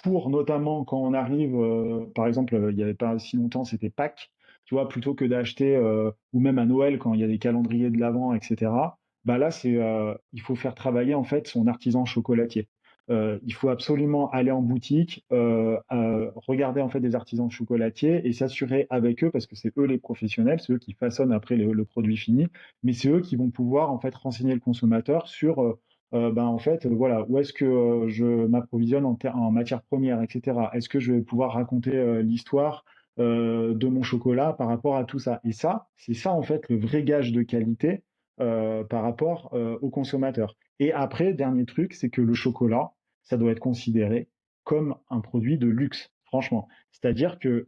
pour notamment quand on arrive, par exemple, il n'y avait pas si longtemps, c'était Pâques, tu vois, plutôt que d'acheter, ou même à Noël quand il y a des calendriers de l'Avent, etc. Bah là, il faut faire travailler en fait son artisan chocolatier. Il faut absolument aller en boutique, regarder en fait des artisans chocolatiers et s'assurer avec eux, parce que c'est eux les professionnels, c'est eux qui façonnent après le produit fini, mais c'est eux qui vont pouvoir en fait renseigner le consommateur sur ben, en fait, voilà, où est-ce que je m'approvisionne en matières premières, etc. Est-ce que je vais pouvoir raconter l'histoire de mon chocolat par rapport à tout ça? Et ça, c'est ça, en fait, le vrai gage de qualité par rapport au consommateur. Et après, dernier truc, c'est que le chocolat, ça doit être considéré comme un produit de luxe, franchement. C'est-à-dire que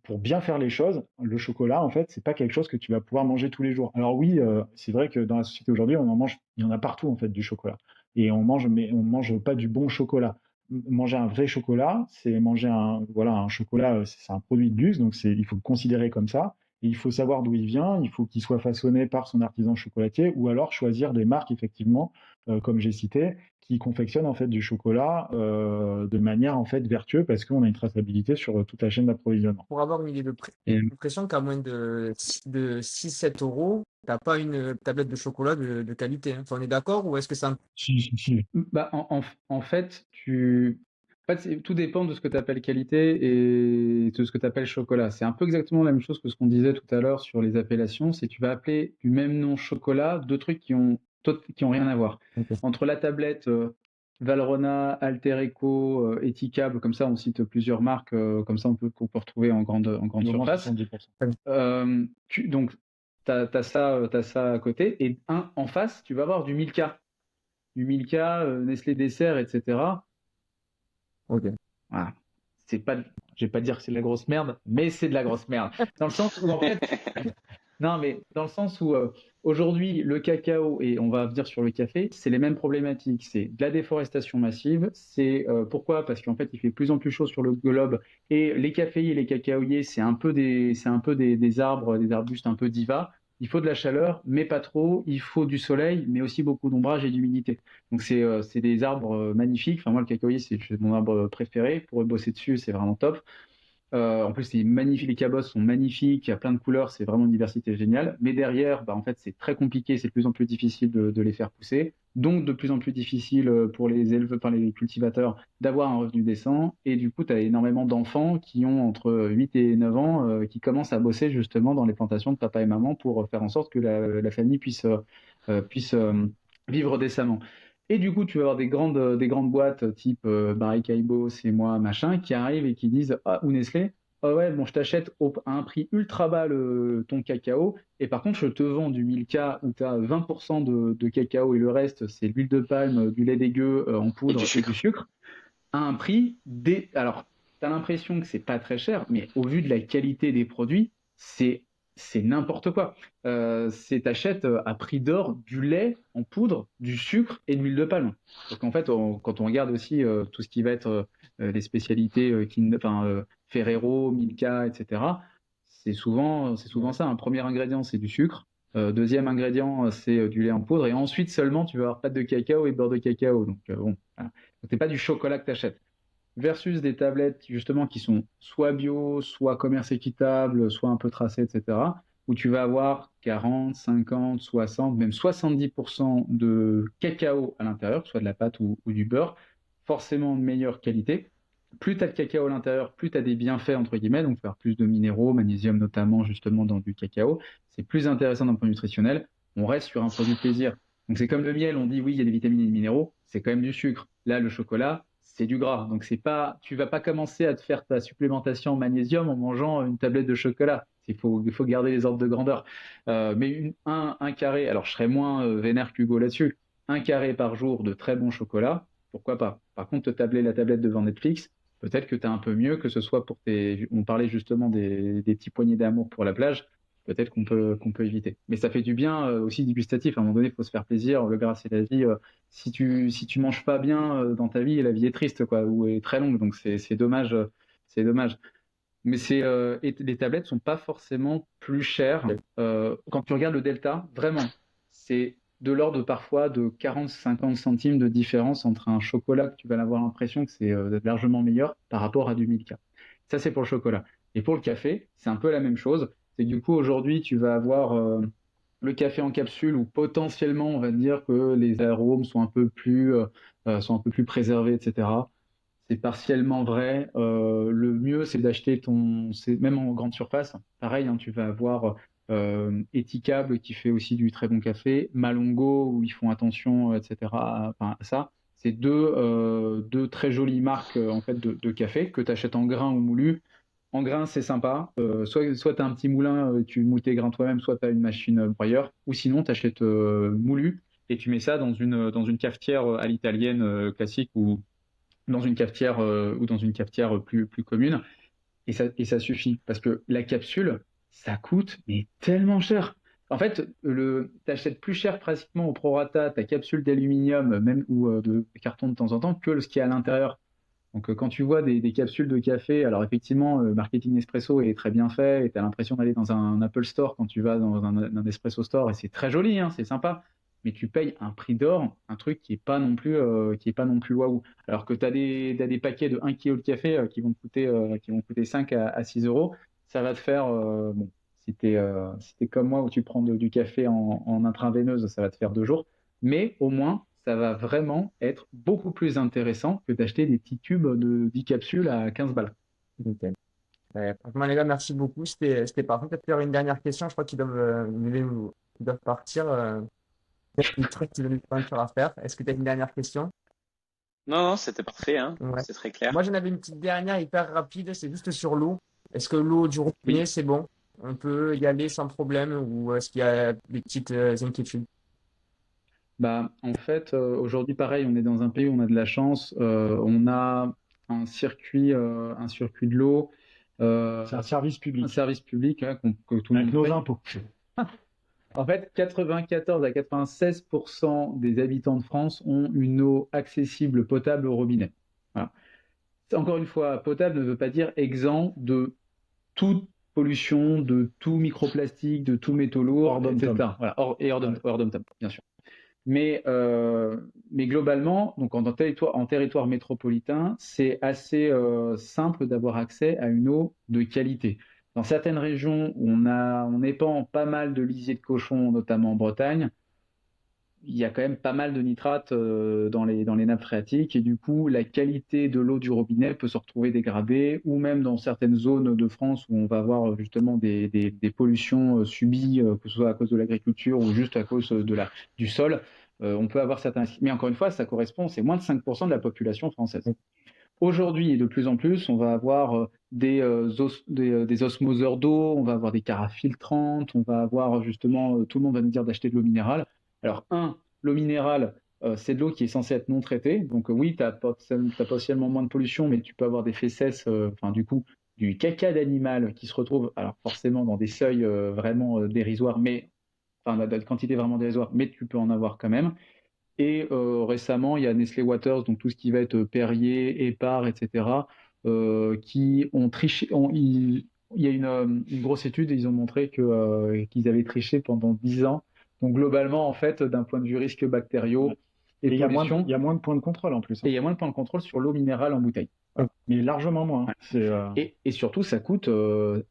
pour bien faire les choses, le chocolat, en fait, c'est pas quelque chose que tu vas pouvoir manger tous les jours. Alors oui, c'est vrai que dans la société aujourd'hui, on en mange, il y en a partout en fait du chocolat. Et on mange, mais on mange pas du bon chocolat. Manger un vrai chocolat, c'est manger voilà, un chocolat, c'est un produit de luxe, donc il faut le considérer comme ça. Et il faut savoir d'où il vient, il faut qu'il soit façonné par son artisan chocolatier, ou alors choisir des marques effectivement, comme j'ai cité, qui confectionnent en fait du chocolat de manière en fait vertueuse parce qu'on a une traçabilité sur toute la chaîne d'approvisionnement. Pour avoir une idée de prix, Et j'ai l'impression qu'à moins de 6-7 euros, t'as pas une tablette de chocolat de qualité, hein. Enfin, on est d'accord ou est-ce que ça... Si, si, si. bah, en fait, tout dépend de ce que tu appelles qualité et de ce que tu appelles chocolat. C'est un peu exactement la même chose que ce qu'on disait tout à l'heure sur les appellations. C'est que tu vas appeler du même nom chocolat deux trucs qui ont rien à voir. Ok. Entre la tablette Valrhona, Alter Eco, Etikab, comme ça on cite plusieurs marques, comme ça qu'on peut retrouver en grande Au moins surface. 70%. Donc, t'as ça à côté. Et en face, tu vas avoir du Milka. Du Milka, Nestlé Dessert, etc. Ok. Voilà. Je vais pas dire que c'est de la grosse merde, mais c'est de la grosse merde. Dans le sens où, en fait, non, mais dans le sens où aujourd'hui, le cacao, et on va venir sur le café, c'est les mêmes problématiques. C'est de la déforestation massive. Pourquoi? Parce qu'en fait, il fait de plus en plus chaud sur le globe. Et les caféiers et les cacaoyers, c'est un peu des arbres, des arbustes un peu divas. Il faut de la chaleur, mais pas trop. Il faut du soleil, mais aussi beaucoup d'ombrage et d'humidité. Donc, c'est des arbres magnifiques. Enfin, moi, le cacaoyer, c'est mon arbre préféré. Pour bosser dessus, c'est vraiment top. En plus, c'est magnifique, les cabosses sont magnifiques, il y a plein de couleurs, c'est vraiment une diversité géniale. Mais derrière, en fait, c'est très compliqué, c'est de plus en plus difficile de les faire pousser. Donc, de plus en plus difficile pour les éleveurs, enfin, les cultivateurs d'avoir un revenu décent. Et du coup, tu as énormément d'enfants qui ont entre 8 et 9 ans qui commencent à bosser justement dans les plantations de papa et maman pour faire en sorte que la famille puisse vivre décemment. Et du coup, tu vas avoir des grandes boîtes type Barry Callebaut, c'est moi, machin, qui arrivent et qui disent ah, ou Nestlé, ah ouais, bon, je t'achète à un prix ultra bas ton cacao, et par contre, je te vends du Milka où tu as 20% de cacao et le reste, c'est de l'huile de palme, du lait dégueu en Et du poudre et du sucre. sucre, à un prix Alors, tu as l'impression que c'est pas très cher, mais au vu de la qualité des produits, c'est n'importe quoi. T'achètes à prix d'or du lait en poudre, du sucre et de l'huile de palme. Parce qu'en fait, quand on regarde aussi tout ce qui va être les spécialités Ferrero, Milka, etc., c'est souvent ça. Un premier ingrédient, c'est du sucre. Deuxième ingrédient, c'est du lait en poudre. Et ensuite seulement, tu vas avoir pâte de cacao et beurre de cacao. Donc, bon, voilà. Donc, c'est pas du chocolat que tu achètes. Versus des tablettes justement qui sont soit bio, soit commerce équitable, soit un peu tracées, etc., où tu vas avoir 40, 50, 60, même 70% de cacao à l'intérieur, soit de la pâte ou du beurre, forcément de meilleure qualité. Plus tu as de cacao à l'intérieur, plus tu as des bienfaits, entre guillemets, donc faire plus de minéraux, magnésium notamment, justement, dans du cacao. C'est plus intéressant d'un point de vue nutritionnel. On reste sur un produit de plaisir. Donc c'est comme le miel, on dit oui, il y a des vitamines et des minéraux, c'est quand même du sucre. Là, le chocolat, c'est du gras. Donc tu vas pas commencer à te faire ta supplémentation en magnésium en mangeant une tablette de chocolat. il faut garder les ordres de grandeur. Mais un carré, alors je serais moins vénère qu'Hugo là-dessus, un carré par jour de très bon chocolat, pourquoi pas. Par contre, te tabler la tablette devant Netflix, peut-être que tu as un peu mieux, que ce soit pour on parlait justement des petits poignées d'amour pour la plage, peut-être qu'on peut éviter. Mais ça fait du bien aussi du gustatif. À un moment donné, il faut se faire plaisir. Le gras, c'est la vie. Si tu manges pas bien dans ta vie, la vie est triste, quoi, ou est très longue. Donc c'est dommage. C'est dommage. Mais et les tablettes sont pas forcément plus chères. Quand tu regardes le delta, vraiment, c'est de l'ordre parfois de 40-50 centimes de différence entre un chocolat que tu vas avoir l'impression que c'est largement meilleur par rapport à du Milka. Ça, c'est pour le chocolat. Et pour le café, c'est un peu la même chose. C'est que du coup, aujourd'hui, tu vas avoir le café en capsule où potentiellement, on va dire que les arômes sont un peu plus préservés, etc. C'est partiellement vrai. Le mieux, c'est d'acheter même en grande surface. Pareil, hein, tu vas avoir Etikab qui fait aussi du très bon café, Malongo où ils font attention, etc. Enfin, ça, c'est deux très jolies marques en fait de café que tu achètes en grain ou moulu. En grain, c'est sympa. Soit tu as un petit moulin, tu moules tes grains toi-même, soit tu as une machine broyeur, ou sinon tu achètes moulu et tu mets ça dans une cafetière à l'italienne classique ou dans une cafetière plus commune, et ça suffit. Parce que la capsule, ça coûte mais tellement cher. En fait, tu achètes plus cher pratiquement au prorata ta capsule d'aluminium, même ou de carton de temps en temps, que ce qu'il y a à l'intérieur. Donc, quand tu vois des capsules de café, alors effectivement, le marketing espresso est très bien fait et tu as l'impression d'aller dans un Apple Store quand tu vas dans un espresso store et c'est très joli, hein, c'est sympa. Mais tu payes un prix d'or, un truc qui est pas non plus waouh. Alors que t'as des paquets de 1 kg de café qui vont coûter 5 à 6 euros. Ça va te faire, bon, si t'es comme moi où tu prends du café en intraveineuse, ça va te faire 2 jours. Mais au moins, ça va vraiment être beaucoup plus intéressant que d'acheter des petits tubes de 10 capsules à 15 balles. Nickel. Franchement, les gars, merci beaucoup. C'était parfait. Peut-être faire une dernière question. Je crois qu'ils doivent partir. Une très petite aventure à faire. Est-ce que tu as une dernière question? Non, non, c'était parfait, hein. Ouais. C'est très clair. Moi, j'en avais une petite dernière hyper rapide. C'est juste sur l'eau. Est-ce que l'eau du robinet, Oui. c'est bon? On peut y aller sans problème ou est-ce qu'il y a des petites inquiétudes? Bah, en fait, aujourd'hui, pareil, on est dans un pays où on a de la chance. On a un circuit de l'eau, C'est un service un public service public hein, que tout le avec monde nos paye. impôts. En fait, 94 à 96% des habitants de France ont une eau accessible, potable au robinet. Voilà. Encore une fois, potable ne veut pas dire exempt de toute pollution, de tout microplastique, de tout métaux lourds, Hors dom-tom. etc. Voilà, hors dom-tom, bien sûr. Mais globalement, donc en territoire métropolitain, c'est assez simple d'avoir accès à une eau de qualité. Dans certaines régions où on épand pas mal de lisiers de cochons, notamment en Bretagne, il y a quand même pas mal de nitrates dans les nappes phréatiques et du coup, la qualité de l'eau du robinet peut se retrouver dégradée ou même dans certaines zones de France où on va avoir justement des pollutions subies, que ce soit à cause de l'agriculture ou juste à cause du sol, on peut avoir certains risques. Mais encore une fois, c'est moins de 5% de la population française. Aujourd'hui, et de plus en plus, on va avoir des osmoseurs d'eau, on va avoir des carafes filtrantes, on va avoir justement, tout le monde va nous dire d'acheter de l'eau minérale. Alors, l'eau minérale, c'est de l'eau qui est censée être non traitée. Donc, oui, tu as potentiellement moins de pollution, mais tu peux avoir des fesses, enfin, du coup, du caca d'animal qui se retrouve, alors forcément dans des seuils vraiment dérisoires, enfin, de quantité vraiment dérisoire, mais tu peux en avoir quand même. Et récemment, il y a Nestlé Waters, donc tout ce qui va être Perrier, Épar, etc., qui ont triché. Il y a une grosse étude et ils ont montré qu'ils avaient triché pendant 10 ans. Donc globalement, en fait, d'un point de vue risque bactériaux Et et il y a moins pollution, il y a moins de points de contrôle en plus. et il y a moins de points de contrôle sur l'eau minérale en bouteille. Mais largement moins. Ouais. C'est Et surtout, ça coûte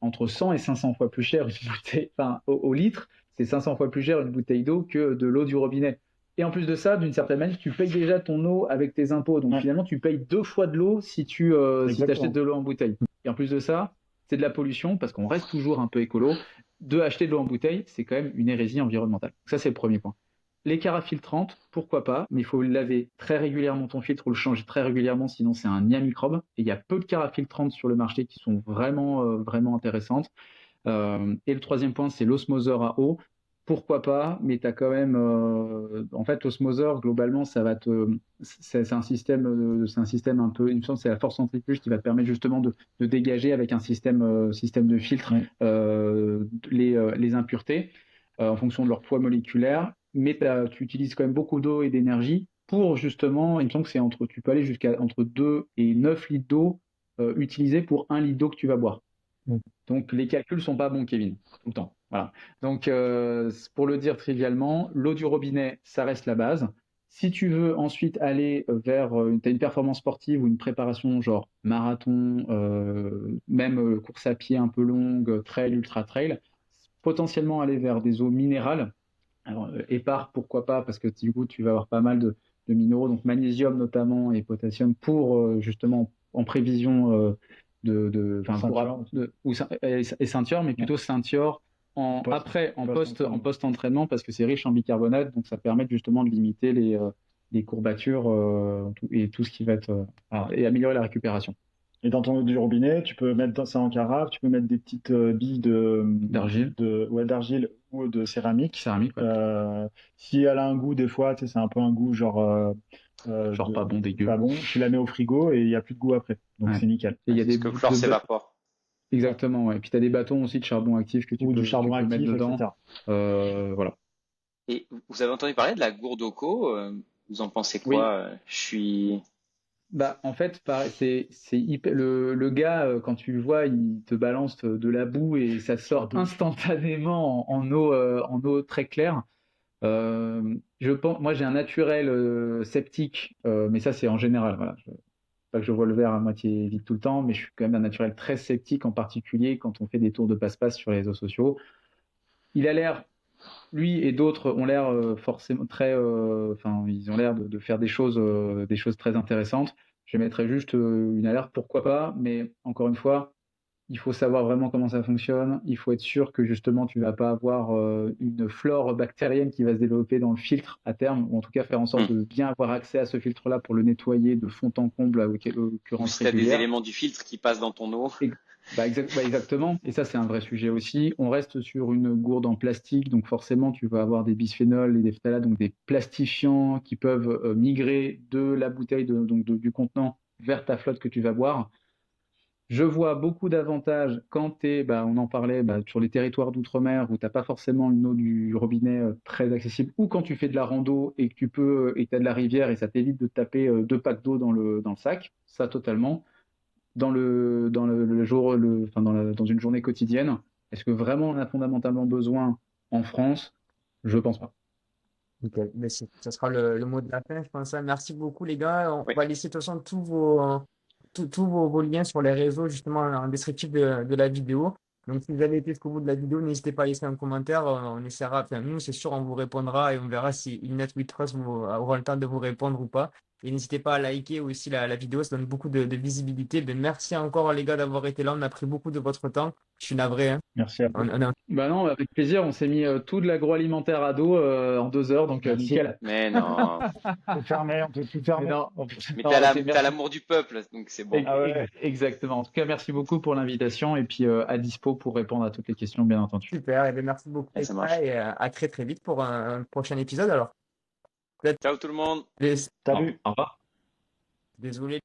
entre 100 et 500 fois plus cher une bouteille, enfin, au litre, c'est 500 fois plus cher une bouteille d'eau que de l'eau du robinet. Et en plus de ça, d'une certaine manière, tu payes déjà ton eau avec tes impôts. Donc Ouais. finalement, tu payes 2 fois de l'eau si tu Exactement. achètes de l'eau en bouteille. Et en plus de ça, c'est de la pollution parce qu'on reste toujours un peu écolo. De acheter de l'eau en bouteille, c'est quand même une hérésie environnementale. Ça, c'est le premier point. Les carafes filtrantes, pourquoi pas, mais il faut laver très régulièrement ton filtre ou le changer très régulièrement, sinon c'est un nid à microbes. Et il y a peu de carafes filtrantes sur le marché qui sont vraiment, vraiment intéressantes. Et le troisième point, c'est l'osmoseur à eau. Pourquoi pas, mais tu as quand même. En fait, l'osmoseur, globalement, ça va te. C'est un système, c'est un système un peu. Il me semble que c'est la force centrifuge qui va te permettre justement de dégager avec un système de filtre les impuretés en fonction de leur poids moléculaire. Mais tu utilises quand même beaucoup d'eau et d'énergie pour justement. Il me semble que tu peux aller jusqu'à entre 2 et 9 litres d'eau utilisés pour 1 litre d'eau que tu vas boire. Donc les calculs sont pas bons, Kevin, tout le temps. Voilà. Donc pour le dire trivialement, l'eau du robinet, ça reste la base. Si tu veux ensuite aller vers t'as une performance sportive ou une préparation genre marathon, même course à pied un peu longue, trail, ultra trail, potentiellement aller vers des eaux minérales. Alors épars, pourquoi pas, parce que du coup tu vas avoir pas mal de minéraux, donc magnésium notamment et potassium pour justement en prévision et ceinture, mais plutôt ceinture en post-entraînement parce que c'est riche en bicarbonate, donc ça permet justement de limiter les courbatures et tout ce qui va être et améliorer la récupération. Et dans ton eau du robinet, tu peux mettre ça en carafe, tu peux mettre des petites billes d'argile ou de céramique. Si elle a un goût, des fois, tu sais, c'est un peu un goût genre pas bon, dégueu. Pas bon, tu la mets au frigo et il n'y a plus de goût après. Donc c'est nickel. Et il y a que le chlore s'évapore. Exactement, ouais. Et puis tu as des bâtons aussi de charbon actif que tu peux mettre dedans. Voilà. Et vous avez entendu parler de la gourde au co, vous en pensez quoi? En fait, le gars, quand tu le vois, il te balance de la boue et ça sort instantanément en eau très claire. Moi j'ai un naturel sceptique, mais ça c'est en général. Voilà. Pas que je vois le verre à moitié vide tout le temps, mais je suis quand même un naturel très sceptique, en particulier quand on fait des tours de passe-passe sur les réseaux sociaux. Il a l'air, lui et d'autres ont l'air forcément très, ils ont l'air de faire des choses très intéressantes. Je mettrais juste une alerte, pourquoi pas, mais encore une fois, il faut savoir vraiment comment ça fonctionne. Il faut être sûr que justement tu vas pas avoir une flore bactérienne qui va se développer dans le filtre à terme, ou en tout cas faire en sorte de bien avoir accès à ce filtre-là pour le nettoyer de fond en comble à l'occurrence régulière. Ou si tu as des éléments du filtre qui passent dans ton eau. Exactement. Et ça, c'est un vrai sujet aussi. On reste sur une gourde en plastique, donc forcément, tu vas avoir des bisphénols et des phtalates, donc des plastifiants qui peuvent migrer de la bouteille, du contenant vers ta flotte que tu vas boire. Je vois beaucoup d'avantages quand tu es, on en parlait, sur les territoires d'outre-mer où tu n'as pas forcément une eau du robinet très accessible, ou quand tu fais de la rando et que tu as de la rivière et ça t'évite de taper 2 packs d'eau dans le sac, ça totalement. Dans dans une journée quotidienne, est-ce que vraiment on a fondamentalement besoin en France? Je pense pas. Nickel. Mais ça sera le mot de la fin, je pense. Merci beaucoup, les gars. On va laisser de toute façon tous vos liens sur les réseaux, justement, en descriptif de la vidéo. Donc, si vous avez été jusqu'au bout de la vidéo, n'hésitez pas à laisser un commentaire. On essaiera, enfin, nous, c'est sûr, on vous répondra et on verra si Illnet We Trust aura le temps de vous répondre ou pas. Et n'hésitez pas à liker aussi la vidéo, ça donne beaucoup de visibilité. Merci encore, les gars, d'avoir été là. On a pris beaucoup de votre temps. Je suis navré, hein. Merci à vous. Non, avec plaisir. On s'est mis tout de l'agroalimentaire à dos en 2 heures, donc nickel. Mais non. On peut tout fermer. Mais t'as l'amour du peuple, donc c'est bon. Exactement. En tout cas, merci beaucoup pour l'invitation et puis à dispo pour répondre à toutes les questions, bien entendu. Super. Et merci beaucoup. Ça marche. Et à très très vite pour un prochain épisode alors. Ciao tout le monde. Salut. Au revoir. Désolé.